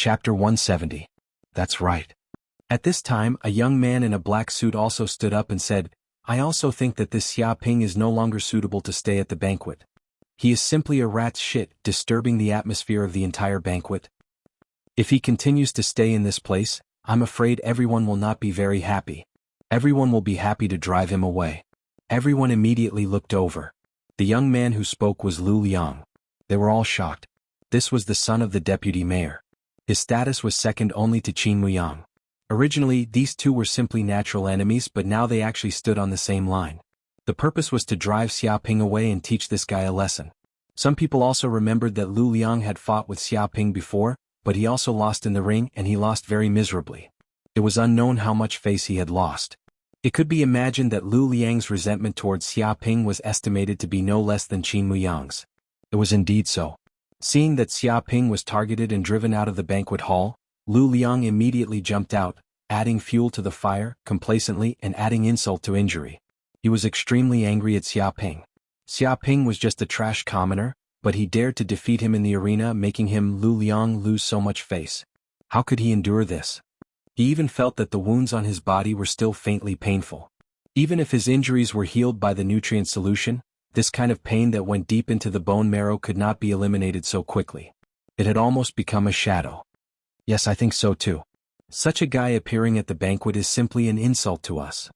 Chapter 170. That's right. At this time, a young man in a black suit also stood up and said, I also think that this Xia Ping is no longer suitable to stay at the banquet. He is simply a rat's shit, disturbing the atmosphere of the entire banquet. If he continues to stay in this place, I'm afraid everyone will not be very happy. Everyone will be happy to drive him away. Everyone immediately looked over. The young man who spoke was Lu Liang. They were all shocked. This was the son of the deputy mayor. His status was second only to Qin Muyang. Originally, these two were simply natural enemies, but now they actually stood on the same line. The purpose was to drive Xia Ping away and teach this guy a lesson. Some people also remembered that Lu Liang had fought with Xia Ping before, but he also lost in the ring, and he lost very miserably. It was unknown how much face he had lost. It could be imagined that Lu Liang's resentment towards Xia Ping was estimated to be no less than Qin Muyang's. It was indeed so. Seeing that Xia Ping was targeted and driven out of the banquet hall, Lu Liang immediately jumped out, adding fuel to the fire, complacently, and adding insult to injury. He was extremely angry at Xia Ping. Xia Ping was just a trash commoner, but he dared to defeat him in the arena, making him, Lu Liang, lose so much face. How could he endure this? He even felt that the wounds on his body were still faintly painful. Even if his injuries were healed by the nutrient solution, this kind of pain that went deep into the bone marrow could not be eliminated so quickly. It had almost become a shadow. Yes, I think so too. Such a guy appearing at the banquet is simply an insult to us.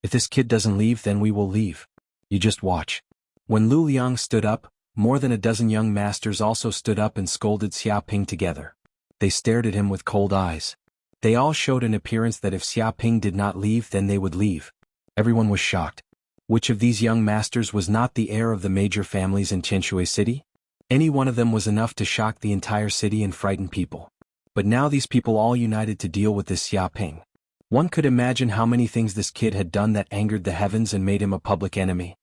If this kid doesn't leave, then we will leave. You just watch. When Lu Liang stood up, more than a dozen young masters also stood up and scolded Xia Ping together. They stared at him with cold eyes. They all showed an appearance that if Xia Ping did not leave, then they would leave. Everyone was shocked. Which of these young masters was not the heir of the major families in Qianshui City? Any one of them was enough to shock the entire city and frighten people. But now these people all united to deal with this Xia Ping. One could imagine how many things this kid had done that angered the heavens and made him a public enemy.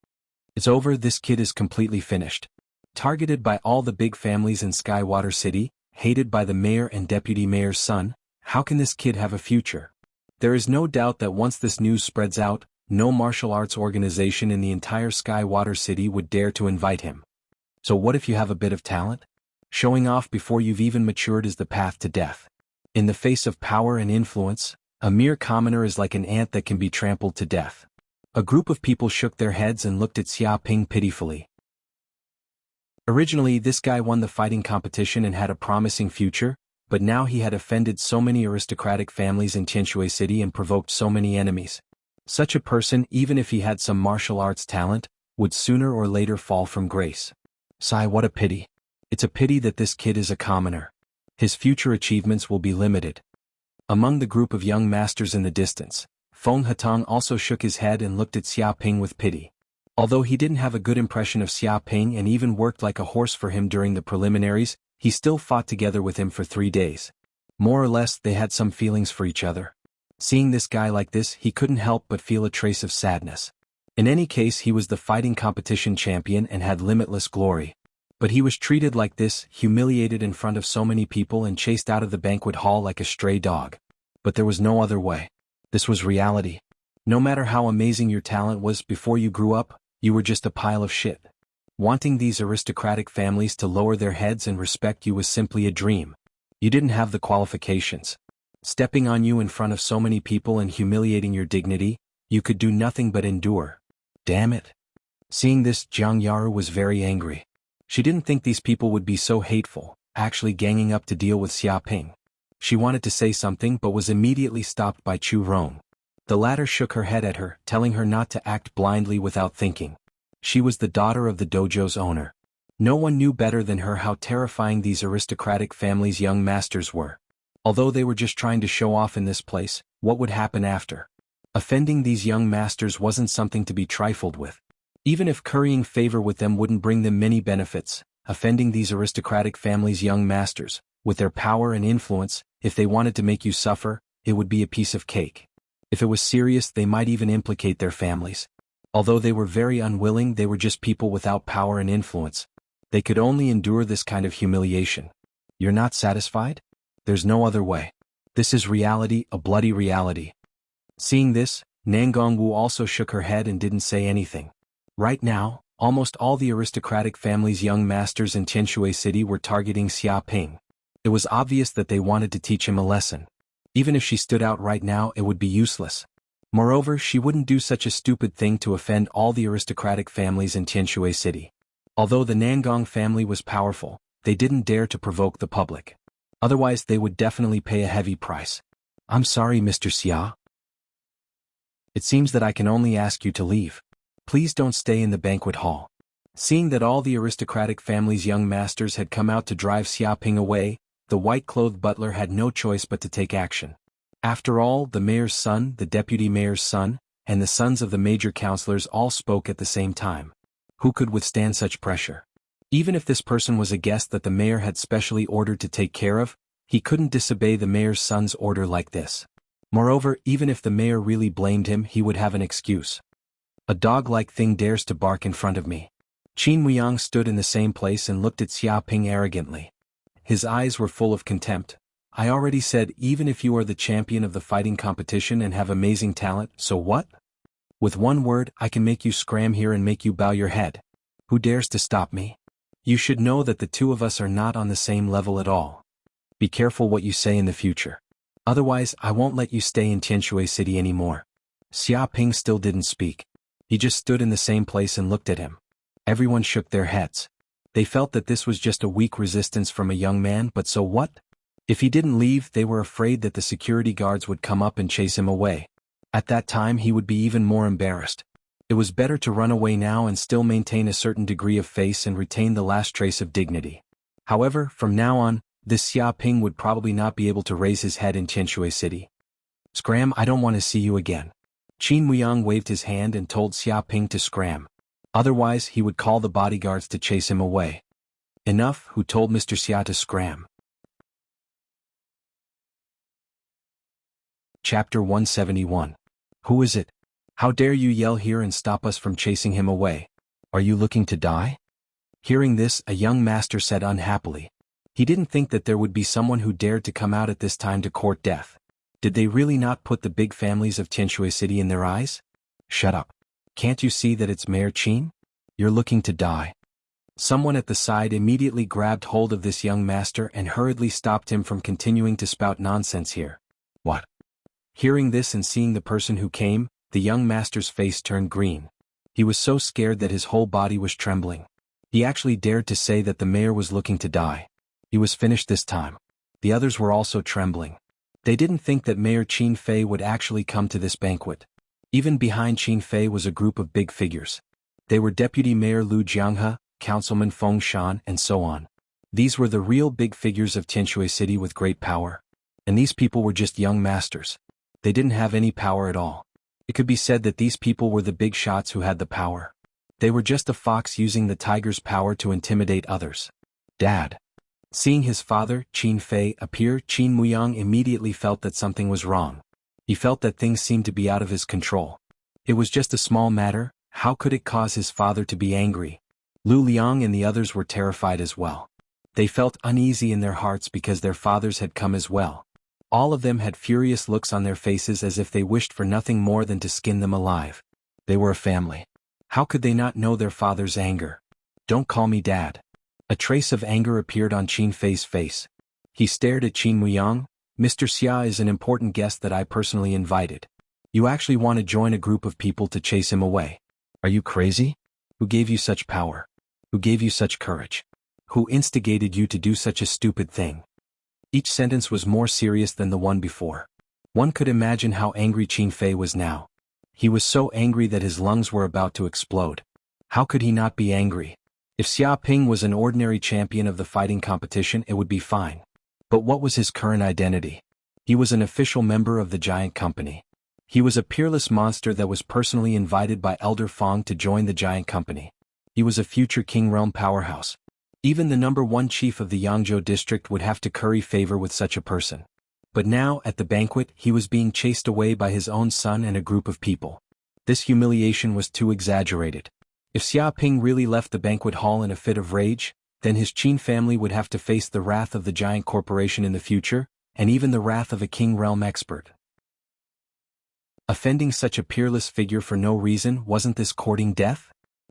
It's over, this kid is completely finished. Targeted by all the big families in Skywater City, hated by the mayor and deputy mayor's son, how can this kid have a future? There is no doubt that once this news spreads out, no martial arts organization in the entire Skywater City would dare to invite him. So what if you have a bit of talent? Showing off before you've even matured is the path to death. In the face of power and influence, a mere commoner is like an ant that can be trampled to death. A group of people shook their heads and looked at Xia Ping pitifully. Originally, this guy won the fighting competition and had a promising future, but now he had offended so many aristocratic families in Qianshui City and provoked so many enemies. Such a person, even if he had some martial arts talent, would sooner or later fall from grace. Sigh, what a pity. It's a pity that this kid is a commoner. His future achievements will be limited. Among the group of young masters in the distance, Feng Hatong also shook his head and looked at Xia Ping with pity. Although he didn't have a good impression of Xia Ping and even worked like a horse for him during the preliminaries, he still fought together with him for 3 days. More or less, they had some feelings for each other. Seeing this guy like this, he couldn't help but feel a trace of sadness. In any case, he was the fighting competition champion and had limitless glory. But he was treated like this, humiliated in front of so many people and chased out of the banquet hall like a stray dog. But there was no other way. This was reality. No matter how amazing your talent was before you grew up, you were just a pile of shit. Wanting these aristocratic families to lower their heads and respect you was simply a dream. You didn't have the qualifications. Stepping on you in front of so many people and humiliating your dignity, you could do nothing but endure. Damn it. Seeing this, Jianghu was very angry. She didn't think these people would be so hateful, actually ganging up to deal with Xia Ping. She wanted to say something but was immediately stopped by Chu Rong. The latter shook her head at her, telling her not to act blindly without thinking. She was the daughter of the dojo's owner. No one knew better than her how terrifying these aristocratic families' young masters were. Although they were just trying to show off in this place, what would happen after? Offending these young masters wasn't something to be trifled with. Even if currying favor with them wouldn't bring them many benefits, offending these aristocratic families' young masters, with their power and influence, if they wanted to make you suffer, it would be a piece of cake. If it was serious, they might even implicate their families. Although they were very unwilling, they were just people without power and influence. They could only endure this kind of humiliation. You're not satisfied? There's no other way. This is reality, a bloody reality. Seeing this, Nangongwu also shook her head and didn't say anything. Right now, almost all the aristocratic family's young masters in Qianshui City were targeting Xia Ping. It was obvious that they wanted to teach him a lesson. Even if she stood out right now, it would be useless. Moreover, she wouldn't do such a stupid thing to offend all the aristocratic families in Tianshui City. Although the Nangong family was powerful, they didn't dare to provoke the public. Otherwise they would definitely pay a heavy price. I'm sorry, Mr. Xia. It seems that I can only ask you to leave. Please don't stay in the banquet hall. Seeing that all the aristocratic family's young masters had come out to drive Xia Ping away, the white-clothed butler had no choice but to take action. After all, the mayor's son, the deputy mayor's son, and the sons of the major councillors all spoke at the same time. Who could withstand such pressure? Even if this person was a guest that the mayor had specially ordered to take care of, he couldn't disobey the mayor's son's order like this. Moreover, even if the mayor really blamed him, he would have an excuse. A dog-like thing dares to bark in front of me. Qin Muyang stood in the same place and looked at Xia Ping arrogantly. His eyes were full of contempt. I already said, even if you are the champion of the fighting competition and have amazing talent, so what? With one word, I can make you scram here and make you bow your head. Who dares to stop me? You should know that the two of us are not on the same level at all. Be careful what you say in the future. Otherwise, I won't let you stay in Tianshui City anymore. Xia Ping still didn't speak. He just stood in the same place and looked at him. Everyone shook their heads. They felt that this was just a weak resistance from a young man, but so what? If he didn't leave, they were afraid that the security guards would come up and chase him away. At that time he would be even more embarrassed. It was better to run away now and still maintain a certain degree of face and retain the last trace of dignity. However, from now on, this Xia Ping would probably not be able to raise his head in Tianshui City. Scram, I don't want to see you again. Qin Muyang waved his hand and told Xia Ping to scram. Otherwise, he would call the bodyguards to chase him away. Enough, who told Mr. Xia to scram? Chapter 171. Who is it? How dare you yell here and stop us from chasing him away? Are you looking to die? Hearing this, a young master said unhappily. He didn't think that there would be someone who dared to come out at this time to court death. Did they really not put the big families of Tianshui City in their eyes? Shut up. Can't you see that it's Mayor Qin? You're looking to die. Someone at the side immediately grabbed hold of this young master and hurriedly stopped him from continuing to spout nonsense here. What? Hearing this and seeing the person who came, the young master's face turned green. He was so scared that his whole body was trembling. He actually dared to say that the mayor was looking to die. He was finished this time. The others were also trembling. They didn't think that Mayor Qin Fei would actually come to this banquet. Even behind Qin Fei was a group of big figures. They were Deputy Mayor Lu Jianghu, Councilman Feng Shan, and so on. These were the real big figures of Tianshui City with great power. And these people were just young masters. They didn't have any power at all. It could be said that these people were the big shots who had the power. They were just a fox using the tiger's power to intimidate others. Dad. Seeing his father, Qin Fei, appear, Qin Muyang immediately felt that something was wrong. He felt that things seemed to be out of his control. It was just a small matter, how could it cause his father to be angry? Lu Liang and the others were terrified as well. They felt uneasy in their hearts because their fathers had come as well. All of them had furious looks on their faces as if they wished for nothing more than to skin them alive. They were a family. How could they not know their father's anger? Don't call me Dad. A trace of anger appeared on Qin Fei's face. He stared at Qin Muyang. Mr. Xia is an important guest that I personally invited. You actually want to join a group of people to chase him away. Are you crazy? Who gave you such power? Who gave you such courage? Who instigated you to do such a stupid thing? Each sentence was more serious than the one before. One could imagine how angry Qin Fei was now. He was so angry that his lungs were about to explode. How could he not be angry? If Xia Ping was an ordinary champion of the fighting competition, it would be fine. But what was his current identity? He was an official member of the giant company. He was a peerless monster that was personally invited by Elder Fong to join the giant company. He was a future King Realm powerhouse. Even the #1 chief of the Yangzhou district would have to curry favor with such a person. But now, at the banquet, he was being chased away by his own son and a group of people. This humiliation was too exaggerated. If Xia Ping really left the banquet hall in a fit of rage, then his Qin family would have to face the wrath of the giant corporation in the future, and even the wrath of a King Realm expert. Offending such a peerless figure for no reason, wasn't this courting death?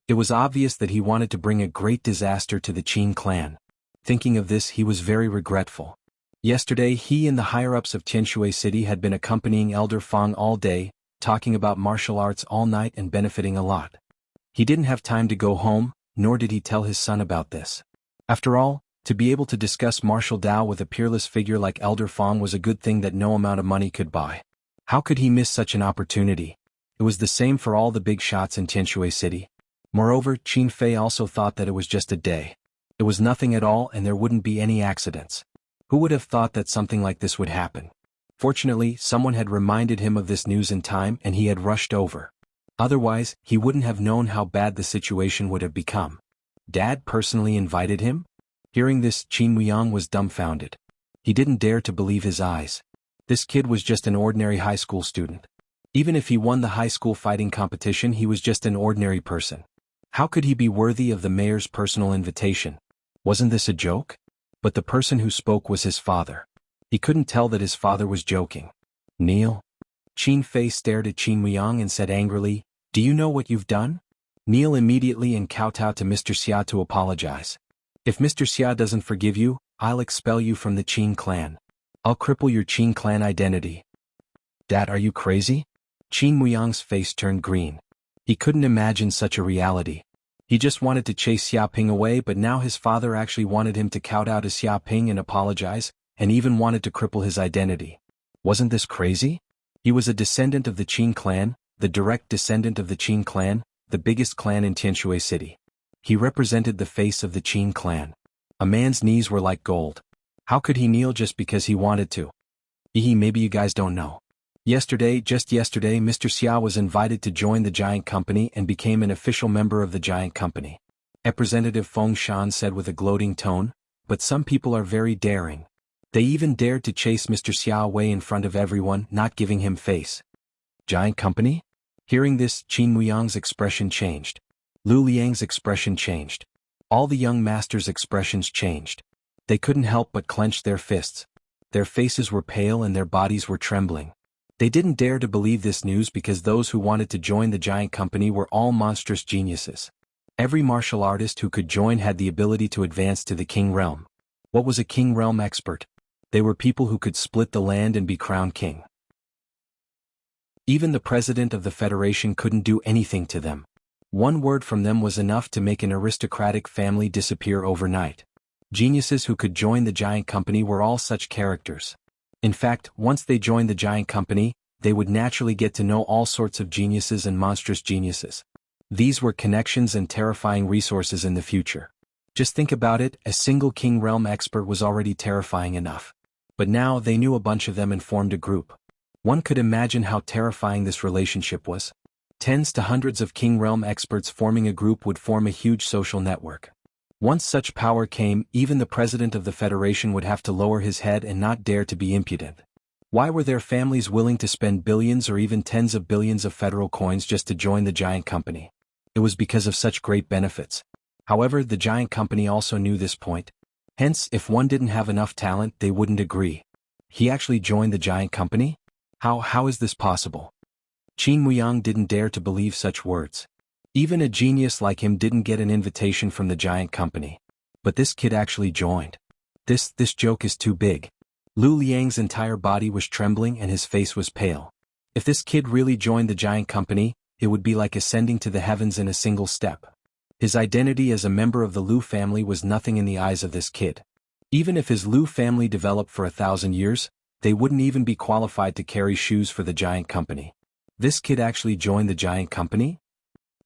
It was obvious that he wanted to bring a great disaster to the Qin clan. Thinking of this, he was very regretful. Yesterday he and the higher-ups of Tianshui City had been accompanying Elder Fang all day, talking about martial arts all night and benefiting a lot. He didn't have time to go home, nor did he tell his son about this. After all, to be able to discuss martial Tao with a peerless figure like Elder Fang was a good thing that no amount of money could buy. How could he miss such an opportunity? It was the same for all the big shots in Tianshui City. Moreover, Qin Fei also thought that it was just a day. It was nothing at all and there wouldn't be any accidents. Who would have thought that something like this would happen? Fortunately, someone had reminded him of this news in time and he had rushed over. Otherwise, he wouldn't have known how bad the situation would have become. Dad personally invited him? Hearing this, Qin Muyang was dumbfounded. He didn't dare to believe his eyes. This kid was just an ordinary high school student. Even if he won the high school fighting competition, he was just an ordinary person. How could he be worthy of the mayor's personal invitation? Wasn't this a joke? But the person who spoke was his father. He couldn't tell that his father was joking. Neil? Qin Fei stared at Qin Muyang and said angrily, "Do you know what you've done?" Neil immediately and kowtowed to Mr. Xia to apologize. "If Mr. Xia doesn't forgive you, I'll expel you from the Qin clan. I'll cripple your Qin clan identity." "Dad, are you crazy?" Qin Muyang's face turned green. He couldn't imagine such a reality. He just wanted to chase Xia Ping away, but now his father actually wanted him to kowtow to Xia Ping and apologize, and even wanted to cripple his identity. Wasn't this crazy? He was a descendant of the Qin clan, the direct descendant of the Qin clan, the biggest clan in Tianshui City. He represented the face of the Qin clan. A man's knees were like gold. How could he kneel just because he wanted to? Maybe you guys don't know. Just yesterday, Mr. Xia was invited to join the Giant Company and became an official member of the Giant Company. Representative Feng Shan said with a gloating tone, "But some people are very daring. They even dared to chase Mr. Xia away in front of everyone, not giving him face." Giant Company? Hearing this, Qin Muyang's expression changed. Lu Liang's expression changed. All the young masters' expressions changed. They couldn't help but clench their fists. Their faces were pale and their bodies were trembling. They didn't dare to believe this news because those who wanted to join the Giant Company were all monstrous geniuses. Every martial artist who could join had the ability to advance to the King Realm. What was a King Realm expert? They were people who could split the land and be crowned king. Even the president of the Federation couldn't do anything to them. One word from them was enough to make an aristocratic family disappear overnight. Geniuses who could join the Giant Company were all such characters. In fact, once they joined the Giant Company, they would naturally get to know all sorts of geniuses and monstrous geniuses. These were connections and terrifying resources in the future. Just think about it, a single King Realm expert was already terrifying enough. But now they knew a bunch of them and formed a group. One could imagine how terrifying this relationship was. Tens to hundreds of King Realm experts forming a group would form a huge social network. Once such power came, even the president of the Federation would have to lower his head and not dare to be impudent. Why were their families willing to spend billions or even tens of billions of federal coins just to join the Giant Company? It was because of such great benefits. However, the Giant Company also knew this point. Hence, if one didn't have enough talent, they wouldn't agree. He actually joined the Giant Company? How is this possible? Qin Muyang didn't dare to believe such words. Even a genius like him didn't get an invitation from the Giant Company. But this kid actually joined. This joke is too big. Lu Liang's entire body was trembling and his face was pale. If this kid really joined the Giant Company, it would be like ascending to the heavens in a single step. His identity as a member of the Lu family was nothing in the eyes of this kid. Even if his Lu family developed for 1,000 years, they wouldn't even be qualified to carry shoes for the Giant Company. This kid actually joined the Giant Company?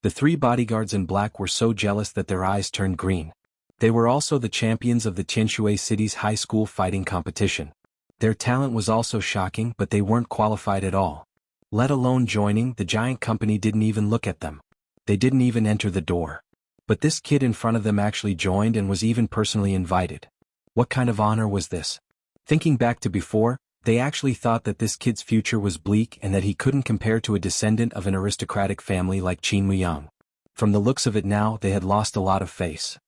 The three bodyguards in black were so jealous that their eyes turned green. They were also the champions of the Tianshui City's high school fighting competition. Their talent was also shocking, but they weren't qualified at all. Let alone joining, the Giant Company didn't even look at them. They didn't even enter the door. But this kid in front of them actually joined and was even personally invited. What kind of honor was this? Thinking back to before, they actually thought that this kid's future was bleak and that he couldn't compare to a descendant of an aristocratic family like Qin Muyang. From the looks of it now, they had lost a lot of face.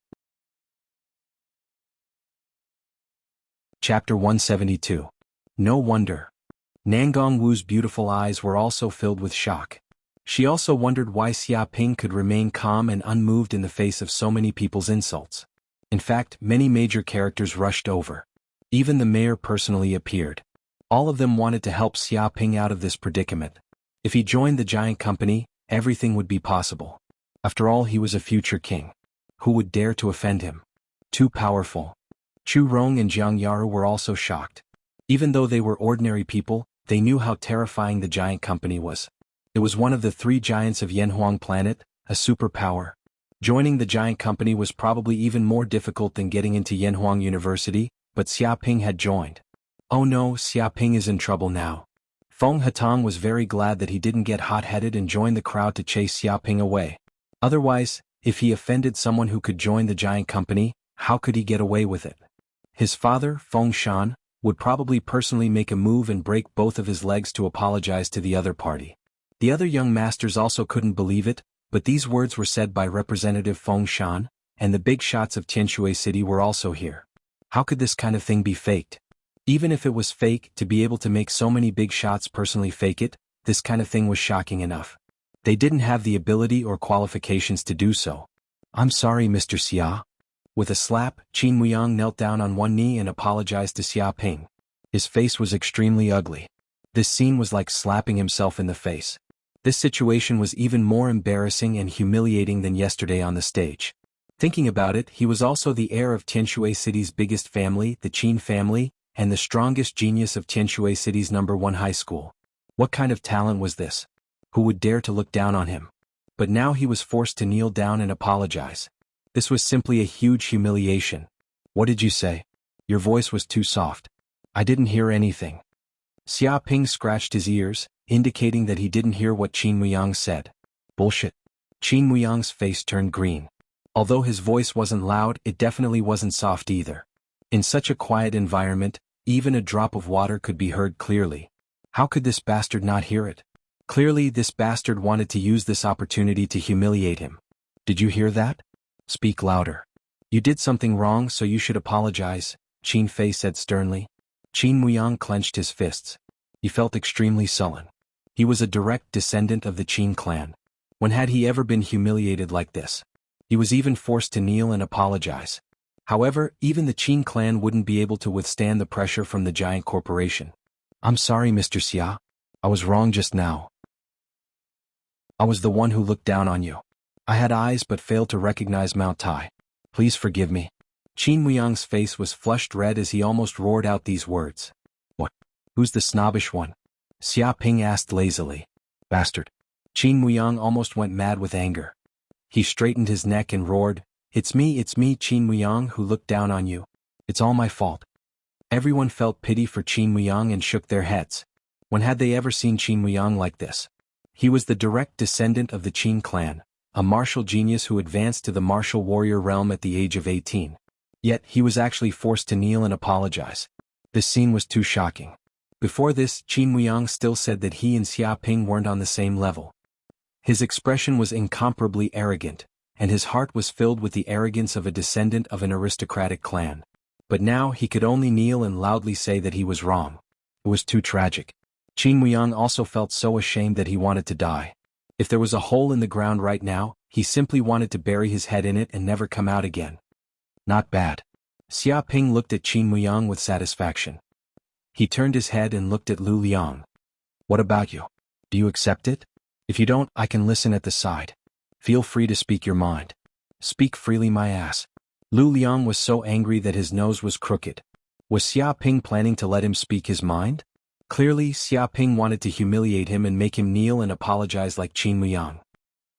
Chapter 172. No wonder. Nangong Wu's beautiful eyes were also filled with shock. She also wondered why Xia Ping could remain calm and unmoved in the face of so many people's insults. In fact, many major characters rushed over. Even the mayor personally appeared. All of them wanted to help Xia Ping out of this predicament. If he joined the giant company, everything would be possible. After all, he was a future king. Who would dare to offend him? Too powerful. Chu Rong and Jiang Yaru were also shocked. Even though they were ordinary people, they knew how terrifying the giant company was. It was one of the 3 giants of Yanhuang planet, a superpower. Joining the giant company was probably even more difficult than getting into Yanhuang University, but Xia Ping had joined. Oh no, Xia Ping is in trouble now. Feng Hatong was very glad that he didn't get hot-headed and join the crowd to chase Xia Ping away. Otherwise, if he offended someone who could join the giant company, how could he get away with it? His father, Feng Shan, would probably personally make a move and break both of his legs to apologize to the other party. The other young masters also couldn't believe it, but these words were said by Representative Feng Shan, and the big shots of Tianshui City were also here. How could this kind of thing be faked? Even if it was fake, to be able to make so many big shots personally fake it, this kind of thing was shocking enough. They didn't have the ability or qualifications to do so. I'm sorry, Mr. Xia. With a slap, Qin Muyang knelt down on one knee and apologized to Xia Ping. His face was extremely ugly. This scene was like slapping himself in the face. This situation was even more embarrassing and humiliating than yesterday on the stage. Thinking about it, he was also the heir of Tianshui City's biggest family, the Qin family, and the strongest genius of Tianshui City's #1 high school. What kind of talent was this? Who would dare to look down on him? But now he was forced to kneel down and apologize. This was simply a huge humiliation. What did you say? Your voice was too soft. I didn't hear anything. Xia Ping scratched his ears, indicating that he didn't hear what Qin Muyang said. Bullshit. Qin Muyang's face turned green. Although his voice wasn't loud, it definitely wasn't soft either. In such a quiet environment, even a drop of water could be heard clearly. How could this bastard not hear it? Clearly, this bastard wanted to use this opportunity to humiliate him. Did you hear that? Speak louder. You did something wrong, so you should apologize, Qin Fei said sternly. Qin Muyang clenched his fists. He felt extremely sullen. He was a direct descendant of the Qin clan. When had he ever been humiliated like this? He was even forced to kneel and apologize. However, even the Qin clan wouldn't be able to withstand the pressure from the giant corporation. I'm sorry, Mr. Xia. I was wrong just now. I was the one who looked down on you. I had eyes but failed to recognize Mount Tai. Please forgive me. Qin Muyang's face was flushed red as he almost roared out these words. What? Who's the snobbish one? Xia Ping asked lazily. Bastard. Qin Muyang almost went mad with anger. He straightened his neck and roared, it's me, Qin Muyang, who looked down on you. It's all my fault. Everyone felt pity for Qin Muyang and shook their heads. When had they ever seen Qin Muyang like this? He was the direct descendant of the Qin clan, a martial genius who advanced to the martial warrior realm at the age of 18. Yet, he was actually forced to kneel and apologize. This scene was too shocking. Before this, Qin Muyang still said that he and Xia Ping weren't on the same level. His expression was incomparably arrogant, and his heart was filled with the arrogance of a descendant of an aristocratic clan. But now he could only kneel and loudly say that he was wrong. It was too tragic. Qin Muyang also felt so ashamed that he wanted to die. If there was a hole in the ground right now, he simply wanted to bury his head in it and never come out again. Not bad. Xia Ping looked at Qin Muyang with satisfaction. He turned his head and looked at Lu Liang. What about you? Do you accept it? If you don't, I can listen at the side. Feel free to speak your mind. Speak freely, my ass. Lu Liang was so angry that his nose was crooked. Was Xia Ping planning to let him speak his mind? Clearly, Xia Ping wanted to humiliate him and make him kneel and apologize like Qin Muyang.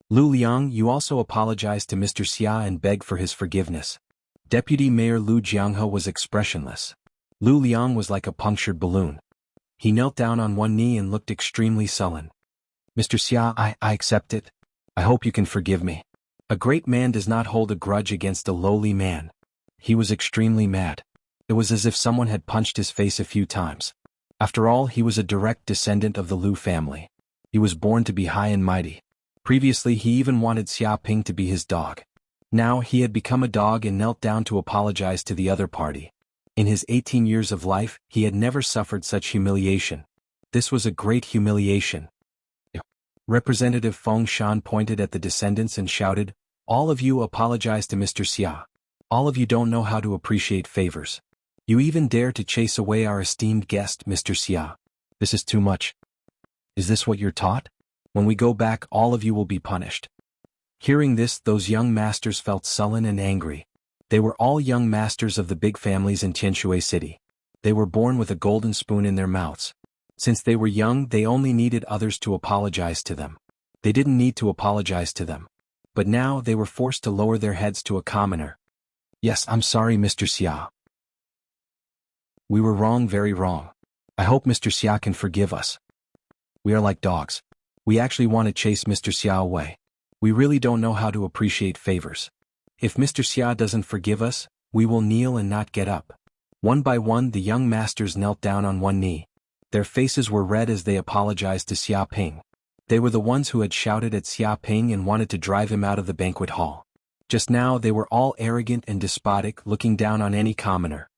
Lu Liang, you also apologize to Mr. Xia and beg for his forgiveness. Deputy Mayor Lu Jianghu was expressionless. Lu Liang was like a punctured balloon. He knelt down on one knee and looked extremely sullen. Mr. Xia, I accept it. I hope you can forgive me. A great man does not hold a grudge against a lowly man. He was extremely mad. It was as if someone had punched his face a few times. After all, he was a direct descendant of the Lu family. He was born to be high and mighty. Previously, he even wanted Xia Ping to be his dog. Now, he had become a dog and knelt down to apologize to the other party. In his 18 years of life, he had never suffered such humiliation. This was a great humiliation. Representative Feng Shan pointed at the descendants and shouted, all of you apologize to Mr. Xia. All of you don't know how to appreciate favors. You even dare to chase away our esteemed guest, Mr. Xia. This is too much. Is this what you're taught? When we go back, all of you will be punished. Hearing this, those young masters felt sullen and angry. They were all young masters of the big families in Tianshui City. They were born with a golden spoon in their mouths. Since they were young, they only needed others to apologize to them. They didn't need to apologize to them. But now they were forced to lower their heads to a commoner. Yes, I'm sorry, Mr. Xia. We were wrong, very wrong. I hope Mr. Xia can forgive us. We are like dogs. We actually want to chase Mr. Xia away. We really don't know how to appreciate favors. If Mr. Xia doesn't forgive us, we will kneel and not get up. One by one, the young masters knelt down on one knee. Their faces were red as they apologized to Xia Ping. They were the ones who had shouted at Xia Ping and wanted to drive him out of the banquet hall. Just now they were all arrogant and despotic, looking down on any commoner.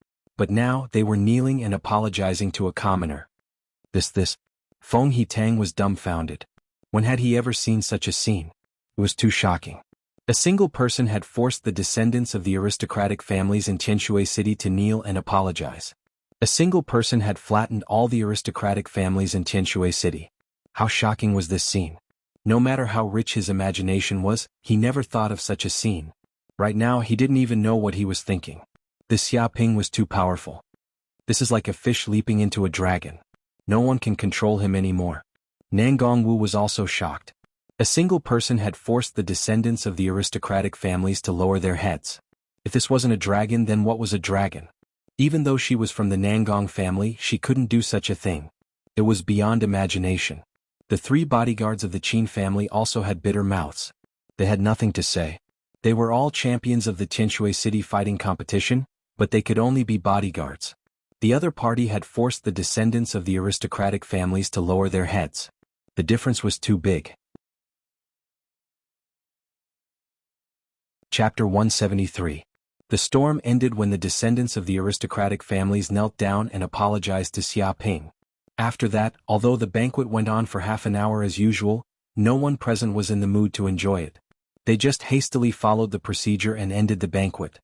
But now they were kneeling and apologizing to a commoner. This. Feng He-tang was dumbfounded. When had he ever seen such a scene? It was too shocking. A single person had forced the descendants of the aristocratic families in Tianshui City to kneel and apologize. A single person had flattened all the aristocratic families in Tianshui City. How shocking was this scene? No matter how rich his imagination was, he never thought of such a scene. Right now he didn't even know what he was thinking. This Xia Ping was too powerful. This is like a fish leaping into a dragon. No one can control him anymore. Nangang Wu was also shocked. A single person had forced the descendants of the aristocratic families to lower their heads. If this wasn't a dragon, then what was a dragon? Even though she was from the Nangang family, she couldn't do such a thing. It was beyond imagination. The three bodyguards of the Qin family also had bitter mouths. They had nothing to say. They were all champions of the Tianshui City fighting competition, but they could only be bodyguards. The other party had forced the descendants of the aristocratic families to lower their heads. The difference was too big. Chapter 173. The storm ended when the descendants of the aristocratic families knelt down and apologized to Xia Ping. After that, although the banquet went on for half an hour as usual, no one present was in the mood to enjoy it. They just hastily followed the procedure and ended the banquet.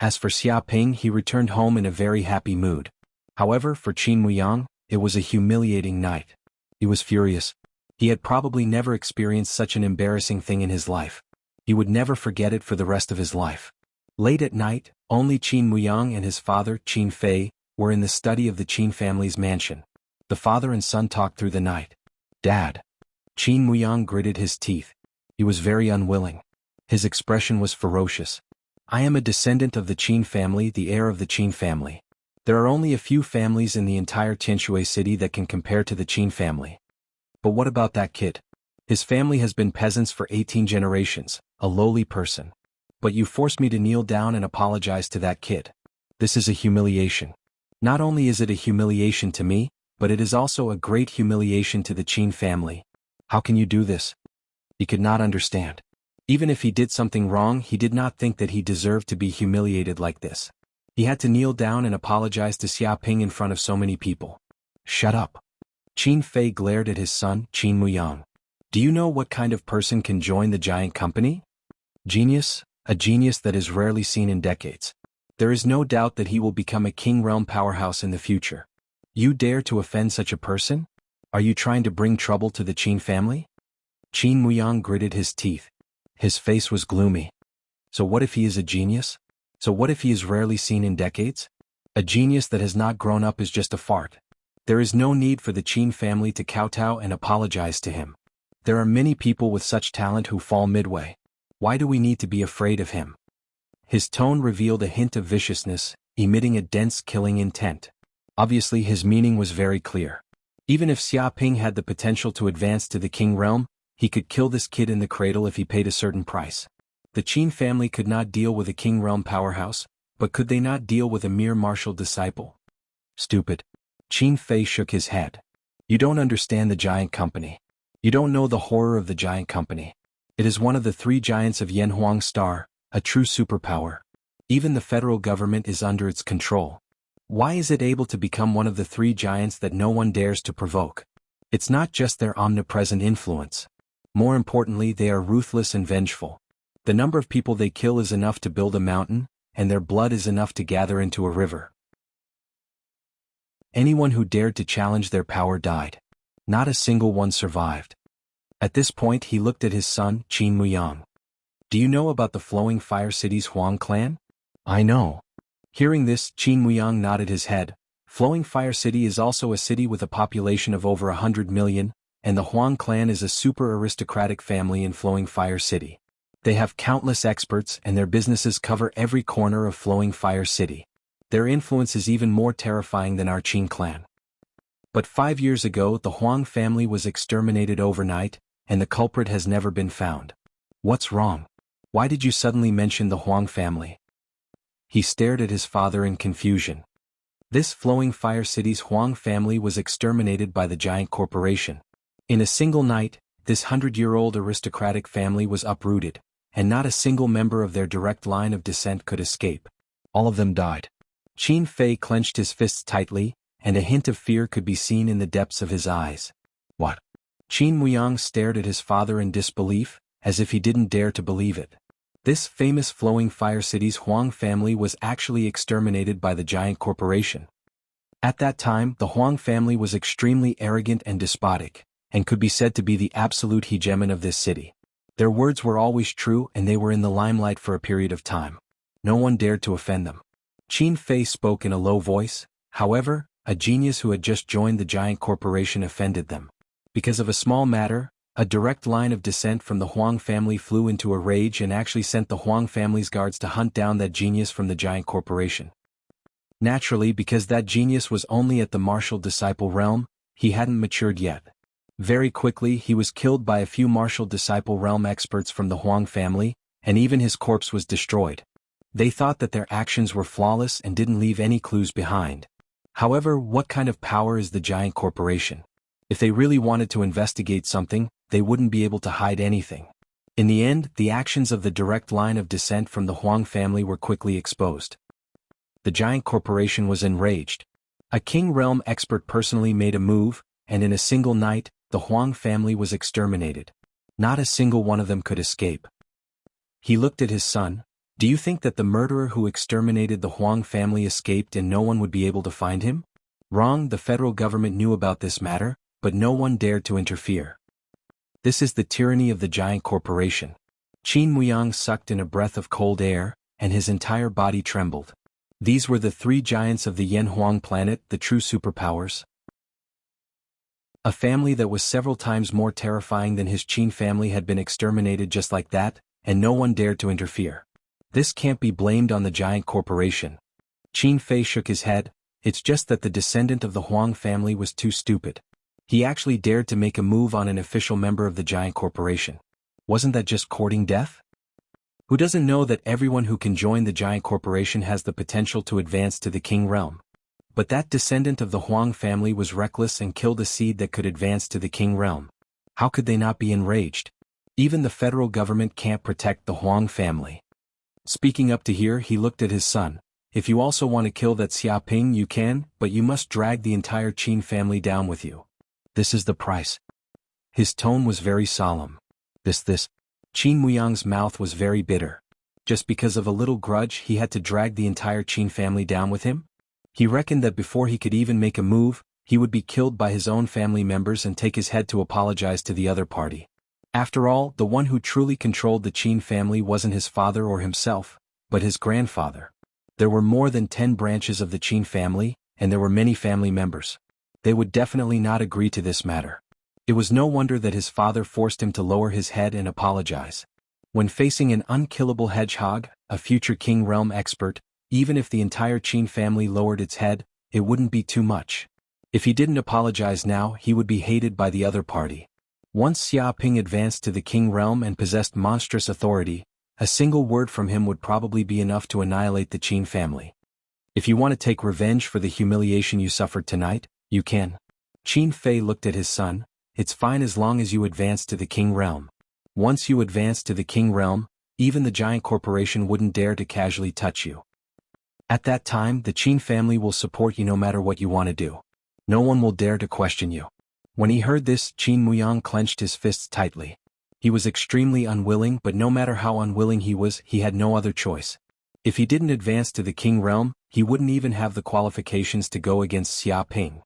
As for Xia Ping, he returned home in a very happy mood. However, for Qin Muyang, it was a humiliating night. He was furious. He had probably never experienced such an embarrassing thing in his life. He would never forget it for the rest of his life. Late at night, only Qin Muyang and his father, Qin Fei, were in the study of the Qin family's mansion. The father and son talked through the night. Dad. Qin Muyang gritted his teeth. He was very unwilling. His expression was ferocious. I am a descendant of the Qin family, the heir of the Qin family. There are only a few families in the entire Tianshui City that can compare to the Qin family. But what about that kid? His family has been peasants for 18 generations, a lowly person. But you forced me to kneel down and apologize to that kid. This is a humiliation. Not only is it a humiliation to me, but it is also a great humiliation to the Qin family. How can you do this? He could not understand. Even if he did something wrong, he did not think that he deserved to be humiliated like this. He had to kneel down and apologize to Xia Ping in front of so many people. Shut up. Qin Fei glared at his son, Qin Muyang. Do you know what kind of person can join the giant company? Genius, a genius that is rarely seen in decades. There is no doubt that he will become a King Realm powerhouse in the future. You dare to offend such a person? Are you trying to bring trouble to the Qin family? Qin Muyang gritted his teeth. His face was gloomy. So what if he is a genius? So what if he is rarely seen in decades? A genius that has not grown up is just a fart. There is no need for the Qin family to kowtow and apologize to him. There are many people with such talent who fall midway. Why do we need to be afraid of him? His tone revealed a hint of viciousness, emitting a dense killing intent. Obviously his meaning was very clear. Even if Xia Ping had the potential to advance to the King Realm, he could kill this kid in the cradle if he paid a certain price. The Qin family could not deal with a King Realm powerhouse, but could they not deal with a mere martial disciple? Stupid. Qin Fei shook his head. You don't understand the giant company. You don't know the horror of the giant company. It is one of the three giants of Yanhuang Star, a true superpower. Even the federal government is under its control. Why is it able to become one of the three giants that no one dares to provoke? It's not just their omnipresent influence. More importantly, they are ruthless and vengeful. The number of people they kill is enough to build a mountain, and their blood is enough to gather into a river. Anyone who dared to challenge their power died. Not a single one survived. At this point he looked at his son, Qin Muyang. Do you know about the Flowing Fire City's Huang clan? I know. Hearing this, Qin Muyang nodded his head. Flowing Fire City is also a city with a population of over 100 million, and the Huang clan is a super aristocratic family in Flowing Fire City. They have countless experts and their businesses cover every corner of Flowing Fire City. Their influence is even more terrifying than our Qin clan. But 5 years ago the Huang family was exterminated overnight, and the culprit has never been found. What's wrong? Why did you suddenly mention the Huang family? He stared at his father in confusion. This Flowing Fire City's Huang family was exterminated by the giant corporation. In a single night, this 100-year-old aristocratic family was uprooted, and not a single member of their direct line of descent could escape. All of them died. Qin Fei clenched his fists tightly, and a hint of fear could be seen in the depths of his eyes. What? Qin Muyang stared at his father in disbelief, as if he didn't dare to believe it. This famous Flowing Fire City's Huang family was actually exterminated by the giant corporation. At that time, the Huang family was extremely arrogant and despotic, and could be said to be the absolute hegemon of this city. Their words were always true and they were in the limelight for a period of time. No one dared to offend them. Qin Fei spoke in a low voice, however, a genius who had just joined the giant corporation offended them. Because of a small matter, a direct line of descent from the Huang family flew into a rage and actually sent the Huang family's guards to hunt down that genius from the giant corporation. Naturally, because that genius was only at the martial disciple realm, he hadn't matured yet. Very quickly he was killed by a few martial disciple realm experts from the Huang family, and even his corpse was destroyed. They thought that their actions were flawless and didn't leave any clues behind. However, what kind of power is the giant corporation? If they really wanted to investigate something, they wouldn't be able to hide anything. In the end, the actions of the direct line of descent from the Huang family were quickly exposed. The giant corporation was enraged. A king realm expert personally made a move, and in a single night, the Huang family was exterminated. Not a single one of them could escape. He looked at his son. Do you think that the murderer who exterminated the Huang family escaped and no one would be able to find him? Wrong, the federal government knew about this matter, but no one dared to interfere. This is the tyranny of the giant corporation. Qin Muyang sucked in a breath of cold air, and his entire body trembled. These were the three giants of the Yanhuang planet, the true superpowers. A family that was several times more terrifying than his Qin family had been exterminated just like that, and no one dared to interfere. This can't be blamed on the giant corporation. Qin Fei shook his head. It's just that the descendant of the Huang family was too stupid. He actually dared to make a move on an official member of the giant corporation. Wasn't that just courting death? Who doesn't know that everyone who can join the giant corporation has the potential to advance to the king realm? But that descendant of the Huang family was reckless and killed a seed that could advance to the king realm. How could they not be enraged? Even the federal government can't protect the Huang family. Speaking up to here, he looked at his son. If you also want to kill that Xiaoping, you can, but you must drag the entire Qin family down with you. This is the price. His tone was very solemn. This. Qin Muyang's mouth was very bitter. Just because of a little grudge he had to drag the entire Qin family down with him? He reckoned that before he could even make a move, he would be killed by his own family members and take his head to apologize to the other party. After all, the one who truly controlled the Qin family wasn't his father or himself, but his grandfather. There were more than 10 branches of the Qin family, and there were many family members. They would definitely not agree to this matter. It was no wonder that his father forced him to lower his head and apologize. When facing an unkillable hedgehog, a future king realm expert, even if the entire Qin family lowered its head, it wouldn't be too much. If he didn't apologize now, he would be hated by the other party. Once Xiaoping advanced to the king realm and possessed monstrous authority, a single word from him would probably be enough to annihilate the Qin family. If you want to take revenge for the humiliation you suffered tonight, you can. Qin Fei looked at his son. It's fine as long as you advance to the king realm. Once you advance to the king realm, even the giant corporation wouldn't dare to casually touch you. At that time, the Qin family will support you no matter what you want to do. No one will dare to question you. When he heard this, Qin Muyang clenched his fists tightly. He was extremely unwilling, but no matter how unwilling he was, he had no other choice. If he didn't advance to the king realm, he wouldn't even have the qualifications to go against Xia Ping.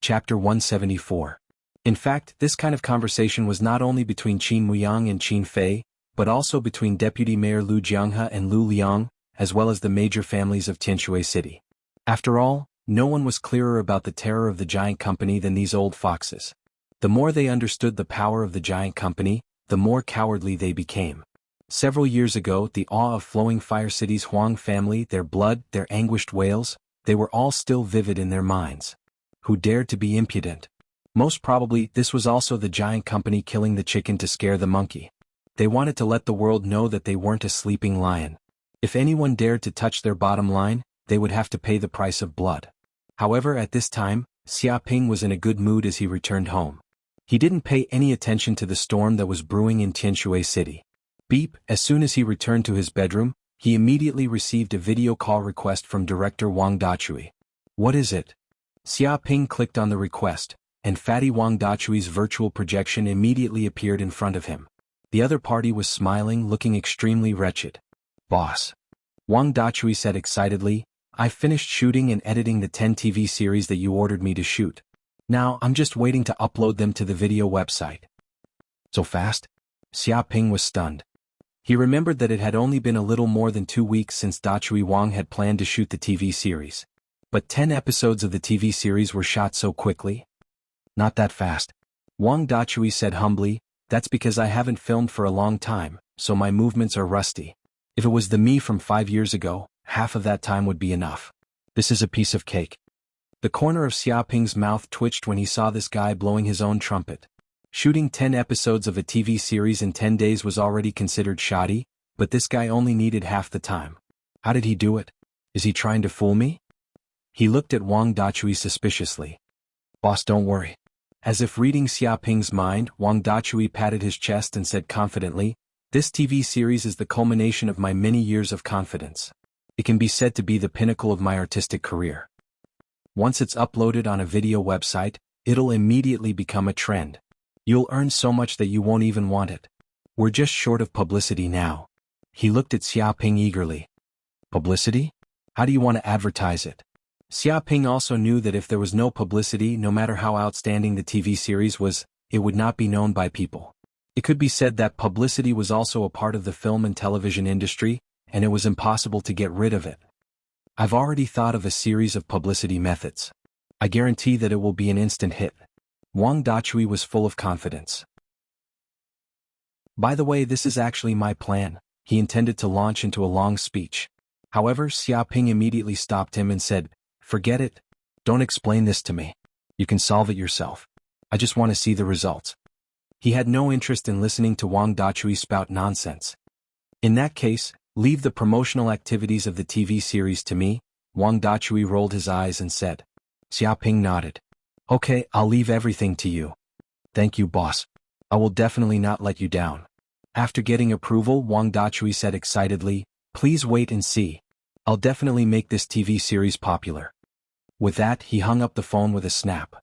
Chapter 174. In fact, this kind of conversation was not only between Qin Muyang and Qin Fei, but also between Deputy Mayor Lu Jianghe and Lu Liang, as well as the major families of Tianshui City. After all, no one was clearer about the terror of the giant company than these old foxes. The more they understood the power of the giant company, the more cowardly they became. Several years ago, the awe of Flowing Fire City's Huang family, their blood, their anguished wails, they were all still vivid in their minds. Who dared to be impudent? Most probably, this was also the giant company killing the chicken to scare the monkey. They wanted to let the world know that they weren't a sleeping lion. If anyone dared to touch their bottom line, they would have to pay the price of blood. However, at this time, Xia Ping was in a good mood as he returned home. He didn't pay any attention to the storm that was brewing in Tianshui City. Beep, as soon as he returned to his bedroom, he immediately received a video call request from director Wang Dachui. What is it? Xia Ping clicked on the request, and fatty Wang Dachui's virtual projection immediately appeared in front of him. The other party was smiling, looking extremely wretched. Boss. Wang Dachui said excitedly, I finished shooting and editing the 10 TV series that you ordered me to shoot. Now I'm just waiting to upload them to the video website. So fast? Xia Ping was stunned. He remembered that it had only been a little more than 2 weeks since Dachui Wang had planned to shoot the TV series. But 10 episodes of the TV series were shot so quickly? Not that fast. Wang Dachui said humbly, that's because I haven't filmed for a long time, so my movements are rusty. If it was the me from 5 years ago, half of that time would be enough. This is a piece of cake. The corner of Xia Ping's mouth twitched when he saw this guy blowing his own trumpet. Shooting 10 episodes of a TV series in 10 days was already considered shoddy, but this guy only needed half the time. How did he do it? Is he trying to fool me? He looked at Wang Dachui suspiciously. Boss, don't worry. As if reading Xia Ping's mind, Wang Dachui patted his chest and said confidently, this TV series is the culmination of my many years of confidence. It can be said to be the pinnacle of my artistic career. Once it's uploaded on a video website, it'll immediately become a trend. You'll earn so much that you won't even want it. We're just short of publicity now. He looked at Xia Ping eagerly. Publicity? How do you want to advertise it? Xia Ping also knew that if there was no publicity, no matter how outstanding the TV series was, it would not be known by people. It could be said that publicity was also a part of the film and television industry, and it was impossible to get rid of it. I've already thought of a series of publicity methods. I guarantee that it will be an instant hit. Wang Dachui was full of confidence. By the way, this is actually my plan. He intended to launch into a long speech. However, Xia Ping immediately stopped him and said, forget it. Don't explain this to me. You can solve it yourself. I just want to see the results. He had no interest in listening to Wang Dachui spout nonsense. In that case, leave the promotional activities of the TV series to me. Wang Dachui rolled his eyes and said. Xia Ping nodded. Okay, I'll leave everything to you. Thank you, boss. I will definitely not let you down. After getting approval, Wang Dachui said excitedly, please wait and see. I'll definitely make this TV series popular. With that, he hung up the phone with a snap.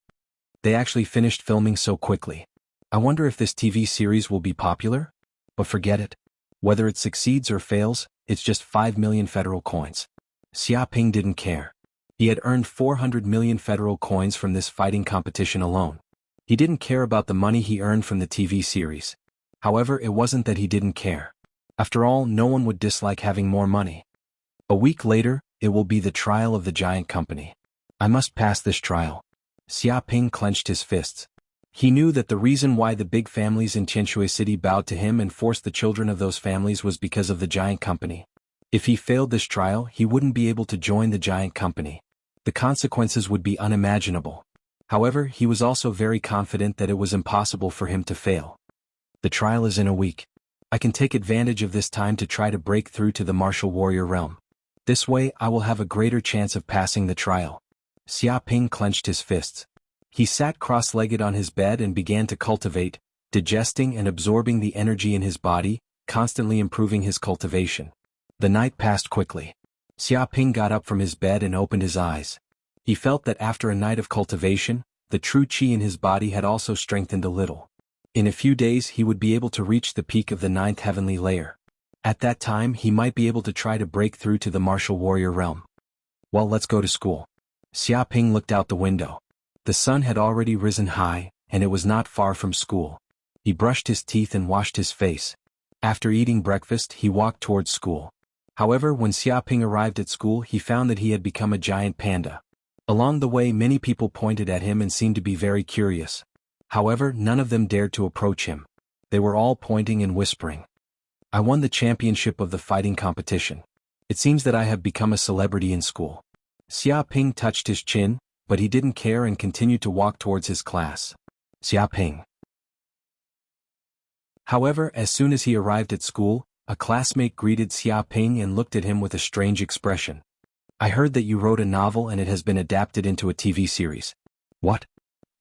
They actually finished filming so quickly. I wonder if this TV series will be popular? But forget it. Whether it succeeds or fails, it's just 5 million federal coins. Xia Ping didn't care. He had earned 400 million federal coins from this fighting competition alone. He didn't care about the money he earned from the TV series. However, it wasn't that he didn't care. After all, no one would dislike having more money. A week later, it will be the trial of the giant company. I must pass this trial. Xia Ping clenched his fists. He knew that the reason why the big families in Tianshui City bowed to him and forced the children of those families was because of the giant company. If he failed this trial, he wouldn't be able to join the giant company. The consequences would be unimaginable. However, he was also very confident that it was impossible for him to fail. The trial is in a week. I can take advantage of this time to try to break through to the martial warrior realm. This way, I will have a greater chance of passing the trial. Xia Ping clenched his fists. He sat cross-legged on his bed and began to cultivate, digesting and absorbing the energy in his body, constantly improving his cultivation. The night passed quickly. Xia Ping got up from his bed and opened his eyes. He felt that after a night of cultivation, the true qi in his body had also strengthened a little. In a few days he would be able to reach the peak of the 9th heavenly layer. At that time he might be able to try to break through to the martial warrior realm. Well, let's go to school. Xiaoping looked out the window. The sun had already risen high, and it was not far from school. He brushed his teeth and washed his face. After eating breakfast he walked towards school. However, when Xiaoping arrived at school he found that he had become a giant panda. Along the way many people pointed at him and seemed to be very curious. However, none of them dared to approach him. They were all pointing and whispering. I won the championship of the fighting competition. It seems that I have become a celebrity in school. Xiaoping touched his chin, but he didn't care and continued to walk towards his class. Xiaoping. However, as soon as he arrived at school, a classmate greeted Xiaoping and looked at him with a strange expression. I heard that you wrote a novel and it has been adapted into a TV series. What?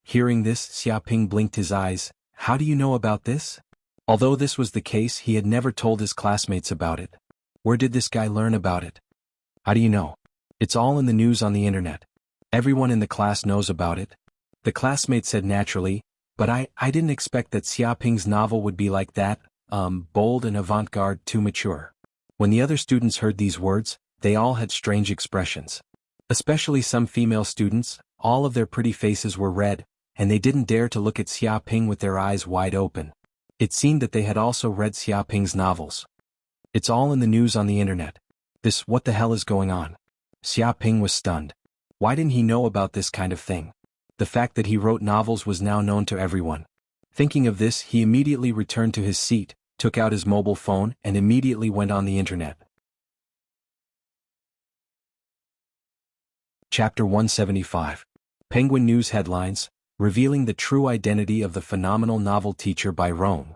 Hearing this, Xiaoping blinked his eyes. How do you know about this? Although this was the case, he had never told his classmates about it. Where did this guy learn about it? How do you know? It's all in the news on the internet. Everyone in the class knows about it. The classmate said naturally, but I didn't expect that Xiaoping's novel would be like that, bold and avant-garde, too mature. When the other students heard these words, they all had strange expressions. Especially some female students, all of their pretty faces were red, and they didn't dare to look at Xiaoping with their eyes wide open. It seemed that they had also read Xiaoping's novels. It's all in the news on the internet. What the hell is going on? Xiaoping was stunned. Why didn't he know about this kind of thing? The fact that he wrote novels was now known to everyone. Thinking of this, he immediately returned to his seat, took out his mobile phone and immediately went on the internet. Chapter 175. Penguin News Headlines, revealing the true identity of the phenomenal novel teacher by Rome.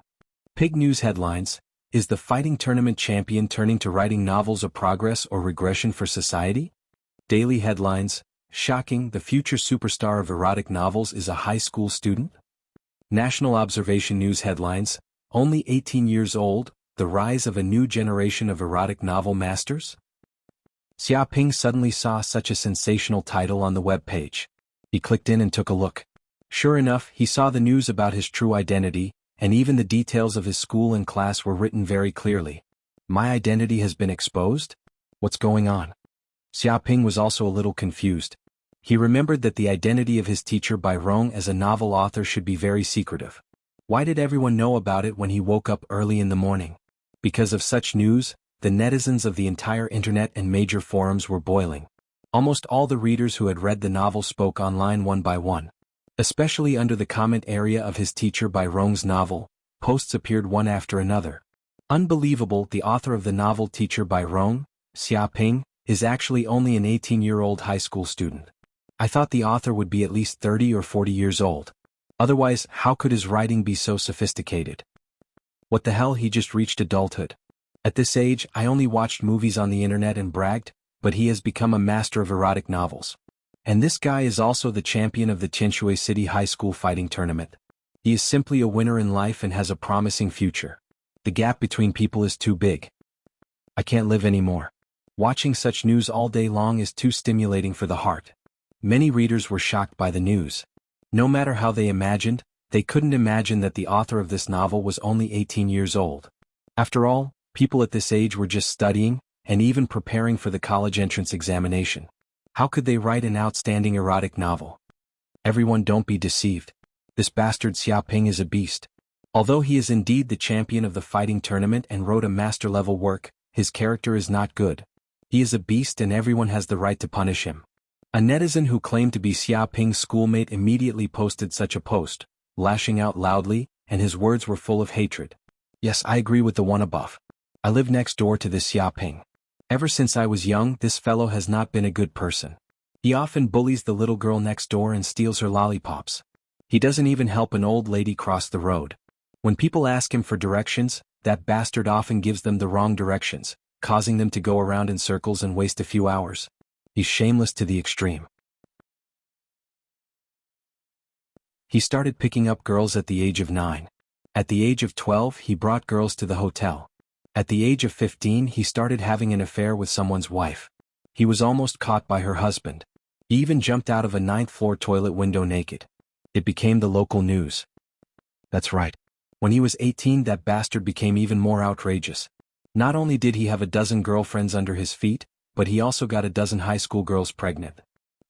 Pig News Headlines, is the fighting tournament champion turning to writing novels a progress or regression for society? Daily Headlines, shocking, the future superstar of erotic novels is a high school student? National Observation News Headlines, only 18 years old, the rise of a new generation of erotic novel masters? Xiaoping suddenly saw such a sensational title on the web page. He clicked in and took a look. Sure enough, he saw the news about his true identity, and even the details of his school and class were written very clearly. My identity has been exposed? What's going on? Xiaoping was also a little confused. He remembered that the identity of his teacher by Rong as a novel author should be very secretive. Why did everyone know about it when he woke up early in the morning? Because of such news, the netizens of the entire internet and major forums were boiling. Almost all the readers who had read the novel spoke online one by one. Especially under the comment area of his teacher by Rong's novel, posts appeared one after another. Unbelievable, the author of the novel Teacher by Rong, Xiaoping, is actually only an 18-year-old high school student. I thought the author would be at least 30 or 40 years old. Otherwise, how could his writing be so sophisticated? What the hell, he just reached adulthood. At this age, I only watched movies on the internet and bragged, but he has become a master of erotic novels. And this guy is also the champion of the Tianshui City High School fighting tournament. He is simply a winner in life and has a promising future. The gap between people is too big. I can't live anymore. Watching such news all day long is too stimulating for the heart. Many readers were shocked by the news. No matter how they imagined, they couldn't imagine that the author of this novel was only 18 years old. After all, people at this age were just studying, and even preparing for the college entrance examination. How could they write an outstanding erotic novel? Everyone, don't be deceived. This bastard Xiaoping is a beast. Although he is indeed the champion of the fighting tournament and wrote a master-level work, his character is not good. He is a beast and everyone has the right to punish him. A netizen who claimed to be Xiaoping's schoolmate immediately posted such a post, lashing out loudly, and his words were full of hatred. Yes, I agree with the one above. I live next door to this Xiaoping. Ever since I was young, this fellow has not been a good person. He often bullies the little girl next door and steals her lollipops. He doesn't even help an old lady cross the road. When people ask him for directions, that bastard often gives them the wrong directions, causing them to go around in circles and waste a few hours. He's shameless to the extreme. He started picking up girls at the age of 9. At the age of 12, he brought girls to the hotel. At the age of 15, he started having an affair with someone's wife. He was almost caught by her husband. He even jumped out of a 9th-floor toilet window naked. It became the local news. That's right. When he was 18, that bastard became even more outrageous. Not only did he have a dozen girlfriends under his feet, but he also got a dozen high school girls pregnant.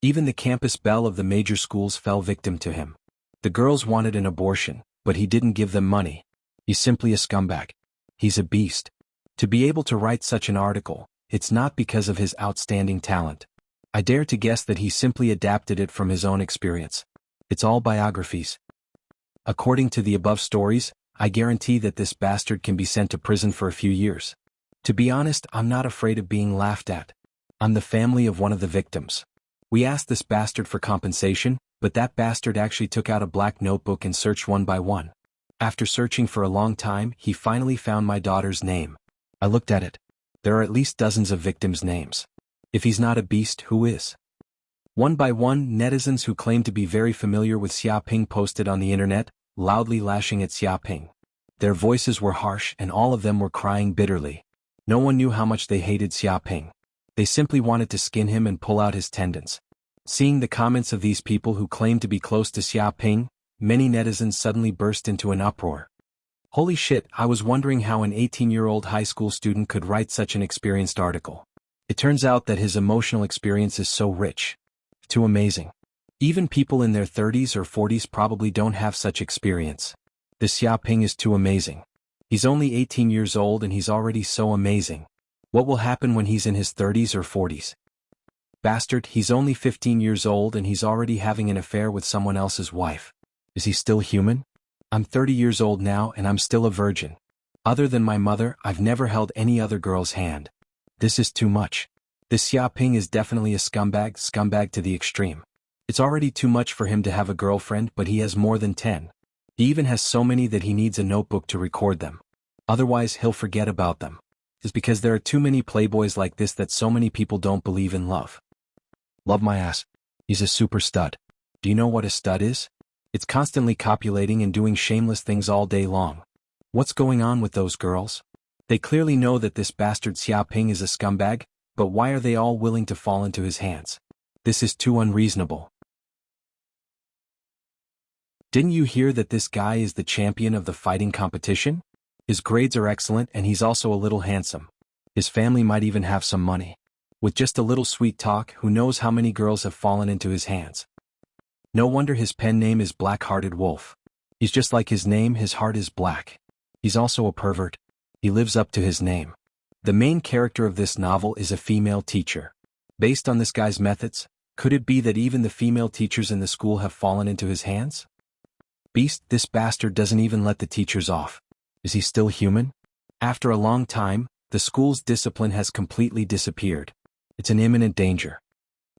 Even the campus belle of the major schools fell victim to him. The girls wanted an abortion, but he didn't give them money. He's simply a scumbag. He's a beast. To be able to write such an article, it's not because of his outstanding talent. I dare to guess that he simply adapted it from his own experience. It's all biographies. According to the above stories, I guarantee that this bastard can be sent to prison for a few years. To be honest, I'm not afraid of being laughed at. I'm the family of one of the victims. We asked this bastard for compensation, but that bastard actually took out a black notebook and searched one by one. After searching for a long time, he finally found my daughter's name. I looked at it. There are at least dozens of victims' names. If he's not a beast, who is? One by one, netizens who claim to be very familiar with Xiaoping posted on the internet, loudly lashing at Xiaoping. Their voices were harsh and all of them were crying bitterly. No one knew how much they hated Xiaoping. They simply wanted to skin him and pull out his tendons. Seeing the comments of these people who claimed to be close to Xiaoping, many netizens suddenly burst into an uproar. Holy shit, I was wondering how an 18-year-old high school student could write such an experienced article. It turns out that his emotional experience is so rich. Too amazing. Even people in their 30s or 40s probably don't have such experience. This Xiaoping is too amazing. He's only 18 years old and he's already so amazing. What will happen when he's in his 30s or 40s? Bastard, he's only 15 years old and he's already having an affair with someone else's wife. Is he still human? I'm 30 years old now and I'm still a virgin. Other than my mother, I've never held any other girl's hand. This is too much. This Xiaoping is definitely a scumbag to the extreme. It's already too much for him to have a girlfriend, but he has more than 10. He even has so many that he needs a notebook to record them. Otherwise he'll forget about them. It's because there are too many playboys like this that so many people don't believe in love. Love my ass. He's a super stud. Do you know what a stud is? It's constantly copulating and doing shameless things all day long. What's going on with those girls? They clearly know that this bastard Xiaoping is a scumbag, but why are they all willing to fall into his hands? This is too unreasonable. Didn't you hear that this guy is the champion of the fighting competition? His grades are excellent and he's also a little handsome. His family might even have some money. With just a little sweet talk, who knows how many girls have fallen into his hands. No wonder his pen name is Black-Hearted Wolf. He's just like his name, his heart is black. He's also a pervert. He lives up to his name. The main character of this novel is a female teacher. Based on this guy's methods, could it be that even the female teachers in the school have fallen into his hands? Beast, this bastard doesn't even let the teachers off. Is he still human? After a long time, the school's discipline has completely disappeared. It's an imminent danger.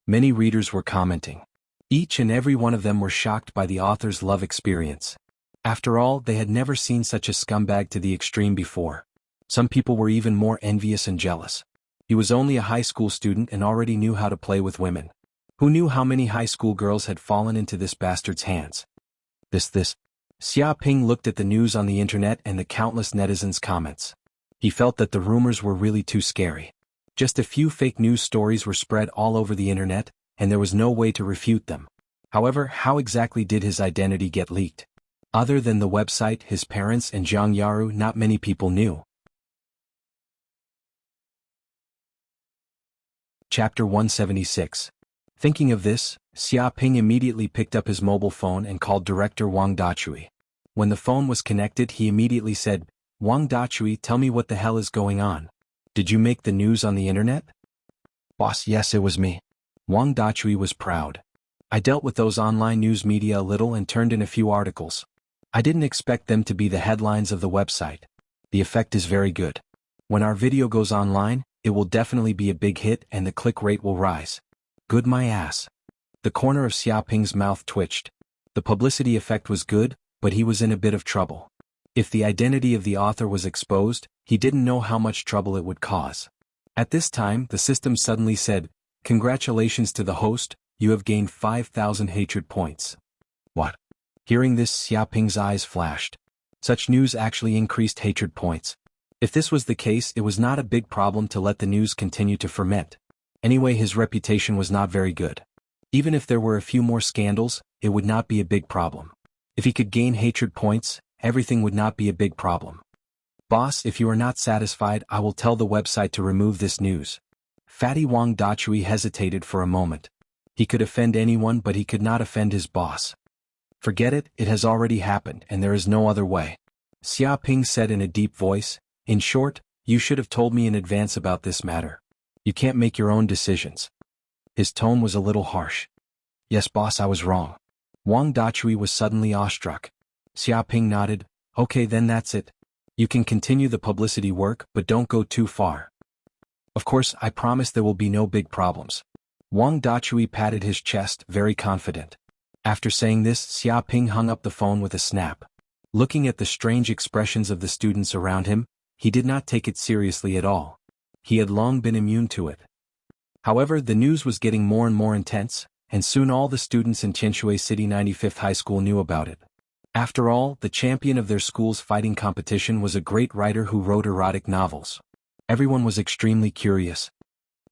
Many readers were commenting. Each and every one of them were shocked by the author's love experience. After all, they had never seen such a scumbag to the extreme before. Some people were even more envious and jealous. He was only a high school student and already knew how to play with women. Who knew how many high school girls had fallen into this bastard's hands? Xiaoping looked at the news on the internet and the countless netizens' comments. He felt that the rumors were really too scary. Just a few fake news stories were spread all over the internet, and there was no way to refute them. However, how exactly did his identity get leaked? Other than the website, his parents, and Jianghu, not many people knew. Chapter 176. Thinking of this, Xiaoping immediately picked up his mobile phone and called director Wang Dachui. When the phone was connected, he immediately said, "Wang Dachui, tell me what the hell is going on. Did you make the news on the internet?" "Boss, yes, it was me." Wang Dachui was proud. "I dealt with those online news media a little and turned in a few articles. I didn't expect them to be the headlines of the website. The effect is very good. When our video goes online, it will definitely be a big hit and the click rate will rise." Good my ass. The corner of Xiaoping's mouth twitched. The publicity effect was good, but he was in a bit of trouble. If the identity of the author was exposed, he didn't know how much trouble it would cause. At this time, the system suddenly said, "Congratulations to the host, you have gained 5,000 hatred points." What? Hearing this, Xiaoping's eyes flashed. Such news actually increased hatred points. If this was the case, it was not a big problem to let the news continue to ferment. Anyway, his reputation was not very good. Even if there were a few more scandals, it would not be a big problem. If he could gain hatred points, everything would not be a big problem. Boss, if you are not satisfied, I will tell the website to remove this news. Fatty Wang Dachui hesitated for a moment. He could offend anyone, but he could not offend his boss. Forget it, it has already happened, and there is no other way. Xia Ping said in a deep voice, in short, you should have told me in advance about this matter. You can't make your own decisions. His tone was a little harsh. Yes, boss, I was wrong. Wang Dachui was suddenly awestruck. Xia Ping nodded. Okay, then that's it. You can continue the publicity work, but don't go too far. Of course, I promise there will be no big problems. Wang Dachui patted his chest, very confident. After saying this, Xia Ping hung up the phone with a snap. Looking at the strange expressions of the students around him, he did not take it seriously at all. He had long been immune to it. However, the news was getting more and more intense, and soon all the students in Tianshui City 95th High School knew about it. After all, the champion of their school's fighting competition was a great writer who wrote erotic novels. Everyone was extremely curious.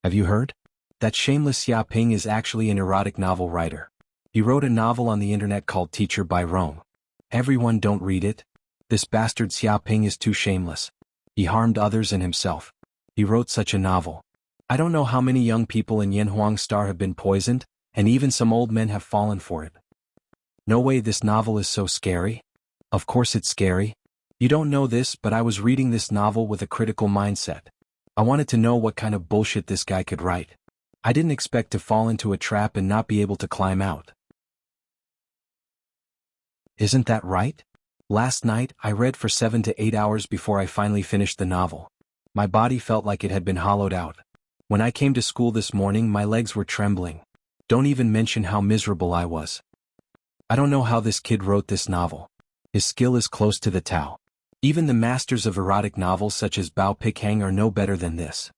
Have you heard? That shameless Xia Ping is actually an erotic novel writer. He wrote a novel on the internet called Teacher by Rome. Everyone don't read it. This bastard Xia Ping is too shameless. He harmed others and himself. He wrote such a novel. I don't know how many young people in Yanhuang Star have been poisoned, and even some old men have fallen for it. No way, this novel is so scary. Of course it's scary. You don't know this, but I was reading this novel with a critical mindset. I wanted to know what kind of bullshit this guy could write. I didn't expect to fall into a trap and not be able to climb out. Isn't that right? Last night, I read for 7 to 8 hours before I finally finished the novel. My body felt like it had been hollowed out. When I came to school this morning, my legs were trembling. Don't even mention how miserable I was. I don't know how this kid wrote this novel. His skill is close to the Tao. Even the masters of erotic novels such as Bao Pikhang are no better than this.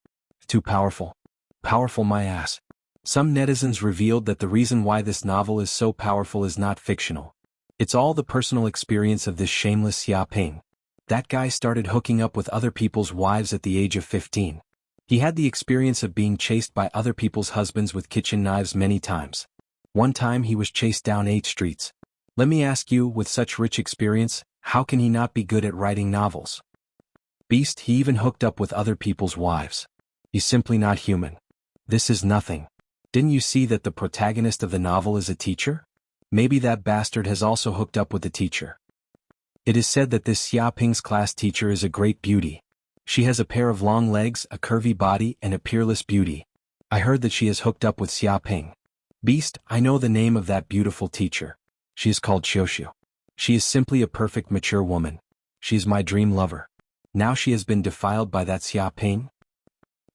Too powerful. Powerful my ass. Some netizens revealed that the reason why this novel is so powerful is not fictional. It's all the personal experience of this shameless Xia Ping. That guy started hooking up with other people's wives at the age of 15. He had the experience of being chased by other people's husbands with kitchen knives many times. One time he was chased down 8 streets. Let me ask you, with such rich experience, how can he not be good at writing novels? Beast, he even hooked up with other people's wives. He's simply not human. This is nothing. Didn't you see that the protagonist of the novel is a teacher? Maybe that bastard has also hooked up with the teacher. It is said that this Xia Ping's class teacher is a great beauty. She has a pair of long legs, a curvy body, and a peerless beauty. I heard that she has hooked up with Xia Ping. Beast, I know the name of that beautiful teacher. She is called Xiuxiu. She is simply a perfect mature woman. She is my dream lover. Now she has been defiled by that Xia Ping?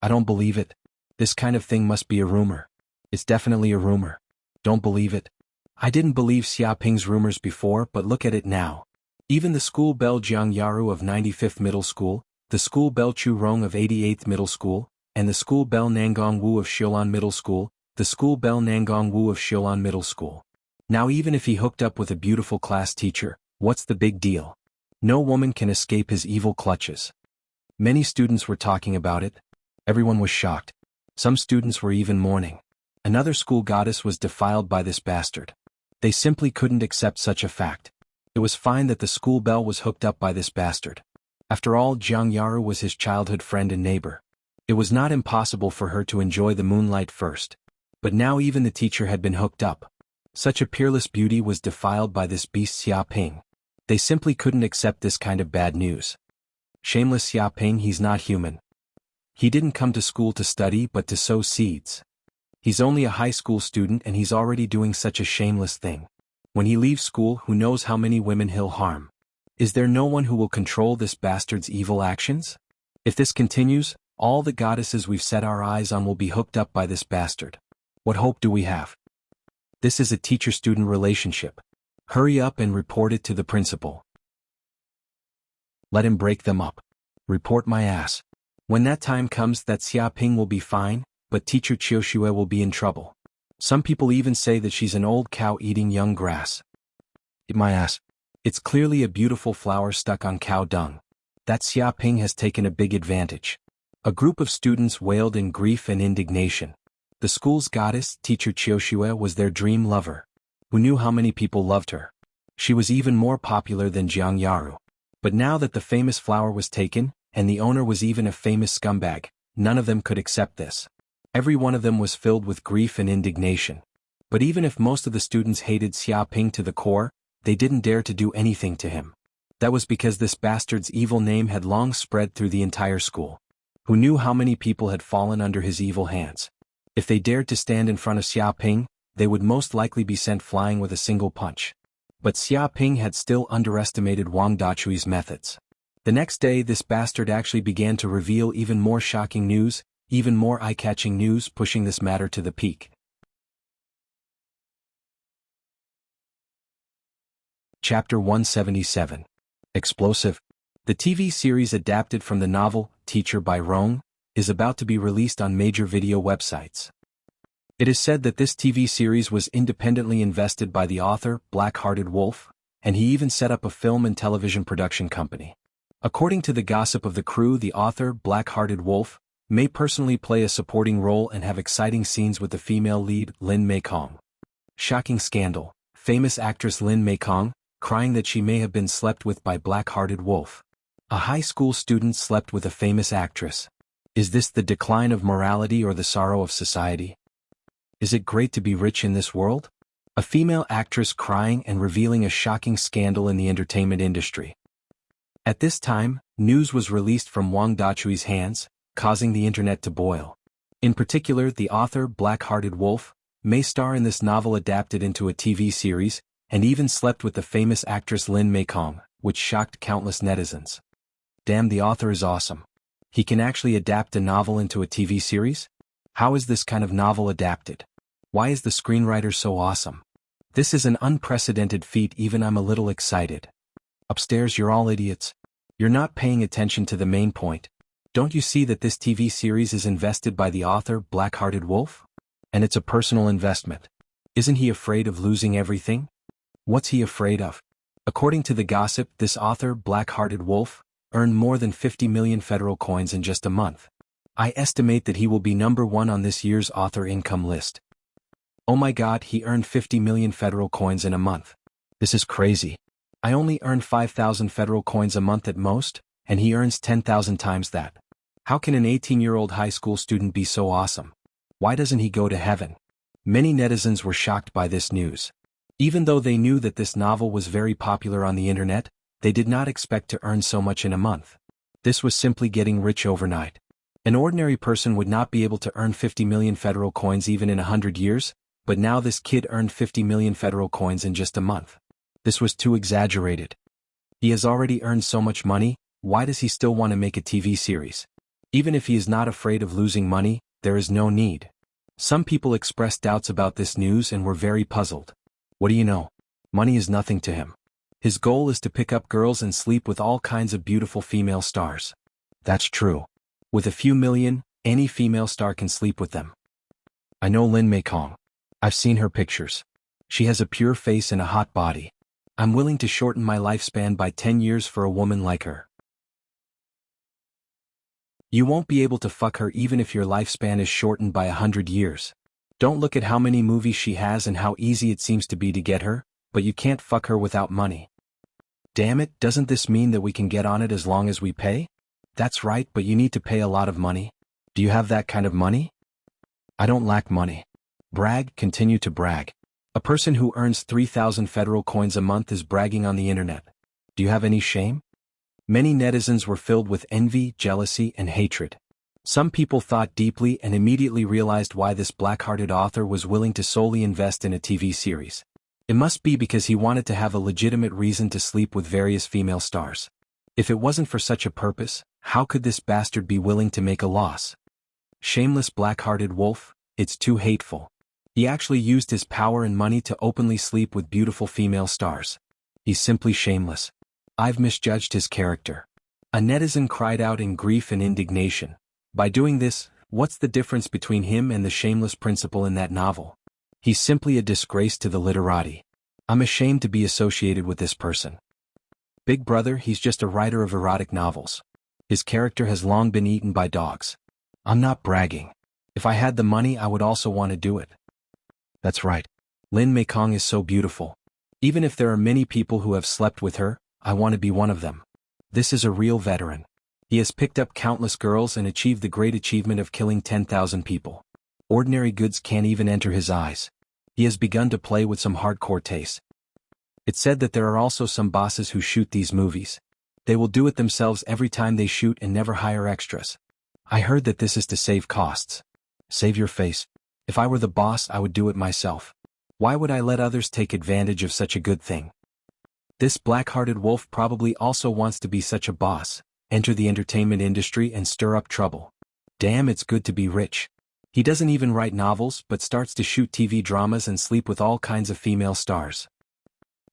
I don't believe it. This kind of thing must be a rumor. It's definitely a rumor. Don't believe it. I didn't believe Xia Ping's rumors before, but look at it now. Even the school belle Jianghu of 95th Middle School, the school belle Chu Rong of 88th Middle School, and the school belle Nangong Wu of Xiulan Middle School, the school belle Nangong Wu of Xiulan Middle School. Now even if he hooked up with a beautiful class teacher, what's the big deal? No woman can escape his evil clutches. Many students were talking about it. Everyone was shocked. Some students were even mourning. Another school goddess was defiled by this bastard. They simply couldn't accept such a fact. It was fine that the school belle was hooked up by this bastard. After all, Jiang Yaru was his childhood friend and neighbor. It was not impossible for her to enjoy the moonlight first. But now even the teacher had been hooked up. Such a peerless beauty was defiled by this beast Xia Ping. They simply couldn't accept this kind of bad news. Shameless Xia Ping, he's not human. He didn't come to school to study but to sow seeds. He's only a high school student and he's already doing such a shameless thing. When he leaves school, who knows how many women he'll harm? Is there no one who will control this bastard's evil actions? If this continues, all the goddesses we've set our eyes on will be hooked up by this bastard. What hope do we have? This is a teacher-student relationship. Hurry up and report it to the principal. Let him break them up. Report my ass. When that time comes, that Xia Ping will be fine, but teacher Qiushue will be in trouble. Some people even say that she's an old cow eating young grass. Eat my ass. It's clearly a beautiful flower stuck on cow dung. That Xia Ping has taken a big advantage. A group of students wailed in grief and indignation. The school's goddess, teacher Qiushue, was their dream lover. Who knew how many people loved her? She was even more popular than Jiang Yaru. But now that the famous flower was taken, and the owner was even a famous scumbag, none of them could accept this. Every one of them was filled with grief and indignation. But even if most of the students hated Xiaoping to the core, they didn't dare to do anything to him. That was because this bastard's evil name had long spread through the entire school. Who knew how many people had fallen under his evil hands? If they dared to stand in front of Xiaoping, they would most likely be sent flying with a single punch. But Xiaoping had still underestimated Wang Dachui's methods. The next day this bastard actually began to reveal even more shocking news, even more eye-catching news, pushing this matter to the peak. Chapter 177. Explosive. The TV series adapted from the novel, Teacher by Rong, is about to be released on major video websites. It is said that this TV series was independently invested by the author, Black-Hearted Wolf, and he even set up a film and television production company. According to the gossip of the crew, the author, Black-Hearted Wolf, may personally play a supporting role and have exciting scenes with the female lead, Lin Meikong. Shocking scandal. Famous actress Lin Meikong, crying that she may have been slept with by Black-Hearted Wolf. A high school student slept with a famous actress. Is this the decline of morality or the sorrow of society? Is it great to be rich in this world? A female actress crying and revealing a shocking scandal in the entertainment industry. At this time, news was released from Wang Dachui's hands, causing the internet to boil. In particular, the author, Black-Hearted Wolf, may star in this novel adapted into a TV series, and even slept with the famous actress Lin Meikong, which shocked countless netizens. Damn, the author is awesome. He can actually adapt a novel into a TV series? How is this kind of novel adapted? Why is the screenwriter so awesome? This is an unprecedented feat. Even I'm a little excited. Upstairs, you're all idiots. You're not paying attention to the main point. Don't you see that this TV series is invested by the author, Black-Hearted Wolf? And it's a personal investment. Isn't he afraid of losing everything? What's he afraid of? According to the gossip, this author, Black-Hearted Wolf, earned more than 50 million federal coins in just a month. I estimate that he will be #1 on this year's author income list. Oh my god, he earned 50 million federal coins in a month. This is crazy. I only earn 5,000 federal coins a month at most, and he earns 10,000 times that. How can an 18-year-old high school student be so awesome? Why doesn't he go to heaven? Many netizens were shocked by this news. Even though they knew that this novel was very popular on the internet, they did not expect to earn so much in a month. This was simply getting rich overnight. An ordinary person would not be able to earn 50 million federal coins even in 100 years, but now this kid earned 50 million federal coins in just a month. This was too exaggerated. He has already earned so much money, why does he still want to make a TV series? Even if he is not afraid of losing money, there is no need. Some people expressed doubts about this news and were very puzzled. What do you know? Money is nothing to him. His goal is to pick up girls and sleep with all kinds of beautiful female stars. That's true. With a few million, any female star can sleep with them. I know Lin Meikong. I've seen her pictures. She has a pure face and a hot body. I'm willing to shorten my lifespan by 10 years for a woman like her. You won't be able to fuck her even if your lifespan is shortened by 100 years. Don't look at how many movies she has and how easy it seems to be to get her, but you can't fuck her without money. Damn it, doesn't this mean that we can get on it as long as we pay? That's right, but you need to pay a lot of money. Do you have that kind of money? I don't lack money. Brag, continue to brag. A person who earns 3,000 federal coins a month is bragging on the internet. Do you have any shame? Many netizens were filled with envy, jealousy, and hatred. Some people thought deeply and immediately realized why this black-hearted author was willing to solely invest in a TV series. It must be because he wanted to have a legitimate reason to sleep with various female stars. If it wasn't for such a purpose, how could this bastard be willing to make a loss? Shameless black-hearted wolf, it's too hateful. He actually used his power and money to openly sleep with beautiful female stars. He's simply shameless. I've misjudged his character. A netizen cried out in grief and indignation. By doing this, what's the difference between him and the shameless principal in that novel? He's simply a disgrace to the literati. I'm ashamed to be associated with this person. Big brother, he's just a writer of erotic novels. His character has long been eaten by dogs. I'm not bragging. If I had the money, I would also want to do it. That's right. Lin Meikong is so beautiful. Even if there are many people who have slept with her, I want to be one of them. This is a real veteran. He has picked up countless girls and achieved the great achievement of killing 10,000 people. Ordinary goods can't even enter his eyes. He has begun to play with some hardcore taste. It's said that there are also some bosses who shoot these movies. They will do it themselves every time they shoot and never hire extras. I heard that this is to save costs. Save your face. If I were the boss, I would do it myself. Why would I let others take advantage of such a good thing? This black-hearted wolf probably also wants to be such a boss, enter the entertainment industry and stir up trouble. Damn, it's good to be rich. He doesn't even write novels but starts to shoot TV dramas and sleep with all kinds of female stars.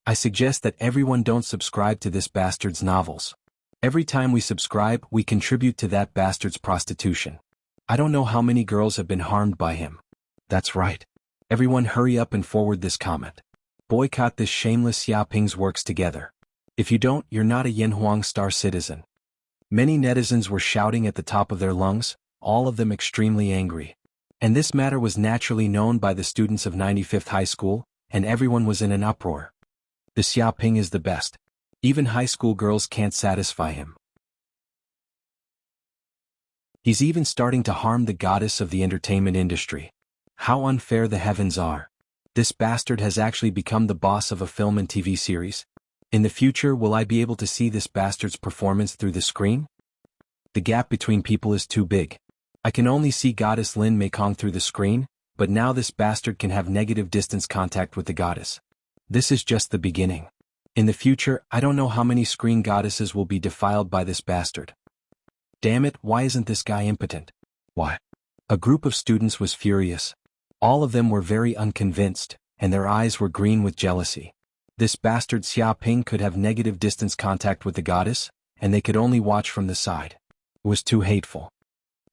I suggest that everyone don't subscribe to this bastard's novels. Every time we subscribe, we contribute to that bastard's prostitution. I don't know how many girls have been harmed by him. That's right. Everyone hurry up and forward this comment. Boycott this shameless Xiaoping's works together. If you don't, you're not a Yanhuang star citizen. Many netizens were shouting at the top of their lungs, all of them extremely angry. And this matter was naturally known by the students of 95th High School, and everyone was in an uproar. The Xiaoping is the best. Even high school girls can't satisfy him. He's even starting to harm the goddess of the entertainment industry. How unfair the heavens are. This bastard has actually become the boss of a film and TV series. In the future, will I be able to see this bastard's performance through the screen? The gap between people is too big. I can only see Goddess Lin Meikong through the screen, but now this bastard can have negative distance contact with the goddess. This is just the beginning. In the future, I don't know how many screen goddesses will be defiled by this bastard. Damn it, why isn't this guy impotent? Why? A group of students was furious. All of them were very unconvinced, and their eyes were green with jealousy. This bastard Xiaoping could have negative distance contact with the goddess, and they could only watch from the side. It was too hateful.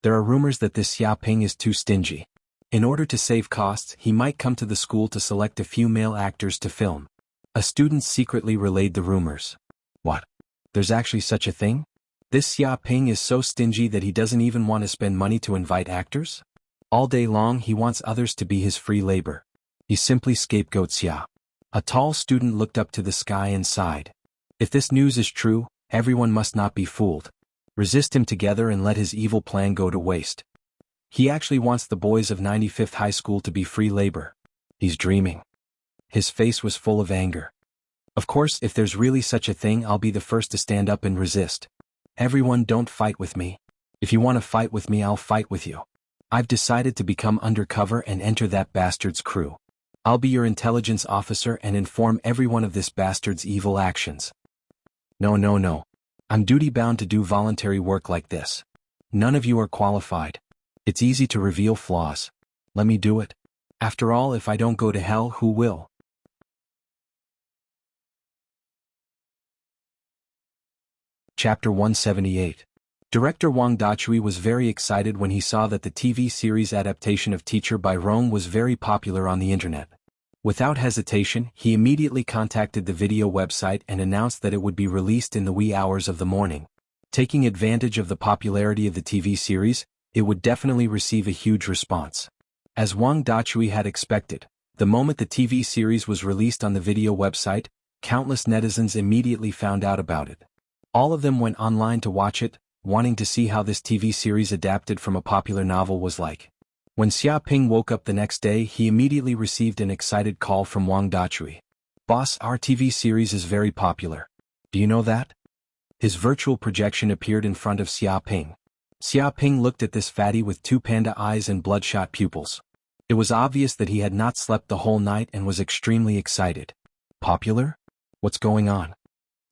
There are rumors that this Xiaoping is too stingy. In order to save costs, he might come to the school to select a few male actors to film. A student secretly relayed the rumors. What? There's actually such a thing? This Xiaoping is so stingy that he doesn't even want to spend money to invite actors? All day long he wants others to be his free labor. He simply scapegoats Xia. A tall student looked up to the sky and sighed. If this news is true, everyone must not be fooled. Resist him together and let his evil plan go to waste. He actually wants the boys of 95th High School to be free labor. He's dreaming. His face was full of anger. Of course, if there's really such a thing, I'll be the first to stand up and resist. Everyone, don't fight with me. If you want to fight with me, I'll fight with you. I've decided to become undercover and enter that bastard's crew. I'll be your intelligence officer and inform everyone of this bastard's evil actions. No. I'm duty-bound to do voluntary work like this. None of you are qualified. It's easy to reveal flaws. Let me do it. After all, if I don't go to hell, who will? Chapter 178. Director Wang Dachui was very excited when he saw that the TV series adaptation of Teacher by Rome was very popular on the internet. Without hesitation, he immediately contacted the video website and announced that it would be released in the wee hours of the morning. Taking advantage of the popularity of the TV series, it would definitely receive a huge response. As Wang Dachui had expected, the moment the TV series was released on the video website, countless netizens immediately found out about it. All of them went online to watch it, wanting to see how this TV series adapted from a popular novel was like. When Xiaoping woke up the next day, he immediately received an excited call from Wang Dachui. Boss, our TV series is very popular. Do you know that? His virtual projection appeared in front of Xiaoping. Xiaoping looked at this fatty with two panda eyes and bloodshot pupils. It was obvious that he had not slept the whole night and was extremely excited. Popular? What's going on?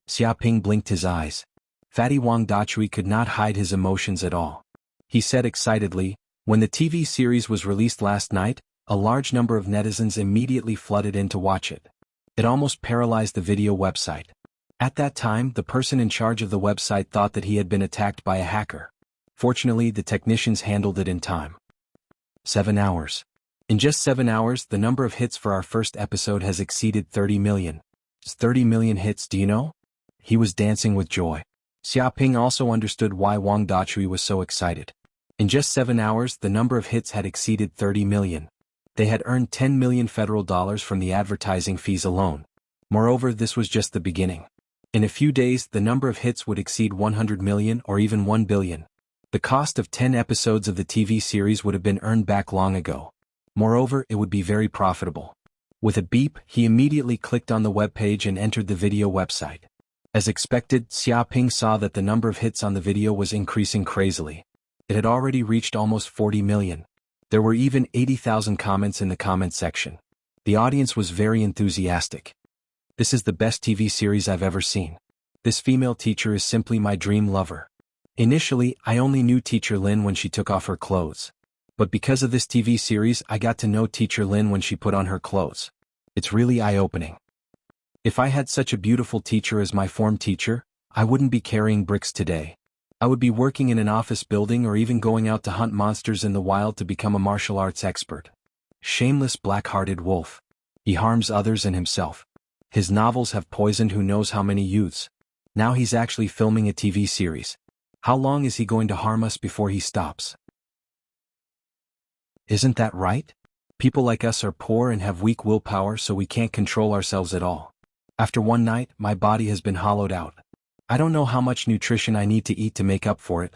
Xiaoping blinked his eyes. Fatty Wang Dachui could not hide his emotions at all. He said excitedly, when the TV series was released last night, a large number of netizens immediately flooded in to watch it. It almost paralyzed the video website. At that time, the person in charge of the website thought that he had been attacked by a hacker. Fortunately, the technicians handled it in time. 7 hours. In just 7 hours, the number of hits for our first episode has exceeded 30 million. 30 million hits, do you know? He was dancing with joy. Xiaoping also understood why Wang Dachui was so excited. In just 7 hours, the number of hits had exceeded 30 million. They had earned 10 million federal dollars from the advertising fees alone. Moreover, this was just the beginning. In a few days, the number of hits would exceed 100 million or even 1 billion. The cost of 10 episodes of the TV series would have been earned back long ago. Moreover, it would be very profitable. With a beep, he immediately clicked on the webpage and entered the video website. As expected, Xiaoping saw that the number of hits on the video was increasing crazily. It had already reached almost 40 million. There were even 80,000 comments in the comment section. The audience was very enthusiastic. This is the best TV series I've ever seen. This female teacher is simply my dream lover. Initially, I only knew Teacher Lin when she took off her clothes. But because of this TV series, I got to know Teacher Lin when she put on her clothes. It's really eye-opening. If I had such a beautiful teacher as my form teacher, I wouldn't be carrying bricks today. I would be working in an office building or even going out to hunt monsters in the wild to become a martial arts expert. Shameless black-hearted wolf. He harms others and himself. His novels have poisoned who knows how many youths. Now he's actually filming a TV series. How long is he going to harm us before he stops? Isn't that right? People like us are poor and have weak willpower, so we can't control ourselves at all. After one night, my body has been hollowed out. I don't know how much nutrition I need to eat to make up for it.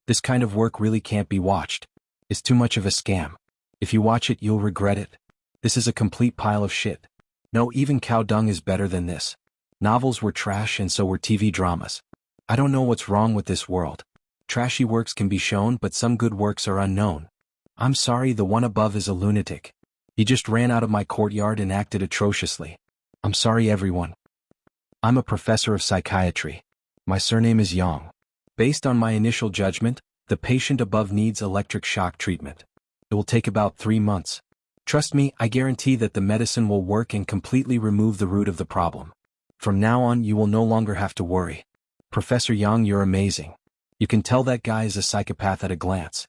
This kind of work really can't be watched. It's too much of a scam. If you watch it, you'll regret it. This is a complete pile of shit. No, even cow dung is better than this. Novels were trash and so were TV dramas. I don't know what's wrong with this world. Trashy works can be shown, but some good works are unknown. I'm sorry, the one above is a lunatic. He just ran out of my courtyard and acted atrociously. I'm sorry, everyone. I'm a professor of psychiatry. My surname is Yang. Based on my initial judgment, the patient above needs electric shock treatment. It will take about 3 months. Trust me, I guarantee that the medicine will work and completely remove the root of the problem. From now on, you will no longer have to worry. Professor Yang, you're amazing. You can tell that guy is a psychopath at a glance.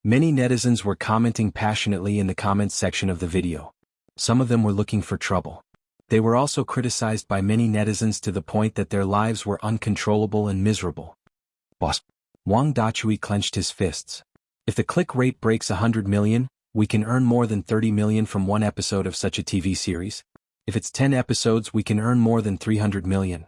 Many netizens were commenting passionately in the comments section of the video. Some of them were looking for trouble. They were also criticized by many netizens to the point that their lives were uncontrollable and miserable. Boss. Wang Dachui clenched his fists. If the click rate breaks 100 million, we can earn more than 30 million from one episode of such a TV series. If it's 10 episodes, we can earn more than 300 million.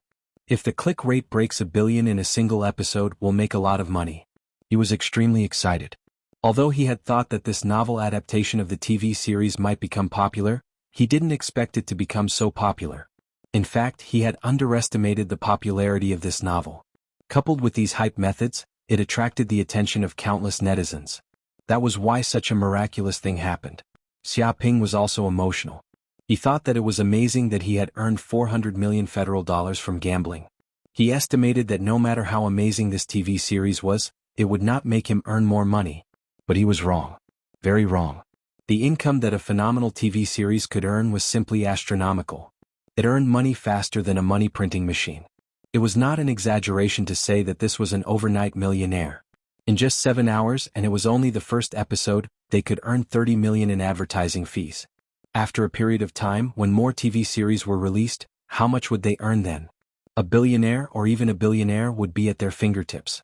If the click rate breaks 1 billion in a single episode, we'll make a lot of money. He was extremely excited. Although he had thought that this novel adaptation of the TV series might become popular, he didn't expect it to become so popular. In fact, he had underestimated the popularity of this novel. Coupled with these hype methods, it attracted the attention of countless netizens. That was why such a miraculous thing happened. Xiaoping was also emotional. He thought that it was amazing that he had earned 400 million federal dollars from gambling. He estimated that no matter how amazing this TV series was, it would not make him earn more money. But he was wrong. Very wrong. The income that a phenomenal TV series could earn was simply astronomical. It earned money faster than a money printing machine. It was not an exaggeration to say that this was an overnight millionaire. In just 7 hours, and it was only the first episode, they could earn 30 million in advertising fees. After a period of time, when more TV series were released, how much would they earn then? A billionaire or even a billionaire would be at their fingertips.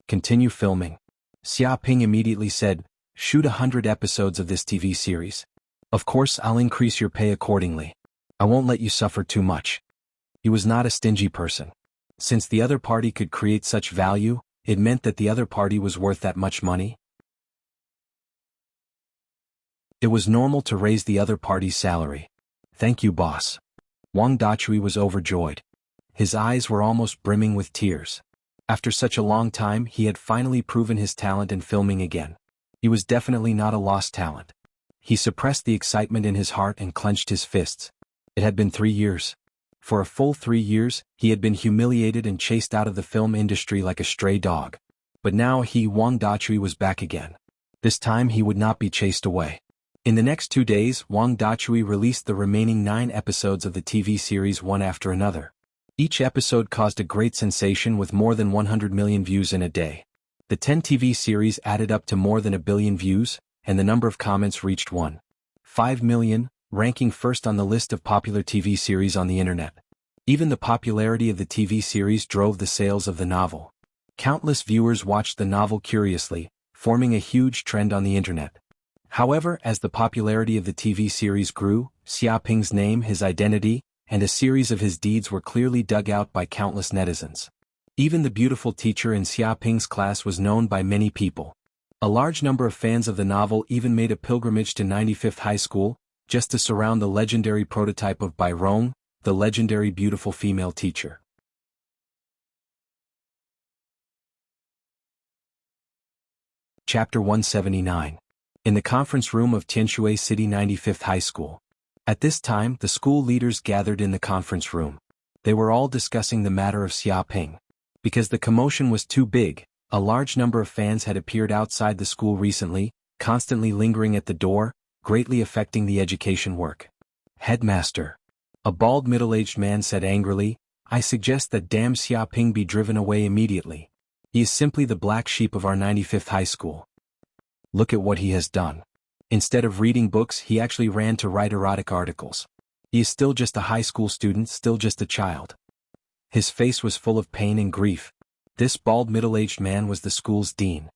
Continue filming. Xiaoping immediately said, shoot 100 episodes of this TV series. Of course, I'll increase your pay accordingly. I won't let you suffer too much. He was not a stingy person. Since the other party could create such value, it meant that the other party was worth that much money. It was normal to raise the other party's salary. Thank you, boss. Wang Dachui was overjoyed. His eyes were almost brimming with tears. After such a long time, he had finally proven his talent in filming again. He was definitely not a lost talent. He suppressed the excitement in his heart and clenched his fists. It had been 3 years. For a full 3 years, he had been humiliated and chased out of the film industry like a stray dog. But now he, Wang Dachui, was back again. This time he would not be chased away. In the next 2 days, Wang Dachui released the remaining 9 episodes of the TV series one after another. Each episode caused a great sensation with more than 100 million views in a day. The 10 TV series added up to more than 1 billion views, and the number of comments reached 1.5 million, ranking first on the list of popular TV series on the internet. Even the popularity of the TV series drove the sales of the novel. Countless viewers watched the novel curiously, forming a huge trend on the internet. However, as the popularity of the TV series grew, Xiaoping's name, his identity, and a series of his deeds were clearly dug out by countless netizens. Even the beautiful teacher in Xia Ping's class was known by many people. A large number of fans of the novel even made a pilgrimage to 95th High School, just to surround the legendary prototype of Bai Rong, the legendary beautiful female teacher. Chapter 179. In the conference room of Tianshui City 95th High School. At this time, the school leaders gathered in the conference room. They were all discussing the matter of Xia Ping. Because the commotion was too big, a large number of fans had appeared outside the school recently, constantly lingering at the door, greatly affecting the education work. Headmaster. A bald middle-aged man said angrily, I suggest that damn Xia Ping be driven away immediately. He is simply the black sheep of our 95th high school. Look at what he has done. Instead of reading books, he actually ran to write erotic articles. He is still just a high school student, still just a child. His face was full of pain and grief. This bald middle-aged man was the school's dean.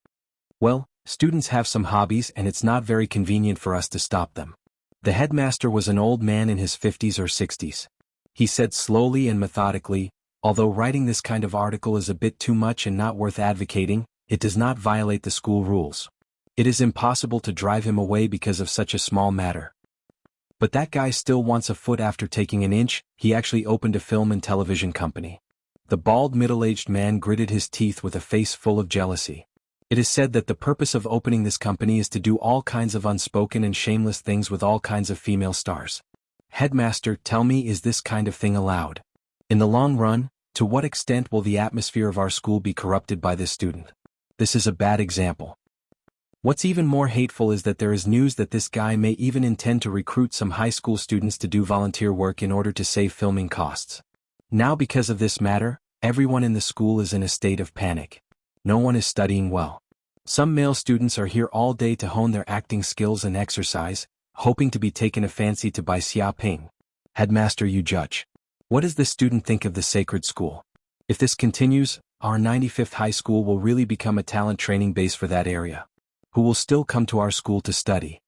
Well, students have some hobbies and it's not very convenient for us to stop them. The headmaster was an old man in his 50s or 60s. He said slowly and methodically, although writing this kind of article is a bit too much and not worth advocating, it does not violate the school rules. It is impossible to drive him away because of such a small matter. But that guy still wants a foot after taking an inch. He actually opened a film and television company. The bald middle-aged man gritted his teeth with a face full of jealousy. It is said that the purpose of opening this company is to do all kinds of unspoken and shameless things with all kinds of female stars. Headmaster, tell me, is this kind of thing allowed? In the long run, to what extent will the atmosphere of our school be corrupted by this student? This is a bad example. What's even more hateful is that there is news that this guy may even intend to recruit some high school students to do volunteer work in order to save filming costs. Now because of this matter, everyone in the school is in a state of panic. No one is studying well. Some male students are here all day to hone their acting skills and exercise, hoping to be taken a fancy to by Xia Ping. Headmaster, you judge. What does this student think of the sacred school? If this continues, our 95th high school will really become a talent training base for that area. Who will still come to our school to study.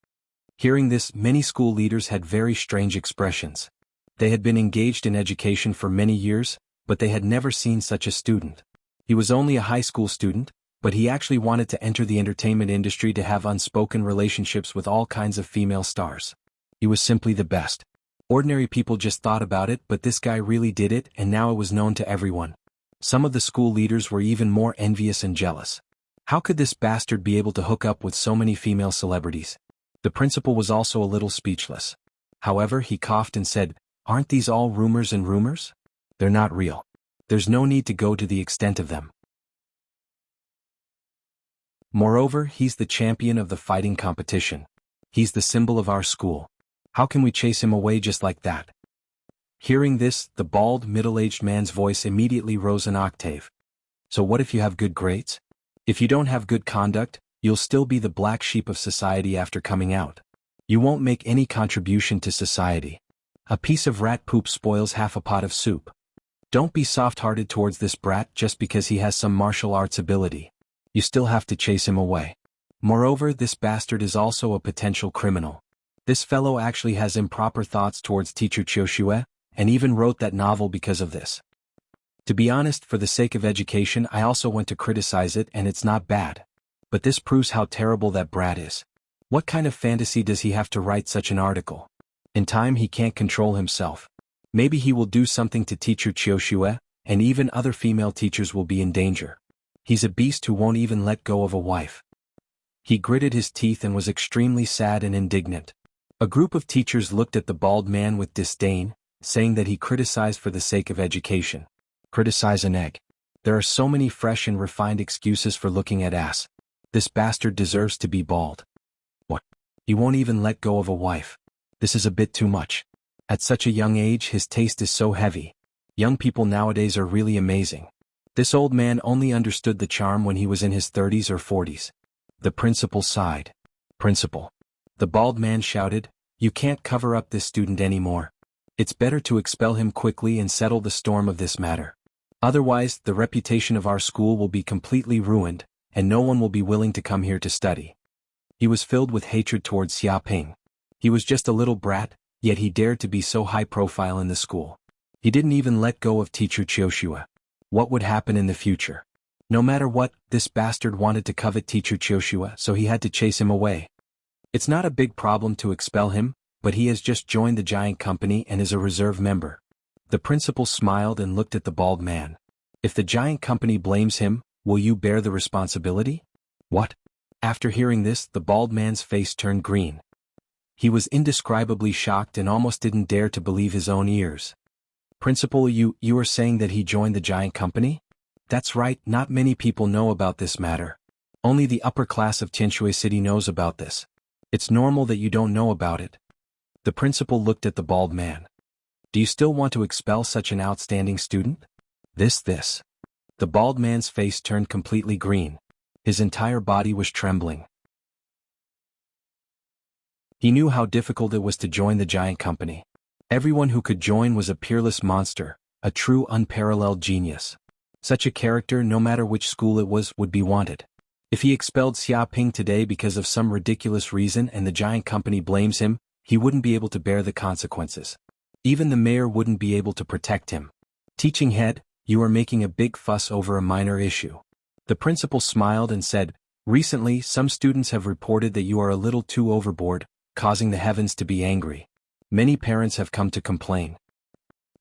Hearing this, many school leaders had very strange expressions. They had been engaged in education for many years, but they had never seen such a student. He was only a high school student, but he actually wanted to enter the entertainment industry to have unspoken relationships with all kinds of female stars. He was simply the best. Ordinary people just thought about it, but this guy really did it, and now it was known to everyone. Some of the school leaders were even more envious and jealous. How could this bastard be able to hook up with so many female celebrities? The principal was also a little speechless. However, he coughed and said, aren't these all rumors and rumors? They're not real. There's no need to go to the extent of them. Moreover, he's the champion of the fighting competition. He's the symbol of our school. How can we chase him away just like that? Hearing this, the bald, middle-aged man's voice immediately rose an octave. So what if you have good grades? If you don't have good conduct, you'll still be the black sheep of society after coming out. You won't make any contribution to society. A piece of rat poop spoils half a pot of soup. Don't be soft-hearted towards this brat just because he has some martial arts ability. You still have to chase him away. Moreover, this bastard is also a potential criminal. This fellow actually has improper thoughts towards teacher Qiushue, and even wrote that novel because of this. To be honest, for the sake of education, I also went to criticize it, and it's not bad. But this proves how terrible that brat is. What kind of fantasy does he have to write such an article? In time he can't control himself. Maybe he will do something to teacher Qiushue, and even other female teachers will be in danger. He's a beast who won't even let go of a wife. He gritted his teeth and was extremely sad and indignant. A group of teachers looked at the bald man with disdain, saying that he criticized for the sake of education. Criticize an egg. There are so many fresh and refined excuses for looking at ass. This bastard deserves to be bald. What? He won't even let go of a wife. This is a bit too much. At such a young age, his taste is so heavy. Young people nowadays are really amazing. This old man only understood the charm when he was in his 30s or 40s. The principal sighed. Principal. The bald man shouted, you can't cover up this student anymore. It's better to expel him quickly and settle the storm of this matter. Otherwise, the reputation of our school will be completely ruined, and no one will be willing to come here to study. He was filled with hatred towards Xia Ping. He was just a little brat, yet he dared to be so high profile in the school. He didn't even let go of teacher Chioshua. What would happen in the future? No matter what, this bastard wanted to covet teacher Chioshua, so he had to chase him away. It's not a big problem to expel him, but he has just joined the giant company and is a reserve member. The principal smiled and looked at the bald man. If the giant company blames him, will you bear the responsibility? What? After hearing this, the bald man's face turned green. He was indescribably shocked and almost didn't dare to believe his own ears. Principal, you are saying that he joined the giant company? That's right, not many people know about this matter. Only the upper class of Tianshui City knows about this. It's normal that you don't know about it. The principal looked at the bald man. Do you still want to expel such an outstanding student? This. The bald man's face turned completely green. His entire body was trembling. He knew how difficult it was to join the giant company. Everyone who could join was a peerless monster, a true unparalleled genius. Such a character, no matter which school it was, would be wanted. If he expelled Xiaoping today because of some ridiculous reason and the giant company blames him, he wouldn't be able to bear the consequences. Even the mayor wouldn't be able to protect him. Teaching head, you are making a big fuss over a minor issue. The principal smiled and said, recently some students have reported that you are a little too overboard, causing the heavens to be angry. Many parents have come to complain.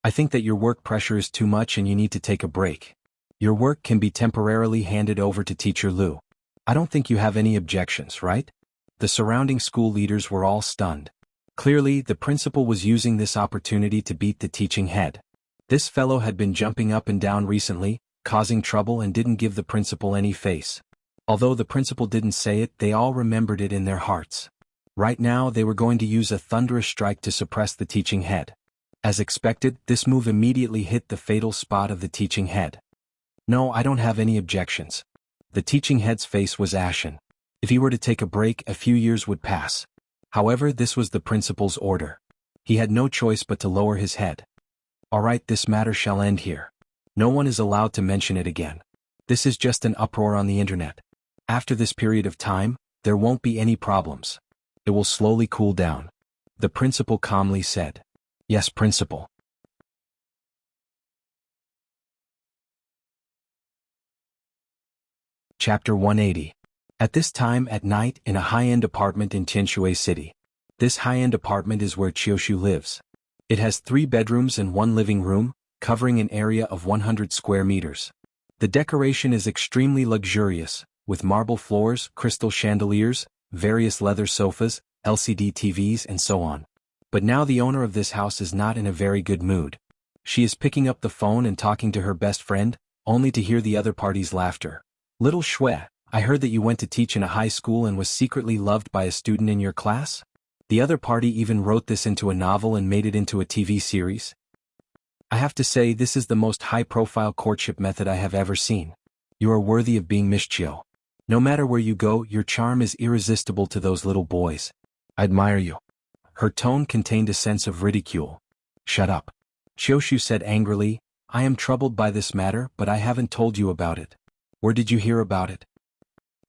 I think that your work pressure is too much and you need to take a break. Your work can be temporarily handed over to Teacher Lu. I don't think you have any objections, right? The surrounding school leaders were all stunned. Clearly, the principal was using this opportunity to beat the teaching head. This fellow had been jumping up and down recently, causing trouble and didn't give the principal any face. Although the principal didn't say it, they all remembered it in their hearts. Right now, they were going to use a thunderous strike to suppress the teaching head. As expected, this move immediately hit the fatal spot of the teaching head. No, I don't have any objections. The teaching head's face was ashen. If he were to take a break, a few years would pass. However, this was the principal's order. He had no choice but to lower his head. All right, this matter shall end here. No one is allowed to mention it again. This is just an uproar on the internet. After this period of time, there won't be any problems. It will slowly cool down. The principal calmly said. Yes, principal. Chapter 180. At this time at night in a high-end apartment in Tianshui City. This high-end apartment is where Chioshu lives. It has 3 bedrooms and 1 living room, covering an area of 100 square meters. The decoration is extremely luxurious, with marble floors, crystal chandeliers, various leather sofas, LCD TVs and so on. But now the owner of this house is not in a very good mood. She is picking up the phone and talking to her best friend, only to hear the other party's laughter. Little Shui, I heard that you went to teach in a high school and was secretly loved by a student in your class? The other party even wrote this into a novel and made it into a TV series. I have to say this is the most high-profile courtship method I have ever seen. You are worthy of being Miss Chiu. No matter where you go, your charm is irresistible to those little boys. I admire you. Her tone contained a sense of ridicule. Shut up. Chioshu said angrily, I am troubled by this matter, but I haven't told you about it. Where did you hear about it?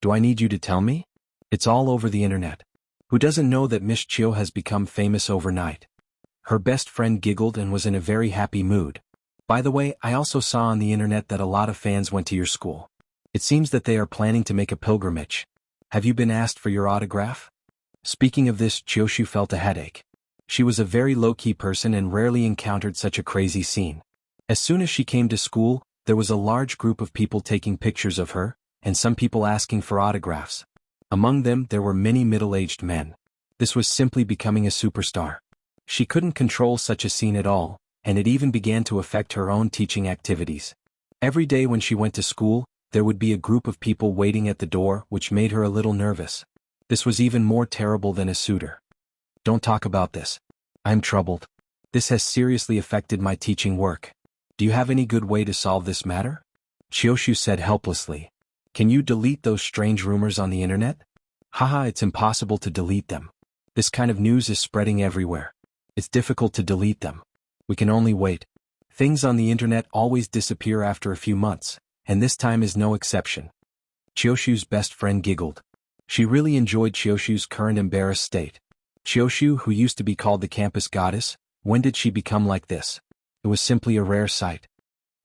Do I need you to tell me? It's all over the internet. Who doesn't know that Miss Chiu has become famous overnight? Her best friend giggled and was in a very happy mood. By the way, I also saw on the internet that a lot of fans went to your school. It seems that they are planning to make a pilgrimage. Have you been asked for your autograph? Speaking of this, Chioshu felt a headache. She was a very low-key person and rarely encountered such a crazy scene. As soon as she came to school, there was a large group of people taking pictures of her, and some people asking for autographs. Among them, there were many middle-aged men. This was simply becoming a superstar. She couldn't control such a scene at all, and it even began to affect her own teaching activities. Every day when she went to school, there would be a group of people waiting at the door, which made her a little nervous. This was even more terrible than a suitor. Don't talk about this. I'm troubled. This has seriously affected my teaching work. Do you have any good way to solve this matter? Chioshu said helplessly. Can you delete those strange rumors on the internet? Haha, it's impossible to delete them. This kind of news is spreading everywhere. It's difficult to delete them. We can only wait. Things on the internet always disappear after a few months, and this time is no exception. Chioshu's best friend giggled. She really enjoyed Chioshu's current embarrassed state. Chioshu, who used to be called the campus goddess, when did she become like this? It was simply a rare sight.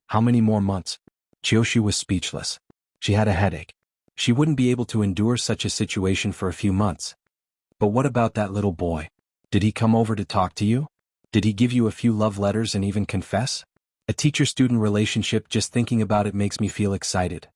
How many more months? Jianghu was speechless. She had a headache. She wouldn't be able to endure such a situation for a few months. But what about that little boy? Did he come over to talk to you? Did he give you a few love letters and even confess? A teacher-student relationship, just thinking about it makes me feel excited.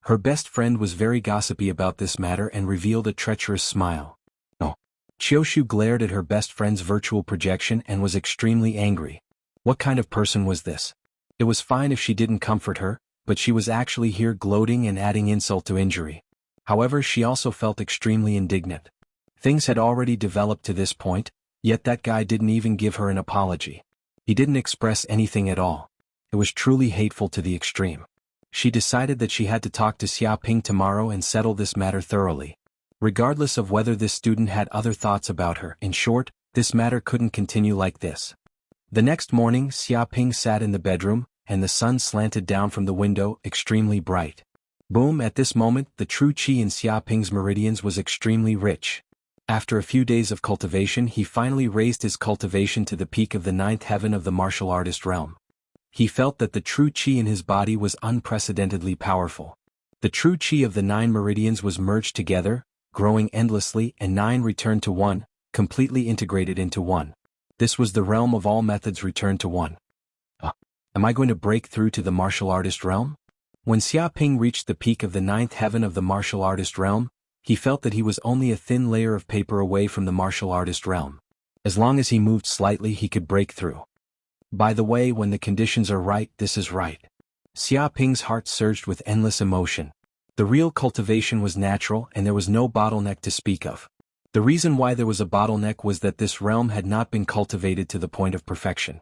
Her best friend was very gossipy about this matter and revealed a treacherous smile. Oh. Jianghu glared at her best friend's virtual projection and was extremely angry. What kind of person was this? It was fine if she didn't comfort her, but she was actually here gloating and adding insult to injury. However, she also felt extremely indignant. Things had already developed to this point, yet that guy didn't even give her an apology. He didn't express anything at all. It was truly hateful to the extreme. She decided that she had to talk to Xiaoping tomorrow and settle this matter thoroughly. Regardless of whether this student had other thoughts about her, in short, this matter couldn't continue like this. The next morning, Xiaoping sat in the bedroom, and the sun slanted down from the window, extremely bright. Boom! At this moment, the true qi in Xiaoping's meridians was extremely rich. After a few days of cultivation, he finally raised his cultivation to the peak of the 9th heaven of the martial artist realm. He felt that the true qi in his body was unprecedentedly powerful. The true qi of the 9 meridians was merged together, growing endlessly, and 9 returned to 1, completely integrated into 1. This was the realm of all methods returned to 1. Am I going to break through to the martial artist realm? When Xiaoping reached the peak of the 9th heaven of the martial artist realm, he felt that he was only a thin layer of paper away from the martial artist realm. As long as he moved slightly, he could break through. By the way, when the conditions are right, this is right. Xiaoping's heart surged with endless emotion. The real cultivation was natural and there was no bottleneck to speak of. The reason why there was a bottleneck was that this realm had not been cultivated to the point of perfection.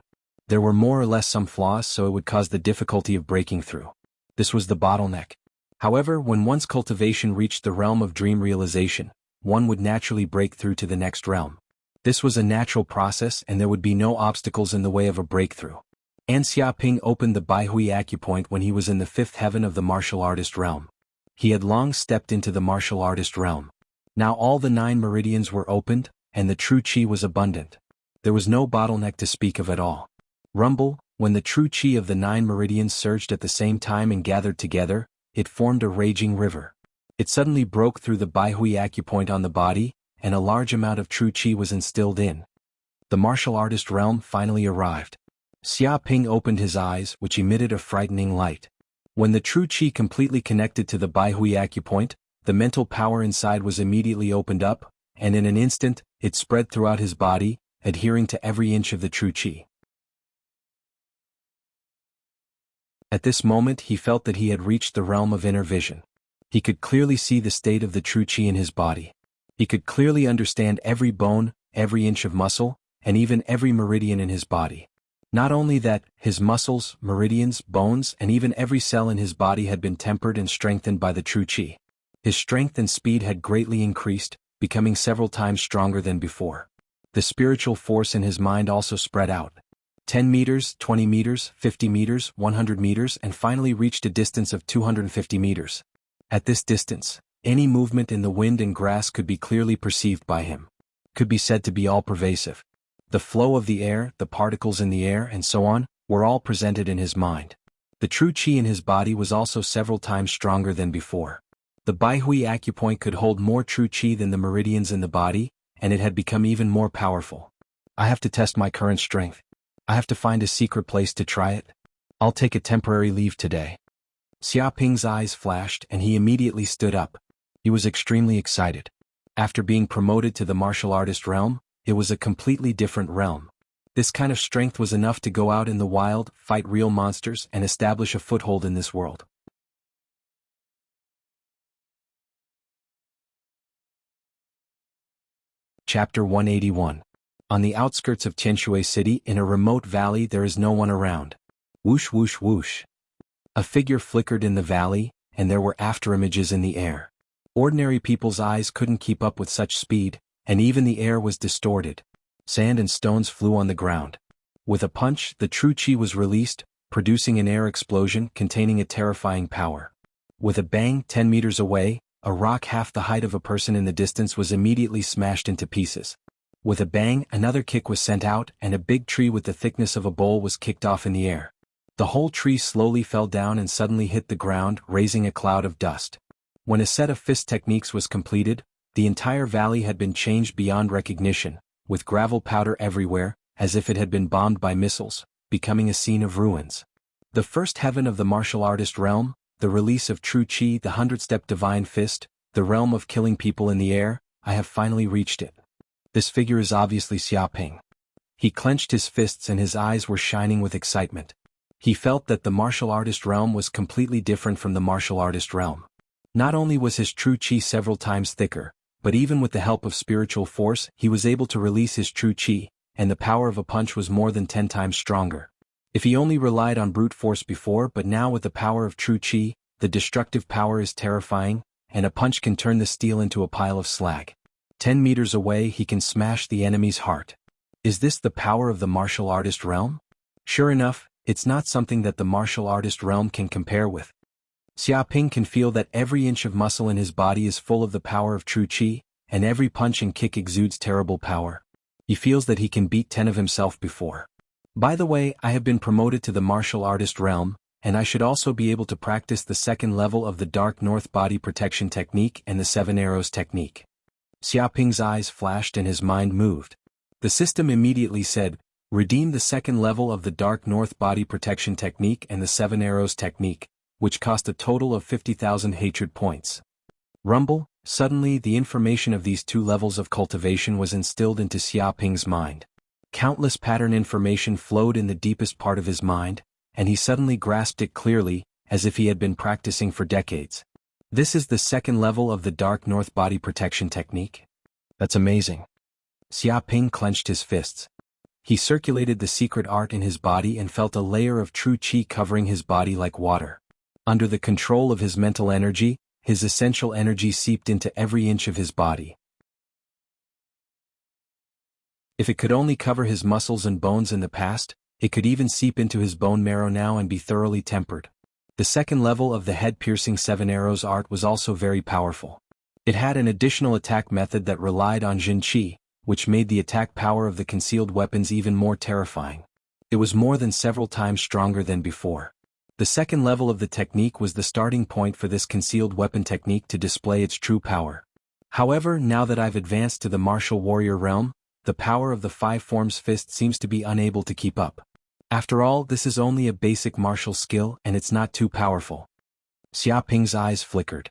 There were more or less some flaws, so it would cause the difficulty of breaking through. This was the bottleneck. However, when one's cultivation reached the realm of dream realization, one would naturally break through to the next realm. This was a natural process and there would be no obstacles in the way of a breakthrough. And Xiaoping opened the Baihui acupoint when he was in the 5th heaven of the martial artist realm. He had long stepped into the martial artist realm. Now all the 9 meridians were opened, and the true qi was abundant. There was no bottleneck to speak of at all. Rumble, when the true qi of the 9 meridians surged at the same time and gathered together, it formed a raging river. It suddenly broke through the Baihui acupoint on the body, and a large amount of true qi was instilled in. The martial artist realm finally arrived. Xiaoping opened his eyes, which emitted a frightening light. When the true qi completely connected to the Baihui acupoint, the mental power inside was immediately opened up, and in an instant, it spread throughout his body, adhering to every inch of the true qi. At this moment he felt that he had reached the realm of inner vision. He could clearly see the state of the true qi in his body. He could clearly understand every bone, every inch of muscle, and even every meridian in his body. Not only that, his muscles, meridians, bones, and even every cell in his body had been tempered and strengthened by the true qi. His strength and speed had greatly increased, becoming several times stronger than before. The spiritual force in his mind also spread out. 10 meters, 20 meters, 50 meters, 100 meters, and finally reached a distance of 250 meters. At this distance, any movement in the wind and grass could be clearly perceived by him. Could be said to be all-pervasive. The flow of the air, the particles in the air, and so on, were all presented in his mind. The true qi in his body was also several times stronger than before. The Baihui acupoint could hold more true qi than the meridians in the body, and it had become even more powerful. I have to test my current strength. I have to find a secret place to try it. I'll take a temporary leave today. Xiaoping's eyes flashed and he immediately stood up. He was extremely excited. After being promoted to the martial artist realm, it was a completely different realm. This kind of strength was enough to go out in the wild, fight real monsters, and establish a foothold in this world. Chapter 181. On the outskirts of Tianshui City, in a remote valley, there is no one around. Whoosh whoosh whoosh. A figure flickered in the valley, and there were afterimages in the air. Ordinary people's eyes couldn't keep up with such speed, and even the air was distorted. Sand and stones flew on the ground. With a punch, the true qi was released, producing an air explosion containing a terrifying power. With a bang 10 meters away, a rock half the height of a person in the distance was immediately smashed into pieces. With a bang, another kick was sent out, and a big tree with the thickness of a bowl was kicked off in the air. The whole tree slowly fell down and suddenly hit the ground, raising a cloud of dust. When a set of fist techniques was completed, the entire valley had been changed beyond recognition, with gravel powder everywhere, as if it had been bombed by missiles, becoming a scene of ruins. The first heaven of the martial artist realm, the release of true chi, the 100-step divine fist, the realm of killing people in the air, I have finally reached it. This figure is obviously Xiaoping. He clenched his fists and his eyes were shining with excitement. He felt that the martial artist realm was completely different from the martial artist realm. Not only was his true chi several times thicker, but even with the help of spiritual force he was able to release his true chi, and the power of a punch was more than 10 times stronger. If he only relied on brute force before, but now with the power of true chi, the destructive power is terrifying, and a punch can turn the steel into a pile of slag. 10 meters away he can smash the enemy's heart. Is this the power of the martial artist realm? Sure enough, it's not something that the martial artist realm can compare with. Xiaoping can feel that every inch of muscle in his body is full of the power of true chi, and every punch and kick exudes terrible power. He feels that he can beat 10 of himself before. By the way, I have been promoted to the martial artist realm, and I should also be able to practice the second level of the Dark North Body Protection Technique and the 7 Arrows Technique. Xiaoping's eyes flashed and his mind moved. The system immediately said, redeem the second level of the Dark North Body Protection Technique and the 7 Arrows Technique, which cost a total of 50,000 hatred points. Rumble, suddenly the information of these two levels of cultivation was instilled into Xiaoping's mind. Countless pattern information flowed in the deepest part of his mind, and he suddenly grasped it clearly, as if he had been practicing for decades. This is the second level of the Dark North Body Protection Technique? That's amazing. Xiaoping clenched his fists. He circulated the secret art in his body and felt a layer of true chi covering his body like water. Under the control of his mental energy, his essential energy seeped into every inch of his body. If it could only cover his muscles and bones in the past, it could even seep into his bone marrow now and be thoroughly tempered. The second level of the head-piercing 7 Arrows art was also very powerful. It had an additional attack method that relied on Jin Qi, which made the attack power of the concealed weapons even more terrifying. It was more than several times stronger than before. The second level of the technique was the starting point for this concealed weapon technique to display its true power. However, now that I've advanced to the martial warrior realm, the power of the 5 forms fist seems to be unable to keep up. After all, this is only a basic martial skill and it's not too powerful. Xiaoping's eyes flickered.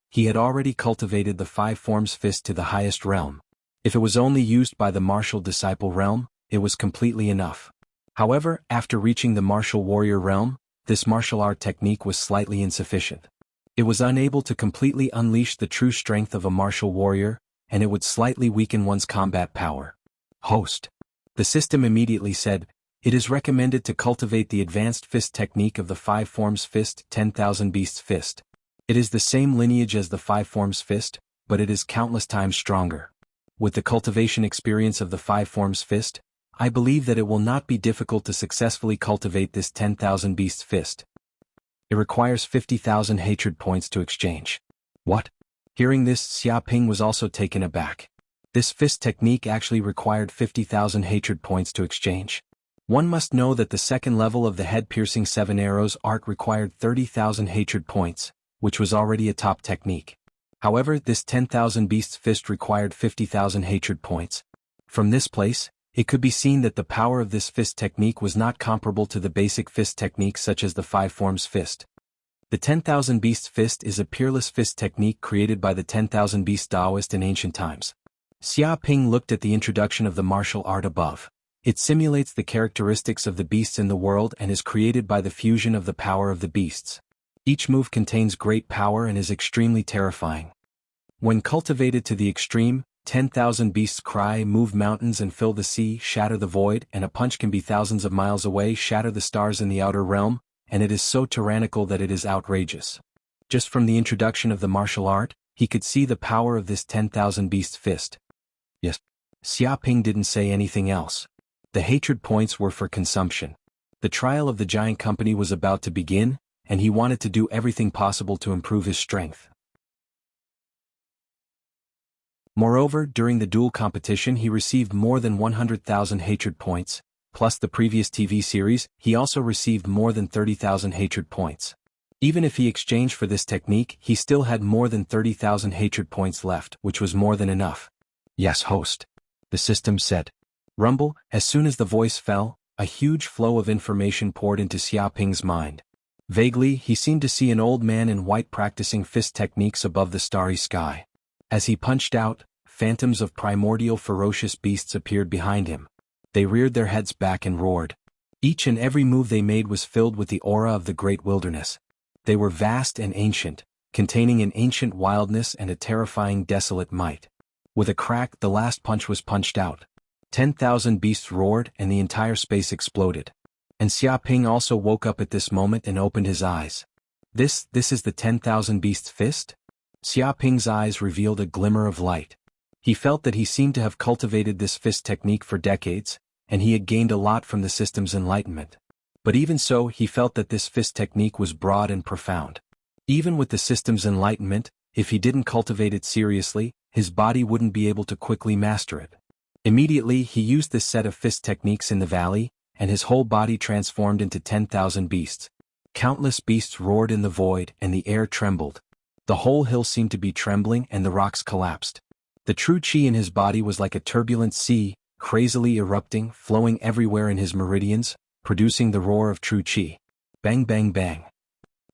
He had already cultivated the 5 forms fist to the highest realm. If it was only used by the martial disciple realm, it was completely enough. However, after reaching the martial warrior realm, this martial art technique was slightly insufficient. It was unable to completely unleash the true strength of a martial warrior, and it would slightly weaken one's combat power. Host. The system immediately said, it is recommended to cultivate the advanced fist technique of the 5 forms fist, 10,000 beasts fist. It is the same lineage as the 5 forms fist, but it is countless times stronger. With the cultivation experience of the 5 forms fist, I believe that it will not be difficult to successfully cultivate this 10,000 beasts fist. It requires 50,000 hatred points to exchange. What? Hearing this, Xiaoping was also taken aback. This fist technique actually required 50,000 hatred points to exchange. One must know that the second level of the head-piercing 7 Arrows art required 30,000 hatred points, which was already a top technique. However, this 10,000 beasts fist required 50,000 hatred points. From this place, it could be seen that the power of this fist technique was not comparable to the basic fist techniques such as the 5 forms fist. The 10,000 beasts fist is a peerless fist technique created by the 10,000 beasts Taoist in ancient times. Xiaoping looked at the introduction of the martial art above. It simulates the characteristics of the beasts in the world and is created by the fusion of the power of the beasts. Each move contains great power and is extremely terrifying. When cultivated to the extreme, 10,000 beasts cry, move mountains and fill the sea, shatter the void, and a punch can be thousands of miles away, shatter the stars in the outer realm, and it is so tyrannical that it is outrageous. Just from the introduction of the martial art, he could see the power of this 10,000 beasts fist. Yes. Xiaoping didn't say anything else. The hatred points were for consumption. The trial of the giant company was about to begin, and he wanted to do everything possible to improve his strength. Moreover, during the duel competition he received more than 100,000 hatred points, plus the previous TV series, he also received more than 30,000 hatred points. Even if he exchanged for this technique, he still had more than 30,000 hatred points left, which was more than enough. Yes, host. The system said. Rumble, as soon as the voice fell, a huge flow of information poured into Xiaoping's mind. Vaguely, he seemed to see an old man in white practicing fist techniques above the starry sky. As he punched out, phantoms of primordial ferocious beasts appeared behind him. They reared their heads back and roared. Each and every move they made was filled with the aura of the great wilderness. They were vast and ancient, containing an ancient wildness and a terrifying desolate might. With a crack, the last punch was punched out. 10,000 beasts roared and the entire space exploded. And Xiaoping also woke up at this moment and opened his eyes. This is the 10,000 beasts fist? Xiaoping's eyes revealed a glimmer of light. He felt that he seemed to have cultivated this fist technique for decades, and he had gained a lot from the system's enlightenment. But even so, he felt that this fist technique was broad and profound. Even with the system's enlightenment, if he didn't cultivate it seriously, his body wouldn't be able to quickly master it. Immediately, he used this set of fist techniques in the valley, and his whole body transformed into 10,000 beasts. Countless beasts roared in the void, and the air trembled. The whole hill seemed to be trembling and the rocks collapsed. The true qi in his body was like a turbulent sea, crazily erupting, flowing everywhere in his meridians, producing the roar of true qi. Bang bang bang.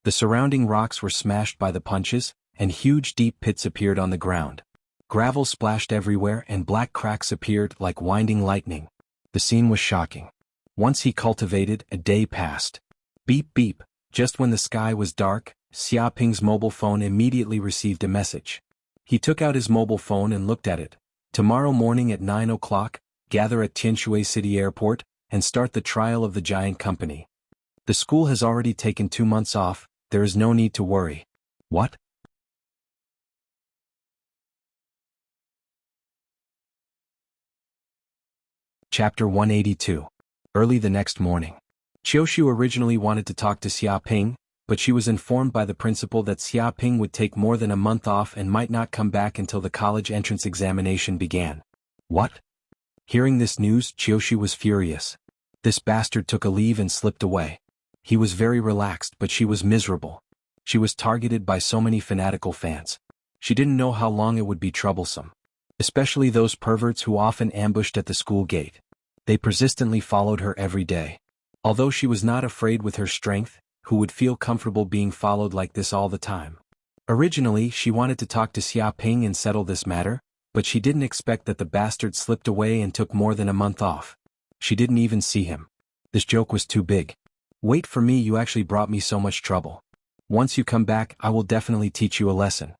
The surrounding rocks were smashed by the punches, and huge deep pits appeared on the ground. Gravel splashed everywhere and black cracks appeared like winding lightning. The scene was shocking. Once he cultivated, a day passed. Beep beep, just when the sky was dark, Xiaoping's mobile phone immediately received a message. He took out his mobile phone and looked at it. Tomorrow morning at 9 o'clock, gather at Tianshui City Airport, and start the trial of the giant company. The school has already taken 2 months off, there is no need to worry. What? Chapter 182. Early the next morning. Qiushu originally wanted to talk to Xiaoping, but she was informed by the principal that Xiaoping would take more than a month off and might not come back until the college entrance examination began. What? Hearing this news, Qiushu was furious. This bastard took a leave and slipped away. He was very relaxed, but she was miserable. She was targeted by so many fanatical fans. She didn't know how long it would be troublesome. Especially those perverts who often ambushed at the school gate. They persistently followed her every day. Although she was not afraid with her strength, who would feel comfortable being followed like this all the time? Originally, she wanted to talk to Xiaoping and settle this matter, but she didn't expect that the bastard slipped away and took more than a month off. She didn't even see him. This joke was too big. Wait for me, you actually brought me so much trouble. Once you come back, I will definitely teach you a lesson.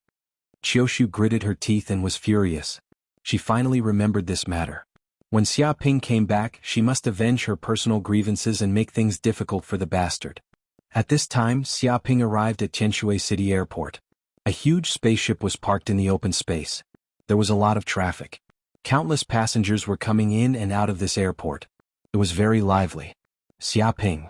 Qiushu gritted her teeth and was furious. She finally remembered this matter. When Xiaoping came back, she must avenge her personal grievances and make things difficult for the bastard. At this time, Xiaoping arrived at Tianshui City Airport. A huge spaceship was parked in the open space. There was a lot of traffic. Countless passengers were coming in and out of this airport. It was very lively. Xiaoping.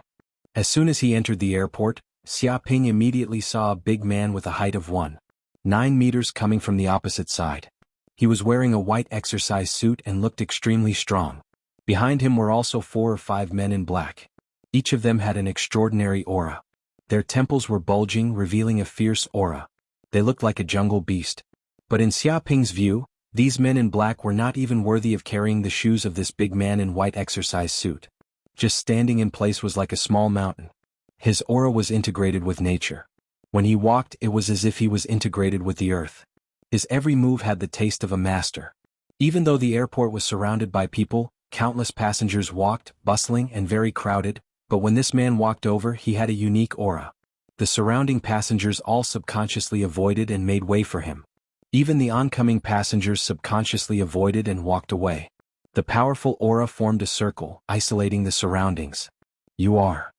As soon as he entered the airport, Xiaoping immediately saw a big man with a height of 1.9 meters coming from the opposite side. He was wearing a white exercise suit and looked extremely strong. Behind him were also 4 or 5 men in black. Each of them had an extraordinary aura. Their temples were bulging, revealing a fierce aura. They looked like a jungle beast. But in Xiaoping's view, these men in black were not even worthy of carrying the shoes of this big man in white exercise suit. Just standing in place was like a small mountain. His aura was integrated with nature. When he walked, it was as if he was integrated with the earth. His every move had the taste of a master. Even though the airport was surrounded by people, countless passengers walked, bustling and very crowded, but when this man walked over, he had a unique aura. The surrounding passengers all subconsciously avoided and made way for him. Even the oncoming passengers subconsciously avoided and walked away. The powerful aura formed a circle, isolating the surroundings. You are.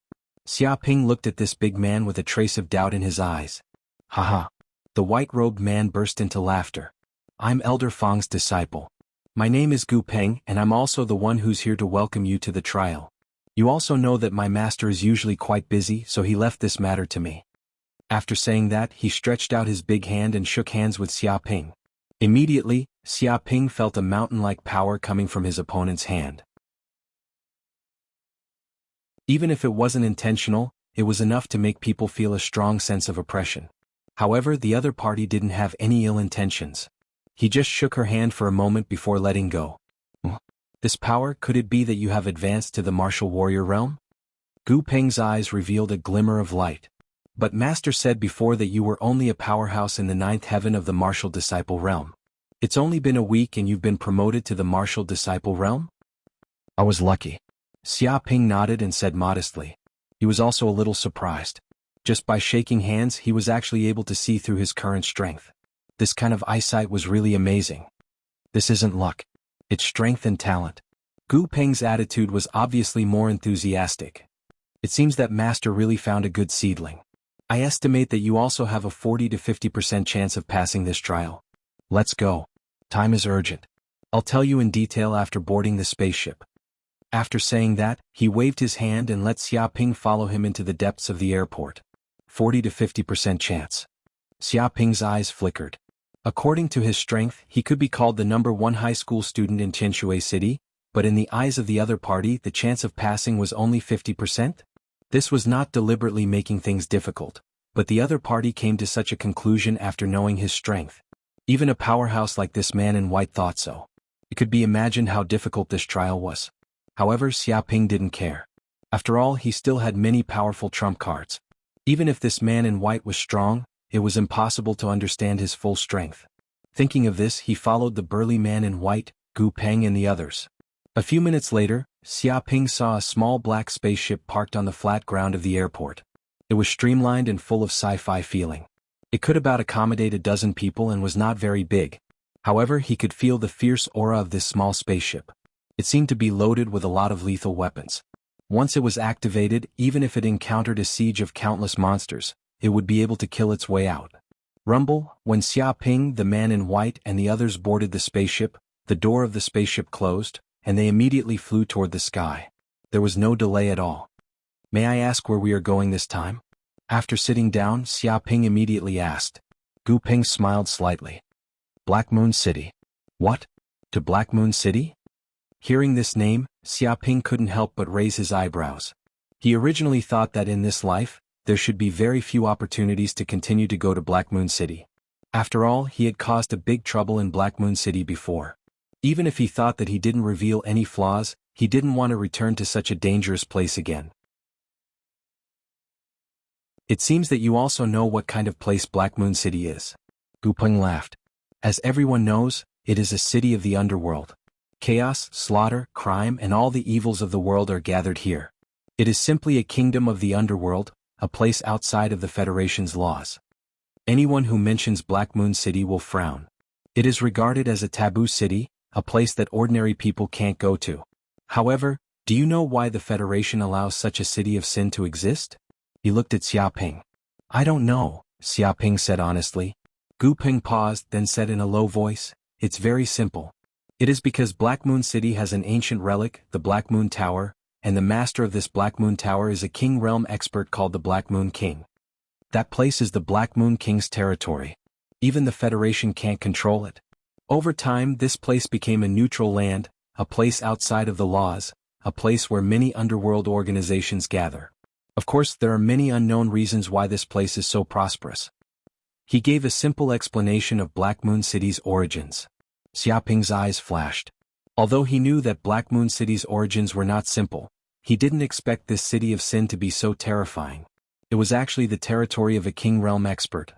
Xiaoping looked at this big man with a trace of doubt in his eyes. Haha. The white-robed man burst into laughter. I'm Elder Fang's disciple. My name is Gu Peng and I'm also the one who's here to welcome you to the trial. You also know that my master is usually quite busy, so he left this matter to me. After saying that, he stretched out his big hand and shook hands with Xiaoping. Immediately, Xia Ping felt a mountain-like power coming from his opponent's hand. Even if it wasn't intentional, it was enough to make people feel a strong sense of oppression. However, the other party didn't have any ill intentions. He just shook her hand for a moment before letting go. This power, could it be that you have advanced to the martial warrior realm? Gu Peng's eyes revealed a glimmer of light. But Master said before that you were only a powerhouse in the 9th heaven of the martial disciple realm. It's only been a week and you've been promoted to the martial disciple realm? I was lucky. Xia Ping nodded and said modestly. He was also a little surprised. Just by shaking hands, he was actually able to see through his current strength. This kind of eyesight was really amazing. This isn't luck. It's strength and talent. Gu Peng's attitude was obviously more enthusiastic. It seems that Master really found a good seedling. I estimate that you also have a 40 to 50% chance of passing this trial. Let's go. Time is urgent. I'll tell you in detail after boarding the spaceship. After saying that, he waved his hand and let Xia Ping follow him into the depths of the airport. 40 to 50% chance. Xia Ping's eyes flickered. According to his strength, he could be called the #1 high school student in Qianshui City, but in the eyes of the other party, the chance of passing was only 50%? This was not deliberately making things difficult, but the other party came to such a conclusion after knowing his strength. Even a powerhouse like this man in white thought so. It could be imagined how difficult this trial was. However, Xia Ping didn't care. After all, he still had many powerful trump cards. Even if this man in white was strong, it was impossible to understand his full strength. Thinking of this, he followed the burly man in white, Gu Peng and the others. A few minutes later, Xia Ping saw a small black spaceship parked on the flat ground of the airport. It was streamlined and full of sci-fi feeling. It could about accommodate a dozen people and was not very big. However, he could feel the fierce aura of this small spaceship. It seemed to be loaded with a lot of lethal weapons. Once it was activated, even if it encountered a siege of countless monsters, it would be able to kill its way out. Rumble, when Xia Ping, the man in white, and the others boarded the spaceship, the door of the spaceship closed, and they immediately flew toward the sky. There was no delay at all. May I ask where we are going this time? After sitting down, Xia Ping immediately asked. Gu Peng smiled slightly. Black Moon City. What? To Black Moon City? Hearing this name, Xia Ping couldn't help but raise his eyebrows. He originally thought that in this life, there should be very few opportunities to continue to go to Black Moon City. After all, he had caused a big trouble in Black Moon City before. Even if he thought that he didn't reveal any flaws, he didn't want to return to such a dangerous place again. It seems that you also know what kind of place Black Moon City is. Gu Peng laughed. As everyone knows, it is a city of the underworld. Chaos, slaughter, crime, and all the evils of the world are gathered here. It is simply a kingdom of the underworld, a place outside of the Federation's laws. Anyone who mentions Black Moon City will frown. It is regarded as a taboo city, a place that ordinary people can't go to. However, do you know why the Federation allows such a city of sin to exist? He looked at Xia Ping. I don't know, Xia Ping said honestly. Gu Peng paused, then said in a low voice, it's very simple. It is because Black Moon City has an ancient relic, the Black Moon Tower, and the master of this Black Moon Tower is a King Realm expert called the Black Moon King. That place is the Black Moon King's territory. Even the Federation can't control it. Over time, this place became a neutral land, a place outside of the laws, a place where many underworld organizations gather. Of course, there are many unknown reasons why this place is so prosperous. He gave a simple explanation of Black Moon City's origins. Xia Ping's eyes flashed. Although he knew that Black Moon City's origins were not simple, he didn't expect this city of sin to be so terrifying. It was actually the territory of a King Realm expert.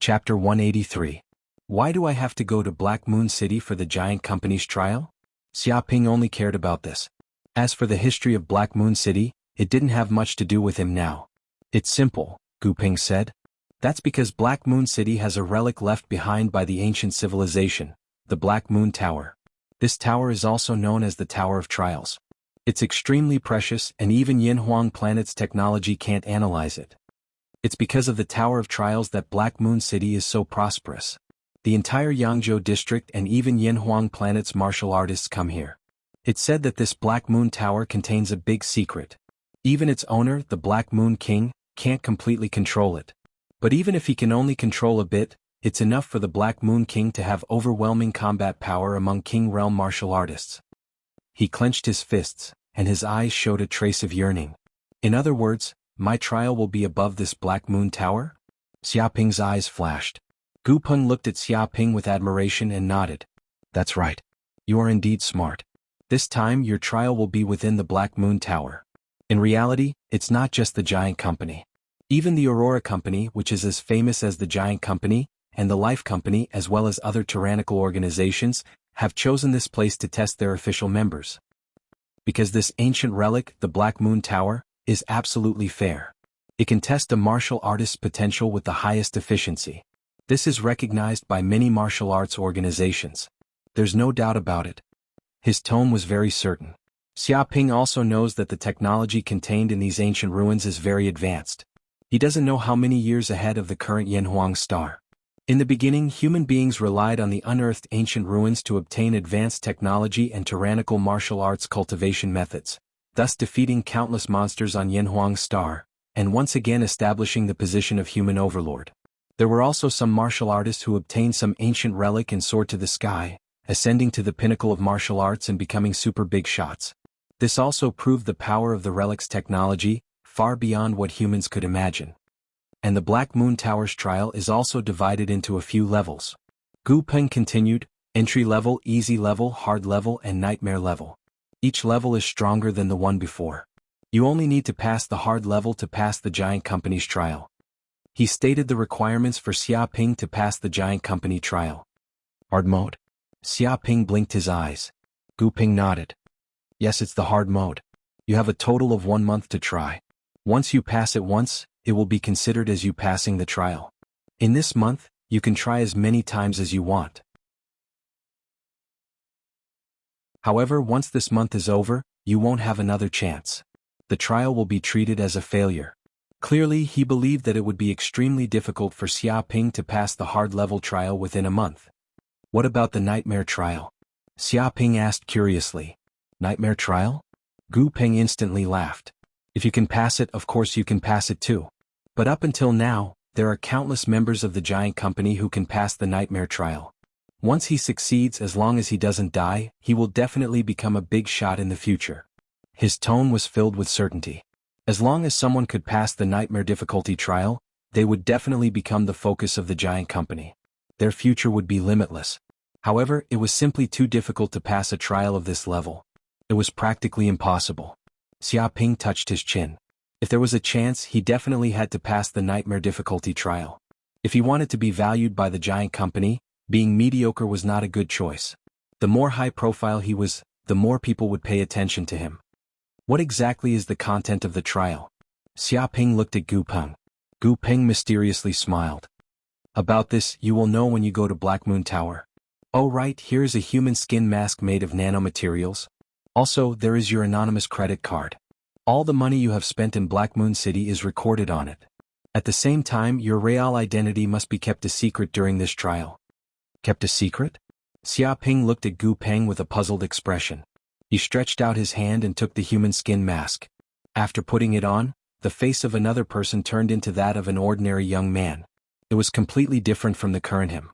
Chapter 183. Why do I have to go to Black Moon City for the giant company's trial? Xia Ping only cared about this. As for the history of Black Moon City, it didn't have much to do with him now. It's simple, Gu Peng said. That's because Black Moon City has a relic left behind by the ancient civilization, the Black Moon Tower. This tower is also known as the Tower of Trials. It's extremely precious and even Yinhuang Planet's technology can't analyze it. It's because of the Tower of Trials that Black Moon City is so prosperous. The entire Yangzhou district and even Yinhuang Planet's martial artists come here. It's said that this Black Moon Tower contains a big secret. Even its owner, the Black Moon King, can't completely control it. But even if he can only control a bit, it's enough for the Black Moon King to have overwhelming combat power among King Realm martial artists. He clenched his fists, and his eyes showed a trace of yearning. In other words, my trial will be above this Black Moon Tower? Xiaoping's eyes flashed. Gu Peng looked at Xiaoping with admiration and nodded. That's right. You are indeed smart. This time your trial will be within the Black Moon Tower. In reality, it's not just the Giant Company. Even the Aurora Company, which is as famous as the Giant Company, and the Life Company as well as other tyrannical organizations, have chosen this place to test their official members. Because this ancient relic, the Black Moon Tower, is absolutely fair. It can test a martial artist's potential with the highest efficiency. This is recognized by many martial arts organizations. There's no doubt about it. His tone was very certain. Xiaoping also knows that the technology contained in these ancient ruins is very advanced. He doesn't know how many years ahead of the current Yanhuang star. In the beginning, human beings relied on the unearthed ancient ruins to obtain advanced technology and tyrannical martial arts cultivation methods, thus defeating countless monsters on Yanhuang's star, and once again establishing the position of human overlord. There were also some martial artists who obtained some ancient relic and soared to the sky, ascending to the pinnacle of martial arts and becoming super big shots. This also proved the power of the relic's technology, far beyond what humans could imagine. And the Black Moon Tower's trial is also divided into a few levels. Gu Peng continued, entry level, easy level, hard level, and nightmare level. Each level is stronger than the one before. You only need to pass the hard level to pass the Giant Company's trial. He stated the requirements for Xiaoping to pass the Giant Company trial. Hard mode? Xiaoping blinked his eyes. Gu Peng nodded. Yes, it's the hard mode. You have a total of 1 month to try. Once you pass it once, it will be considered as you passing the trial. In this month, you can try as many times as you want. However, once this month is over, you won't have another chance. The trial will be treated as a failure. Clearly, he believed that it would be extremely difficult for Xiaoping to pass the hard-level trial within a month. What about the nightmare trial? Xiaoping asked curiously. Nightmare trial? Gu Peng instantly laughed. If you can pass it, of course you can pass it too. But up until now, there are countless members of the Giant Company who can pass the nightmare trial. Once he succeeds, as long as he doesn't die, he will definitely become a big shot in the future. His tone was filled with certainty. As long as someone could pass the nightmare difficulty trial, they would definitely become the focus of the Giant Company. Their future would be limitless. However, it was simply too difficult to pass a trial of this level. It was practically impossible. Xiaoping touched his chin. If there was a chance, he definitely had to pass the nightmare difficulty trial. If he wanted to be valued by the Giant Company, being mediocre was not a good choice. The more high profile he was, the more people would pay attention to him. What exactly is the content of the trial? Xiaoping looked at Gu Peng. Gu Peng mysteriously smiled. About this, you will know when you go to Black Moon Tower. Oh right, here is a human skin mask made of nanomaterials. Also, there is your anonymous credit card. All the money you have spent in Black Moon City is recorded on it. At the same time, your real identity must be kept a secret during this trial. Kept a secret? Xiaoping looked at Gu Peng with a puzzled expression. He stretched out his hand and took the human skin mask. After putting it on, the face of another person turned into that of an ordinary young man. It was completely different from the current him.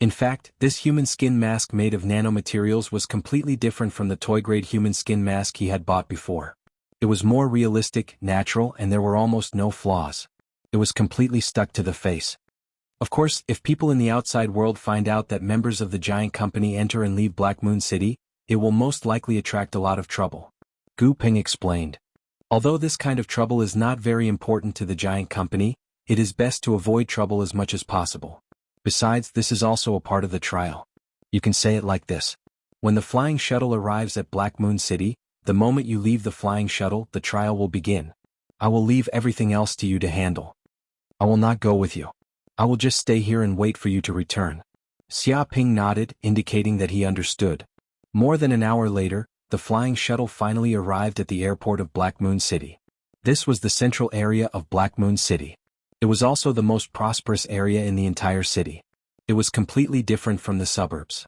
In fact, this human skin mask made of nanomaterials was completely different from the toy-grade human skin mask he had bought before. It was more realistic, natural, and there were almost no flaws. It was completely stuck to the face. Of course, if people in the outside world find out that members of the Giant Company enter and leave Black Moon City, it will most likely attract a lot of trouble. Gu Peng explained. Although this kind of trouble is not very important to the Giant Company, it is best to avoid trouble as much as possible. Besides, this is also a part of the trial. You can say it like this. When the flying shuttle arrives at Black Moon City, the moment you leave the flying shuttle, the trial will begin. I will leave everything else to you to handle. I will not go with you. I will just stay here and wait for you to return. Xiaoping nodded, indicating that he understood. More than an hour later, the flying shuttle finally arrived at the airport of Black Moon City. This was the central area of Black Moon City. It was also the most prosperous area in the entire city. It was completely different from the suburbs.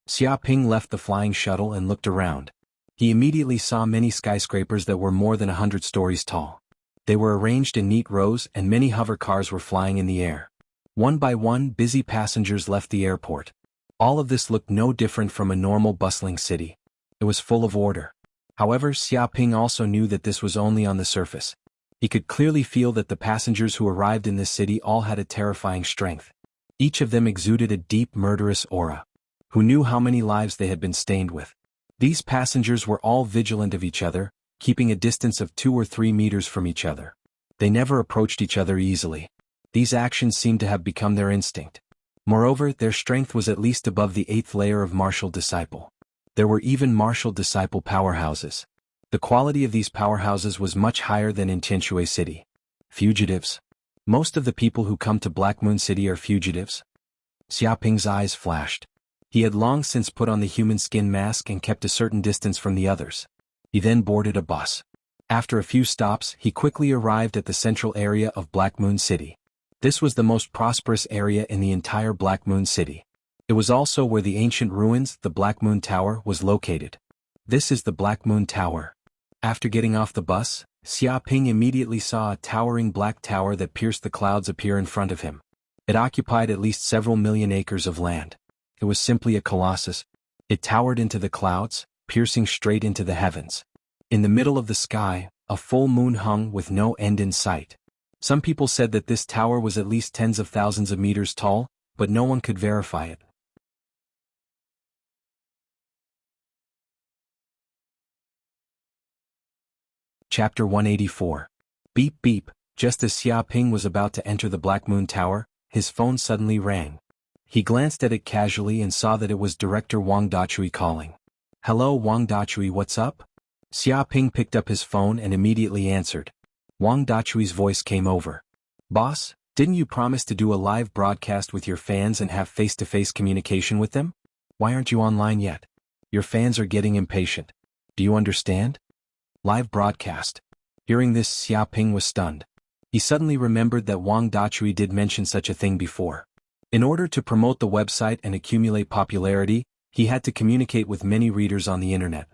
Xiaoping left the flying shuttle and looked around. He immediately saw many skyscrapers that were more than 100 stories tall. They were arranged in neat rows and many hover cars were flying in the air. One by one, busy passengers left the airport. All of this looked no different from a normal bustling city. It was full of order. However, Xiaoping also knew that this was only on the surface. He could clearly feel that the passengers who arrived in this city all had a terrifying strength. Each of them exuded a deep murderous aura. Who knew how many lives they had been stained with? These passengers were all vigilant of each other, keeping a distance of 2 or 3 meters from each other. They never approached each other easily. These actions seemed to have become their instinct. Moreover, their strength was at least above the 8th layer of martial disciple. There were even martial disciple powerhouses. The quality of these powerhouses was much higher than in Tianshui City. Fugitives. Most of the people who come to Black Moon City are fugitives. Xiaoping's eyes flashed. He had long since put on the human skin mask and kept a certain distance from the others. He then boarded a bus. After a few stops, he quickly arrived at the central area of Black Moon City. This was the most prosperous area in the entire Black Moon City. It was also where the ancient ruins, the Black Moon Tower, was located. This is the Black Moon Tower. After getting off the bus, Xiaoping immediately saw a towering black tower that pierced the clouds appear in front of him. It occupied at least several million acres of land. It was simply a colossus. It towered into the clouds, piercing straight into the heavens. In the middle of the sky, a full moon hung with no end in sight. Some people said that this tower was at least tens of thousands of meters tall, but no one could verify it. Chapter 184. Beep beep. Just as Xiaoping was about to enter the Black Moon Tower, his phone suddenly rang. He glanced at it casually and saw that it was Director Wang Dachui calling. Hello Wang Dachui, what's up? Xiaoping picked up his phone and immediately answered. Wang Dachui's voice came over. Boss, didn't you promise to do a live broadcast with your fans and have face-to-face communication with them? Why aren't you online yet? Your fans are getting impatient. Do you understand? Live broadcast. Hearing this, Xiaoping was stunned. He suddenly remembered that Wang Dachui did mention such a thing before. In order to promote the website and accumulate popularity, he had to communicate with many readers on the internet.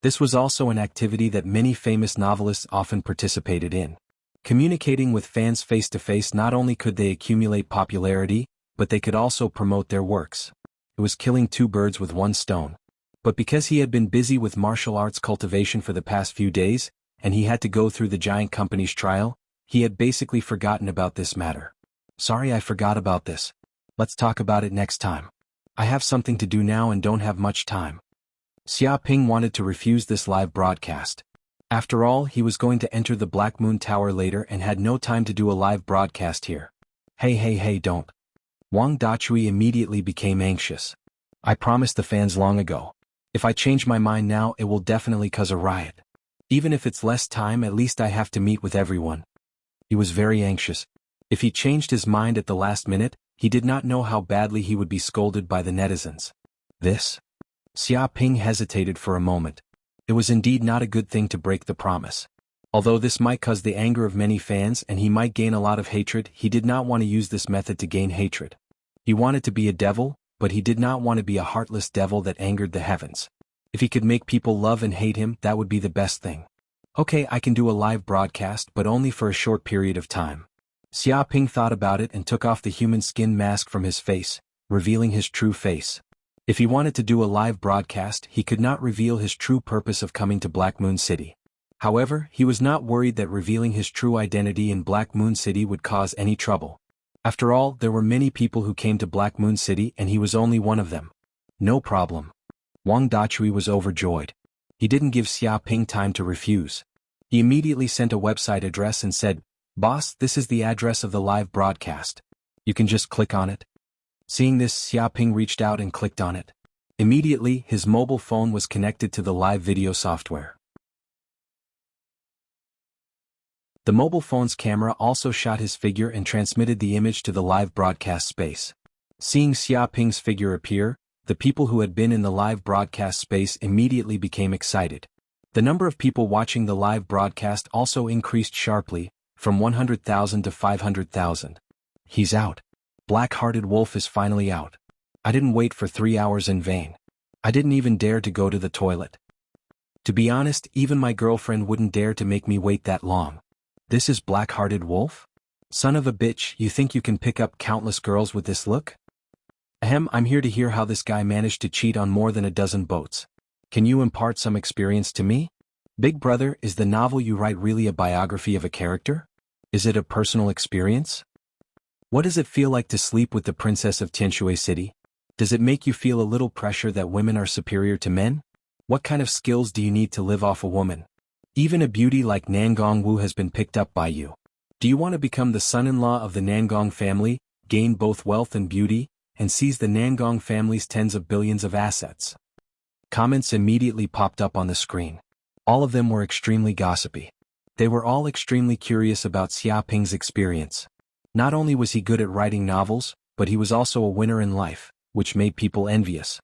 This was also an activity that many famous novelists often participated in. Communicating with fans face-to-face, not only could they accumulate popularity, but they could also promote their works. It was killing 2 birds with 1 stone. But because he had been busy with martial arts cultivation for the past few days, and he had to go through the giant company's trial, he had basically forgotten about this matter. Sorry, I forgot about this. Let's talk about it next time. I have something to do now and don't have much time. Xiaoping wanted to refuse this live broadcast. After all, he was going to enter the Black Moon Tower later and had no time to do a live broadcast here. Hey, don't. Wang Dachui immediately became anxious. I promised the fans long ago. If I change my mind now, it will definitely cause a riot. Even if it's less time, at least I have to meet with everyone. He was very anxious. If he changed his mind at the last minute, he did not know how badly he would be scolded by the netizens. This? Xiaoping hesitated for a moment. It was indeed not a good thing to break the promise. Although this might cause the anger of many fans and he might gain a lot of hatred, he did not want to use this method to gain hatred. He wanted to be a devil, but he did not want to be a heartless devil that angered the heavens. If he could make people love and hate him, that would be the best thing. Okay, I can do a live broadcast, but only for a short period of time. Xiaoping thought about it and took off the human skin mask from his face, revealing his true face. If he wanted to do a live broadcast, he could not reveal his true purpose of coming to Black Moon City. However, he was not worried that revealing his true identity in Black Moon City would cause any trouble. After all, there were many people who came to Black Moon City and he was only one of them. No problem. Wang Dachui was overjoyed. He didn't give Xiaoping time to refuse. He immediately sent a website address and said, Boss, this is the address of the live broadcast. You can just click on it. Seeing this, Xiaoping reached out and clicked on it. Immediately, his mobile phone was connected to the live video software. The mobile phone's camera also shot his figure and transmitted the image to the live broadcast space. Seeing Xiaoping's figure appear, the people who had been in the live broadcast space immediately became excited. The number of people watching the live broadcast also increased sharply, from 100,000 to 500,000. He's out. Black-hearted wolf is finally out. I didn't wait for 3 hours in vain. I didn't even dare to go to the toilet. To be honest, even my girlfriend wouldn't dare to make me wait that long. This is Black-Hearted Wolf? Son of a bitch, you think you can pick up countless girls with this look? Ahem, I'm here to hear how this guy managed to cheat on more than a dozen boats. Can you impart some experience to me? Big Brother, is the novel you write really a biography of a character? Is it a personal experience? What does it feel like to sleep with the princess of Tianshui City? Does it make you feel a little pressure that women are superior to men? What kind of skills do you need to live off a woman? Even a beauty like Nangong Wu has been picked up by you. Do you want to become the son-in-law of the Nangong family, gain both wealth and beauty, and seize the Nangong family's tens of billions of assets? Comments immediately popped up on the screen. All of them were extremely gossipy. They were all extremely curious about Xia Ping's experience. Not only was he good at writing novels, but he was also a winner in life, which made people envious.